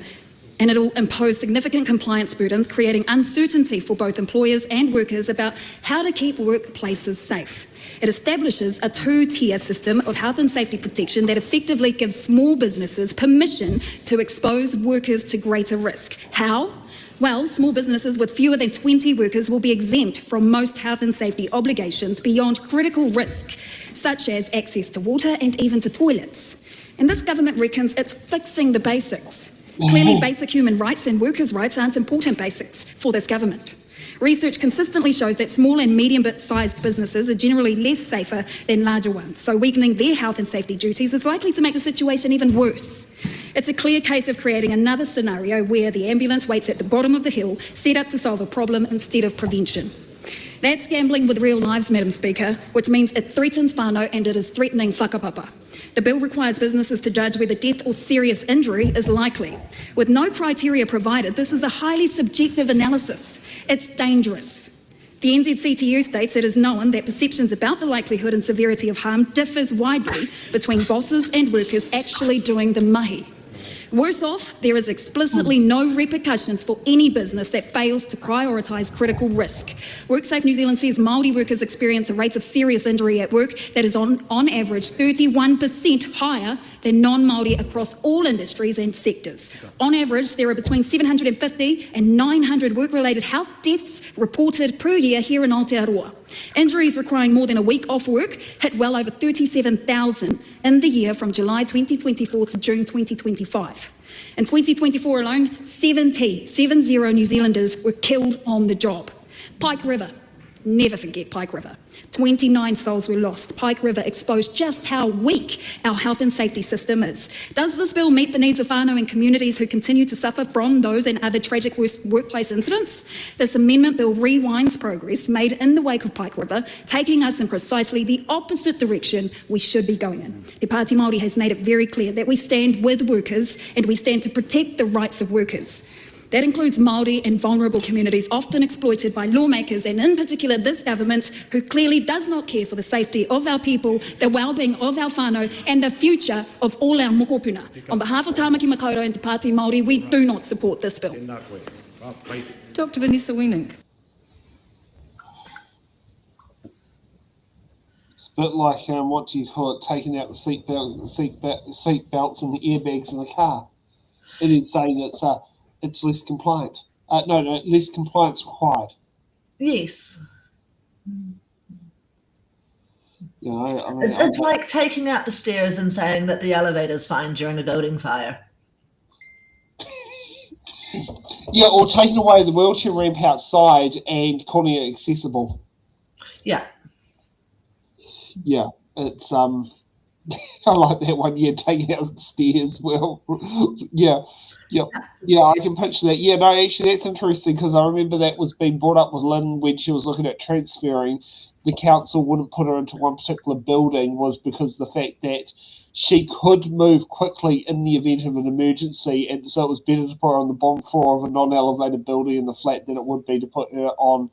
Speaker 17: and it will impose significant compliance burdens, creating uncertainty for both employers and workers about how to keep workplaces safe. It establishes a two-tier system of health and safety protection that effectively gives small businesses permission to expose workers to greater risk. How? Well, small businesses with fewer than 20 workers will be exempt from most health and safety obligations beyond critical risk, such as access to water and even to toilets. And this government reckons it's fixing the basics. Clearly, basic human rights and workers' rights aren't important basics for this government. Research consistently shows that small and medium-sized businesses are generally less safer than larger ones, so weakening their health and safety duties is likely to make the situation even worse. It's a clear case of creating another scenario where the ambulance waits at the bottom of the hill, set up to solve a problem instead of prevention. That's gambling with real lives, Madam Speaker, which means it threatens whānau and it is threatening whakapapa. The bill requires businesses to judge whether death or serious injury is likely. With no criteria provided, this is a highly subjective analysis. It's dangerous. The NZCTU states it is known that perceptions about the likelihood and severity of harm differs widely between bosses and workers actually doing the mahi. Worse off, there is explicitly no repercussions for any business that fails to prioritise critical risk. WorkSafe New Zealand says Māori workers experience a rate of serious injury at work that is on average 31% higher than non-Māori across all industries and sectors. On average, there are between 750 and 900 work-related health deaths reported per year here in Aotearoa. Injuries requiring more than a week off work hit well over 37,000 in the year from July 2024 to June 2025. In 2024 alone, 70 New Zealanders were killed on the job. Pike River, never forget Pike River. 29 souls were lost. Pike River exposed just how weak our health and safety system is. Does this bill meet the needs of whānau and communities who continue to suffer from those and other tragic workplace incidents? This amendment bill rewinds progress made in the wake of Pike River, taking us in precisely the opposite direction we should be going in. Te Pāti Māori has made it very clear that we stand with workers and we stand to protect the rights of workers. That includes Māori and vulnerable communities often exploited by lawmakers and in particular this government who clearly does not care for the safety of our people, the well-being of our whānau and the future of all our mokopuna. On behalf of Tāmaki Makaurau and Te Pāti Māori, we do not support this bill.
Speaker 12: Dr Vanessa Wiening.
Speaker 2: It's a bit like, what do you call it, taking out the seat belts and the airbags in the car. And then saying it's less compliant. No, less compliance required.
Speaker 3: Yes.
Speaker 2: You know, I mean,
Speaker 3: It's like taking out the stairs and saying that the elevator's fine during a building fire.
Speaker 2: Yeah, or taking away the wheelchair ramp outside and calling it accessible.
Speaker 3: Yeah.
Speaker 2: Yeah, it's I like that one. Yeah, taking out the stairs. Well, yeah, I can picture that. Yeah, no, actually, that's interesting because I remember that was being brought up with Lynn when she was looking at transferring. The council wouldn't put her into one particular building was because the fact that she could move quickly in the event of an emergency, and so it was better to put her on the bottom floor of a non-elevated building in the flat than it would be to put her on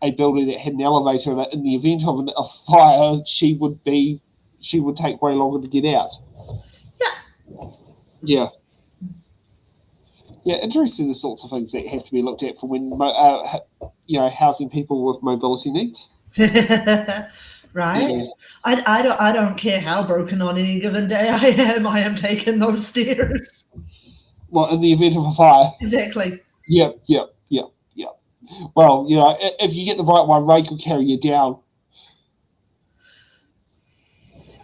Speaker 2: a building that had an elevator in it. In the event of a fire, she would take way longer to get out. Yeah. Yeah, interesting the sorts of things that have to be looked at for when housing people with mobility needs.
Speaker 3: Right?
Speaker 2: Yeah.
Speaker 3: I don't care how broken on any given day I am taking those stairs.
Speaker 2: Well, in the event of a fire.
Speaker 3: Exactly.
Speaker 2: Yep. Well, if you get the right one, Ray could carry you down.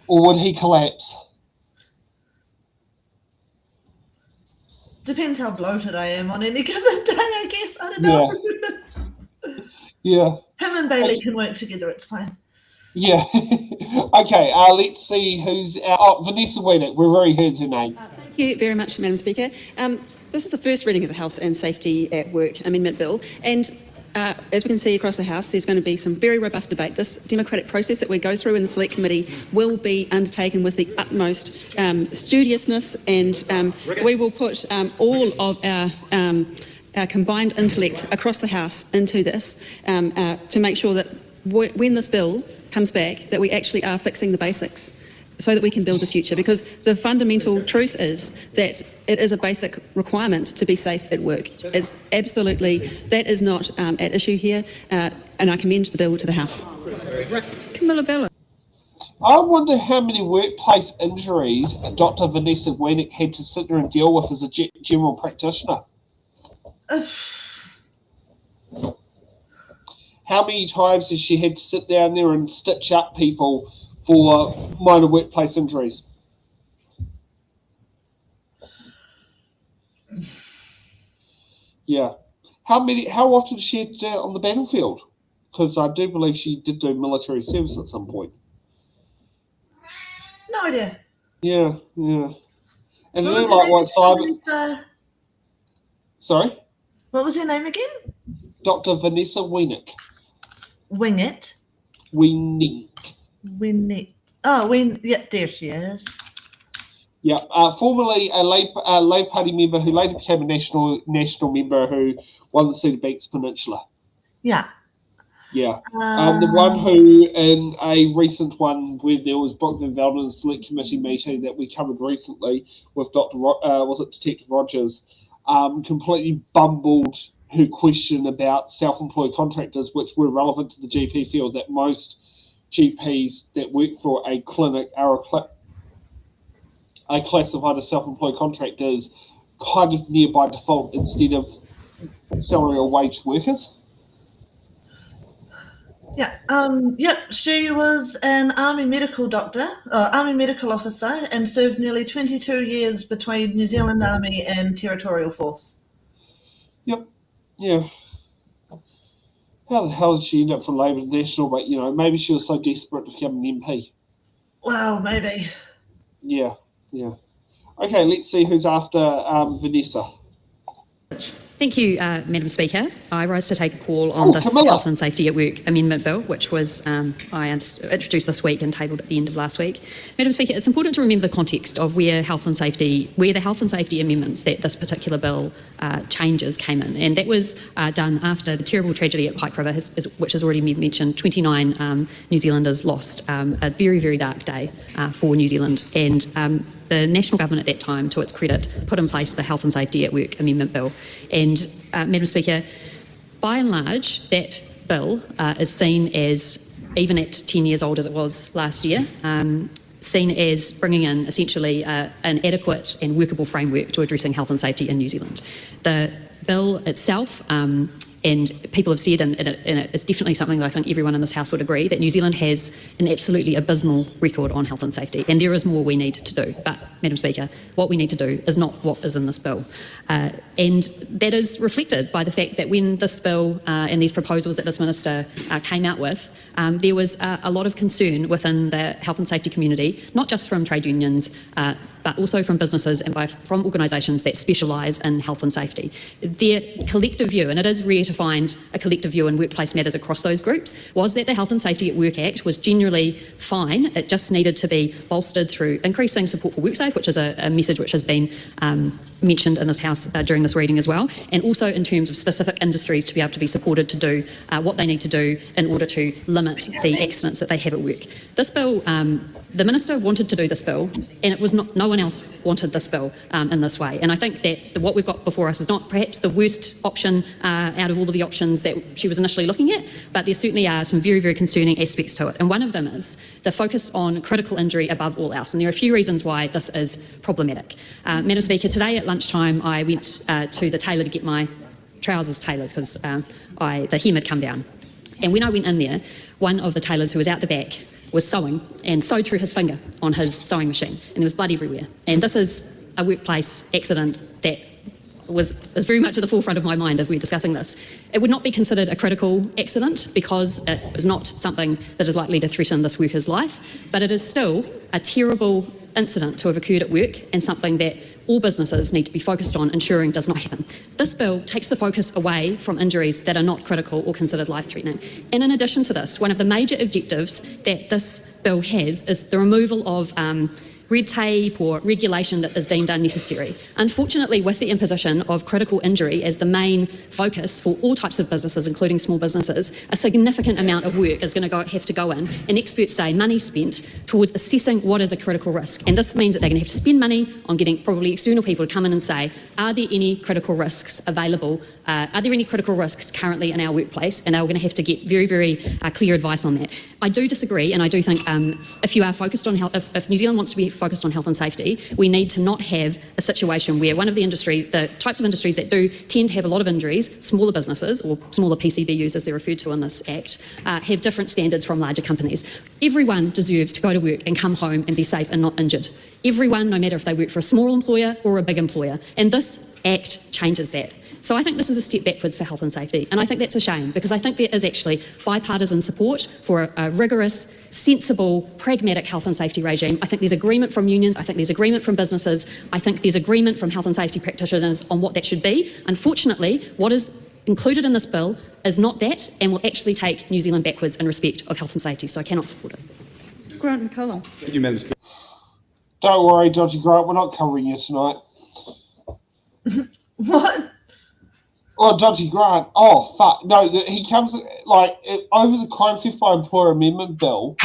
Speaker 2: Or would he collapse?
Speaker 3: Depends how bloated I am on any given day, I guess. I don't know.
Speaker 2: Yeah.
Speaker 3: Him and Bailey can work together, it's fine.
Speaker 2: Yeah. Okay, let's see who's... Vanessa Wiening, we've already heard her name.
Speaker 5: Thank you very much, Madam Speaker. This is the first reading of the Health and Safety at Work Amendment Bill, and as we can see across the House, there's going to be some very robust debate. This democratic process that we go through in the Select Committee will be undertaken with the utmost studiousness, and we will put all of our combined intellect across the House into this to make sure that when this bill comes back, that we actually are fixing the basics so that we can build the future, because the fundamental truth is that it is a basic requirement to be safe at work. It's absolutely, that is not at issue here, and I commend the bill to the House.
Speaker 12: Camilla Bella.
Speaker 2: I wonder how many workplace injuries Dr. Vanessa Wiening had to sit there and deal with as a general practitioner. How many times has she had to sit down there and stitch up people for minor workplace injuries? Yeah. How often did she have to do it on the battlefield? Because I do believe she did do military service at some point.
Speaker 3: No idea.
Speaker 2: Yeah. And
Speaker 3: What
Speaker 2: then
Speaker 3: was
Speaker 2: like
Speaker 3: her
Speaker 2: what
Speaker 3: name?
Speaker 2: cyber... Sorry?
Speaker 3: What was her name again?
Speaker 2: Dr. Vanessa Wiening.
Speaker 3: Wingett.
Speaker 2: Wiening.
Speaker 3: Yeah, there she is.
Speaker 2: Yeah, formerly a Labour Party member who later became a national member who won the seat of Banks Peninsula.
Speaker 3: Yeah.
Speaker 2: Yeah. The one who, in a recent one where there was Brooke Van Velden Select Committee meeting that we covered recently with Detective Rogers, completely bumbled her question about self-employed contractors, which were relevant to the GP field, that most GPs that work for a clinic are classified as self-employed contractors kind of near by default instead of salary or wage workers.
Speaker 3: Yeah, she was an Army medical officer, and served nearly 22 years between New Zealand Army and Territorial Force.
Speaker 2: Yep. Yeah. How the hell did she end up for Labour National? But, maybe she was so desperate to become an MP.
Speaker 3: Well, maybe.
Speaker 2: Yeah. Okay, let's see who's after Vanessa.
Speaker 18: Thank you, Madam Speaker. I rise to take a call on this
Speaker 2: Camilla.
Speaker 18: Health and Safety at Work Amendment Bill, which was introduced this week and tabled at the end of last week. Madam Speaker, it's important to remember the context of where the health and safety amendments that this particular bill changes came in, and that was done after the terrible tragedy at Pike River, which has already been mentioned. 29 New Zealanders lost a very, very dark day for New Zealand, and the national government at that time, to its credit, put in place the Health and Safety at Work Amendment Bill. And, Madam Speaker, by and large, that bill is seen as, even at 10 years old as it was last year, seen as bringing in essentially an adequate and workable framework to addressing health and safety in New Zealand. The bill itself, and people have said, and it's definitely something that I think everyone in this House would agree, that New Zealand has an absolutely abysmal record on health and safety, and there is more we need to do. But, Madam Speaker, what we need to do is not what is in this bill. And that is reflected by the fact that when this bill and these proposals that this Minister came out with, there was a lot of concern within the health and safety community, not just from trade unions, but also from businesses and from organisations that specialise in health and safety. Their collective view, and it is rare to find a collective view in workplace matters across those groups, was that the Health and Safety at Work Act was generally fine. It just needed to be bolstered through increasing support for WorkSafe, which is a message which has been mentioned in this House during this reading as well, and also in terms of specific industries to be able to be supported to do what they need to do in order to limit the accidents that they have at work. This bill, the Minister wanted to do this bill, and it was no one else wanted this bill in this way. And I think that what we've got before us is not perhaps the worst option out of all of the options that she was initially looking at, but there certainly are some very, very concerning aspects to it. And one of them is the focus on critical injury above all else. And there are a few reasons why this is problematic. Madam Speaker, today at lunchtime I went to the tailor to get my trousers tailored because the hem had come down. And when I went in there, one of the tailors who was out the back was sewing and sewed through his finger on his sewing machine, and there was blood everywhere. And this is a workplace accident that was very much at the forefront of my mind as we were discussing this. It would not be considered a critical accident because it is not something that is likely to threaten this worker's life, but it is still a terrible incident to have occurred at work and something that all businesses need to be focused on ensuring does not happen. This bill takes the focus away from injuries that are not critical or considered life-threatening. And in addition to this, one of the major objectives that this bill has is the removal of red tape or regulation that is deemed unnecessary. Unfortunately, with the imposition of critical injury as the main focus for all types of businesses, including small businesses, a significant amount of work is going to have to go in, and experts say money spent towards assessing what is a critical risk. And this means that they're going to have to spend money on getting probably external people to come in and say, are there any critical risks available? Are there any critical risks currently in our workplace? And they're going to have to get very, very clear advice on that. I do disagree, and I do think if you are focused on health, if New Zealand wants to be focused on health and safety, we need to not have a situation where one of the types of industries that do tend to have a lot of injuries, smaller businesses or smaller PCBUs as they're referred to in this Act, have different standards from larger companies. Everyone deserves to go to work and come home and be safe and not injured. Everyone, no matter if they work for a small employer or a big employer. And this Act changes that. So I think this is a step backwards for health and safety, and I think that's a shame because I think there is actually bipartisan support for a rigorous, sensible, pragmatic health and safety regime. I think there's agreement from unions, I think there's agreement from businesses, I think there's agreement from health and safety practitioners on what that should be. Unfortunately, what is included in this bill is not that and will actually take New Zealand backwards in respect of health and safety, so I cannot support it.
Speaker 12: Grant McCullum.
Speaker 19: Thank you, Madam Speaker.
Speaker 2: Don't worry, Dodgy Grant, we're not covering you tonight.
Speaker 3: What?
Speaker 2: Oh, Dodgy Grant. Oh, fuck. No, he comes, like, over the Crime Theft by Employer Amendment Bill,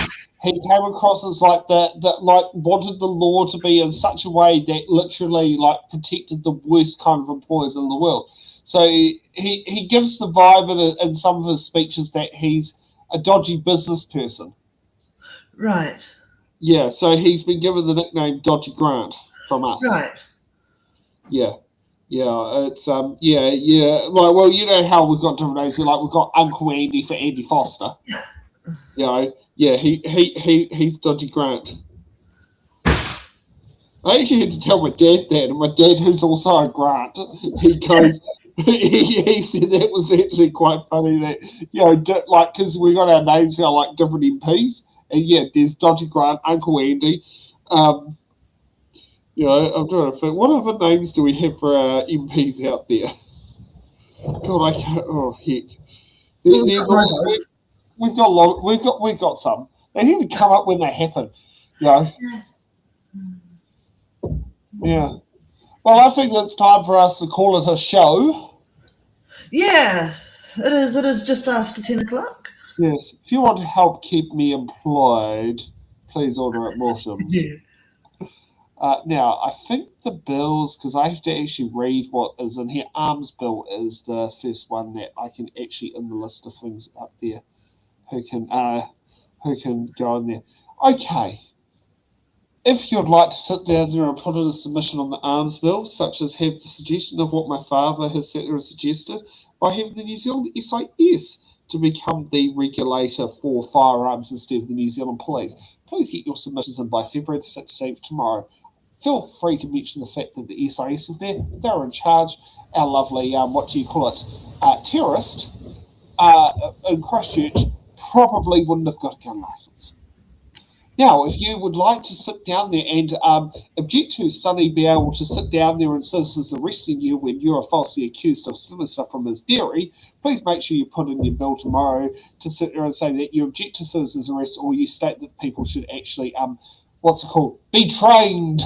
Speaker 2: he came across as, like, wanted the law to be in such a way that literally, like, protected the worst kind of employers in the world. So he gives the vibe in some of his speeches that he's a dodgy business person.
Speaker 3: Right.
Speaker 2: Yeah, so he's been given the nickname Dodgy Grant from us.
Speaker 3: Right.
Speaker 2: Yeah. Yeah, it's Like, well, you know how we've got different names. Like, we've got Uncle Andy for Andy Foster. You know, yeah, he's Dodgy Grant. I actually had to tell my dad that, and my dad, who's also a Grant, he goes, he said that was actually quite funny that, you know, like, because we got our names now like different MPs, and yeah, there's Dodgy Grant, Uncle Andy. You know, I'm trying to think, what other names do we have for our MPs out there? God, I can't. Oh heck. There's we've got a lot. We've got some. They need to come up when they happen. You know. Yeah. Well, I think it's time for us to call it a show.
Speaker 3: Yeah, it is. It is just after 10 o'clock.
Speaker 2: Yes. If you want to help keep me employed, please order at Morsham's.
Speaker 3: Yeah.
Speaker 2: Now, I think the bills, because I have to actually read what is in here. Arms bill is the first one that I can actually in the list of things up there. Who can go in there? Okay. If you'd like to sit down there and put in a submission on the arms bill, such as have the suggestion of what my father has sat there and suggested, by having the New Zealand SIS to become the regulator for firearms instead of the New Zealand Police, please get your submissions in by February the 16th tomorrow. Feel free to mention the fact that the SIS is there. They're in charge. Our lovely, terrorist in Christchurch probably wouldn't have got a gun license. Now, if you would like to sit down there and object to Sonny be able to sit down there and citizens arresting you when you are falsely accused of stealing stuff from his dairy, please make sure you put in your bill tomorrow to sit there and say that you object to citizens arrest, or you state that people should actually, be trained.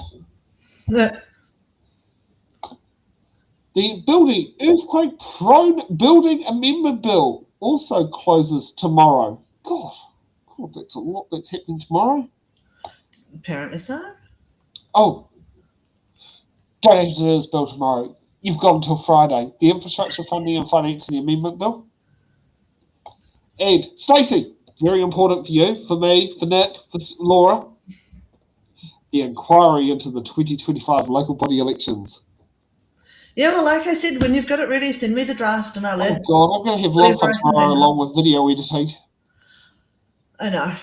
Speaker 2: The building earthquake-prone building amendment bill also closes tomorrow. God, that's a lot that's happening tomorrow.
Speaker 3: Apparently so.
Speaker 2: Oh, don't have to do this bill tomorrow. You've got until Friday. The infrastructure funding and financing amendment bill. And Stacey, very important for you, for me, for Nick, for Laura. The inquiry into the 2025 local body elections.
Speaker 3: Yeah, well, like I said, when you've got it ready, send me the draft and I'll
Speaker 2: Oh God, I'm going to have love fun tomorrow along with video editing.
Speaker 3: I know.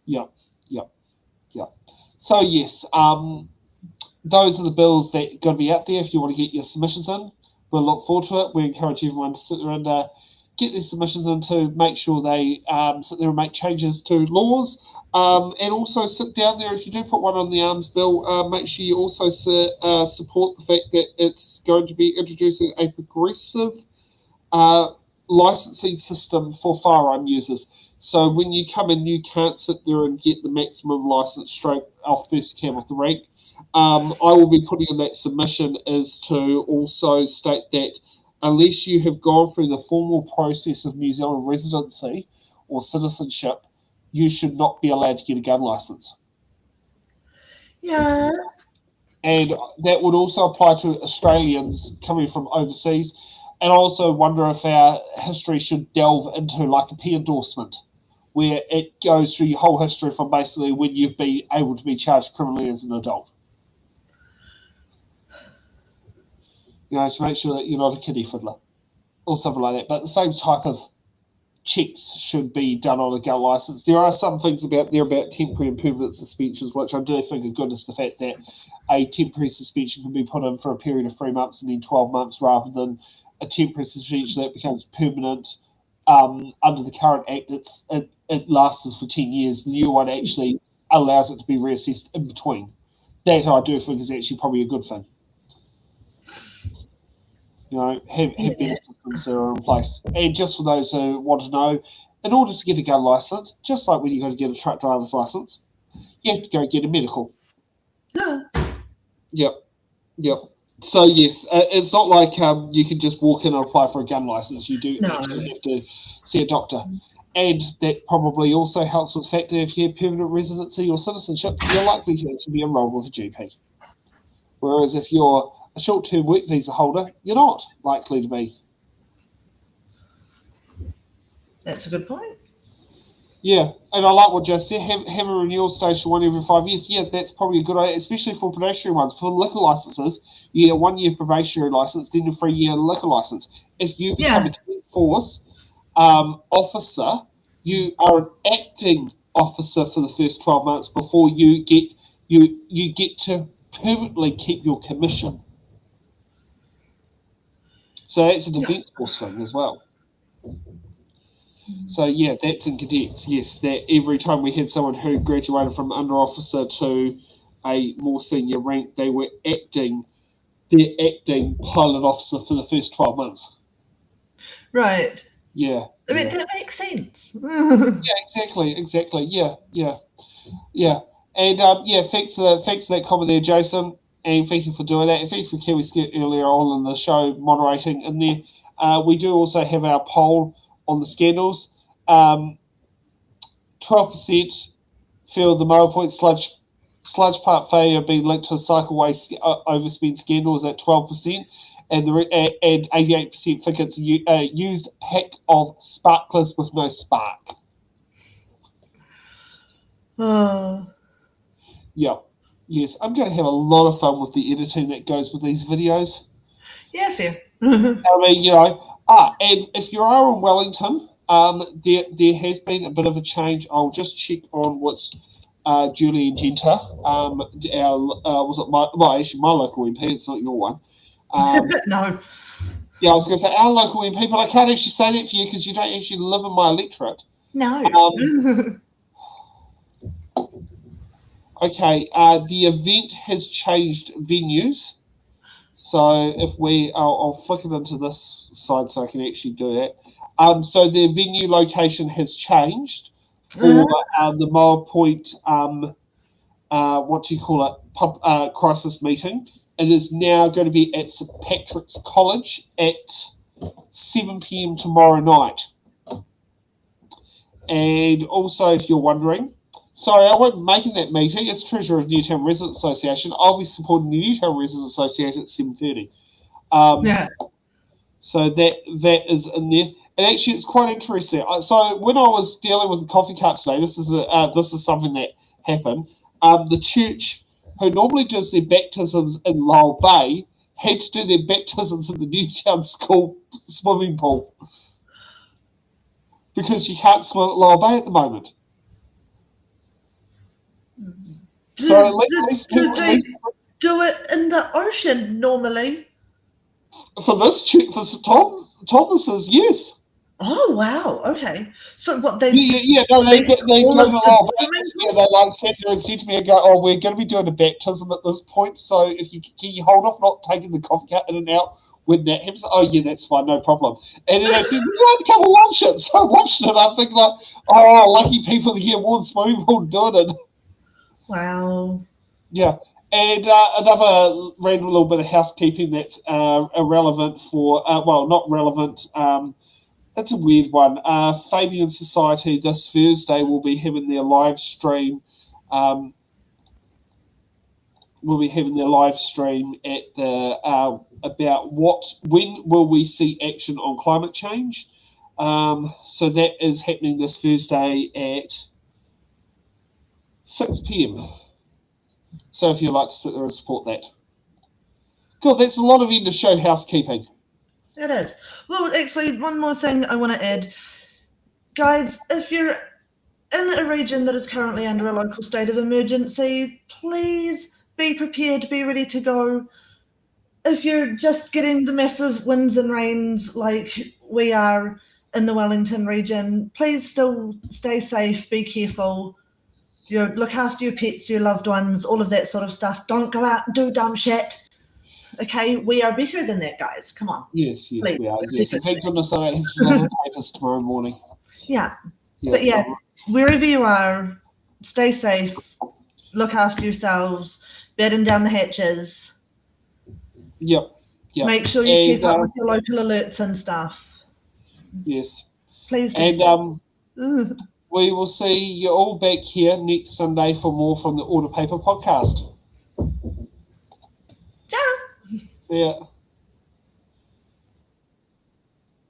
Speaker 2: Yep. So yes, those are the bills that are going to be out there if you want to get your submissions in. We'll look forward to it. We encourage everyone to sit there and get their submissions in to make sure they sit there and make changes to laws. And also sit down there, if you do put one on the arms bill, make sure you also support the fact that it's going to be introducing a progressive licensing system for firearm users. So when you come in, you can't sit there and get the maximum license straight off first cab off the rank. I will be putting in that submission is to also state that unless you have gone through the formal process of New Zealand residency or citizenship, you should not be allowed to get a gun license.
Speaker 3: Yeah.
Speaker 2: And that would also apply to Australians coming from overseas. And I also wonder if our history should delve into like a P endorsement, where it goes through your whole history from basically when you've been able to be charged criminally as an adult. You know, to make sure that you're not a kiddie fiddler or something like that. But the same type of checks should be done on a gun license. There are some things about temporary and permanent suspensions, which I do think are good, is the fact that a temporary suspension can be put in for a period of 3 months and then 12 months rather than a temporary suspension that becomes permanent. Under the current act, it lasts for 10 years. The new one actually allows it to be reassessed in between. That I do think is actually probably a good thing. You know, have better systems that are in place. And just for those who want to know, in order to get a gun license, just like when you go to get a truck driver's license, you have to go get a medical.
Speaker 3: Yeah.
Speaker 2: Yep. So yes, it's not like you can just walk in and apply for a gun license. You do actually have to see a doctor. And that probably also helps with the fact that if you have permanent residency or citizenship, you're likely to actually be enrolled with a GP. Whereas if you're a short-term work visa holder, you're not likely to be.
Speaker 3: That's a good point.
Speaker 2: Yeah, and I like what Jess said. Have a renewal station 1 every 5 years. Yeah, that's probably a good idea, especially for probationary ones. For liquor licenses, you get a 1 year probationary license, then a 3 year liquor license. If you become a Cadet Force officer, you are an acting officer for the first 12 months before you get to permanently keep your commission. So that's a Defence Force thing as well. So yeah, that's in cadets. Yes, that every time we had someone who graduated from under officer to a more senior rank, they were acting pilot officer for the first 12 months.
Speaker 3: Right.
Speaker 2: Yeah.
Speaker 3: I mean,
Speaker 2: yeah.
Speaker 3: that makes sense.
Speaker 2: Yeah, exactly. Yeah. And thanks for that comment there, Jason. And thank you for doing that. And thank you for Kiwi Skirt earlier on in the show, moderating in there. We do also have our poll on the scandals. 12% feel the Moa Point sludge part failure being linked to a cycleway overspend scandal is at 12%. And 88% think it's a used pack of sparklers with no spark.
Speaker 3: Oh.
Speaker 2: Yeah. Yes, I'm going to have a lot of fun with the editing that goes with these videos.
Speaker 3: Yeah, fair.
Speaker 2: I mean, and if you are in Wellington, there has been a bit of a change. I'll just check on what's Julie and Genta. Actually my local MP, it's not your one.
Speaker 3: No.
Speaker 2: Yeah, I was going to say our local MP, but I can't actually say that for you because you don't actually live in my electorate.
Speaker 3: No.
Speaker 2: Okay, the event has changed venues. So if I'll flick it into this side so I can actually do that. So the venue location has changed for the Moa Point, crisis meeting. It is now going to be at St Patrick's College at 7 p.m. tomorrow night. And also, if you're wondering, sorry, I won't be making that meeting. As Treasurer of Newtown Residents Association, I'll be supporting the Newtown Residents Association at 7:30.
Speaker 3: Yeah.
Speaker 2: So that is in there. And actually, it's quite interesting. So when I was dealing with the coffee cart today, this is something that happened. The church, who normally does their baptisms in Lowell Bay, had to do their baptisms in the Newtown School swimming pool because you can't swim at Lowell Bay at the moment. So
Speaker 3: do they do it in the ocean normally?
Speaker 2: For Thomas's, yes.
Speaker 3: Oh wow! Okay, so what they?
Speaker 2: They go to Lowell Bay. Yeah, they sat there and said to me, we're going to be doing a baptism at this point. So can you hold off not taking the coffee cup in and out when that happens? Oh yeah, that's fine, no problem. And then they said, would you like to come and watch it? So I watched it. I'm thinking lucky people to get more swimming pool doing it.
Speaker 3: Wow.
Speaker 2: Yeah. And another random little bit of housekeeping that's irrelevant not relevant. It's a weird one. Fabian Society this Thursday will be having their live stream. At the about when will we see action on climate change? So that is happening this Thursday at 6 p.m. So if you'd like to sit there and support that. Cool, that's a lot of end of show housekeeping.
Speaker 3: It is. Well, actually, one more thing I want to add. Guys, if you're in a region that is currently under a local state of emergency, please be prepared, be ready to go. If you're just getting the massive winds and rains like we are in the Wellington region, please still stay safe, be careful. Look after your pets, your loved ones, all of that sort of stuff. Don't go out and do dumb shit. Okay, we are better than that, guys. Come on.
Speaker 2: Yes,
Speaker 3: please.
Speaker 2: We are. Yes, and thank goodness I don't have to do the papers tomorrow morning.
Speaker 3: Yeah. But wherever you are, stay safe, look after yourselves, batten down the hatches.
Speaker 2: Yep.
Speaker 3: Make sure you keep up with your local alerts and stuff.
Speaker 2: Yes.
Speaker 3: Please do.
Speaker 2: And we will see you all back here next Sunday for more from the Order Paper podcast.
Speaker 3: Ciao.
Speaker 2: See ya.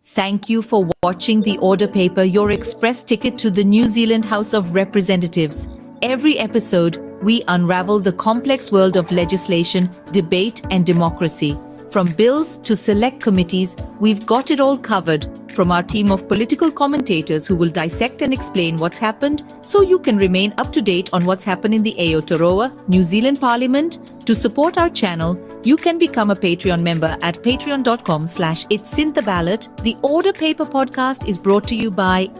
Speaker 19: Thank you for watching The Order Paper, your express ticket to the New Zealand House of Representatives. Every episode, we unravel the complex world of legislation, debate, and democracy. From bills to select committees, we've got it all covered. From our team of political commentators who will dissect and explain what's happened so you can remain up to date on what's happened in the Aotearoa, New Zealand Parliament. To support our channel, you can become a Patreon member at patreon.com/itsinthaballot. The Order Paper podcast is brought to you by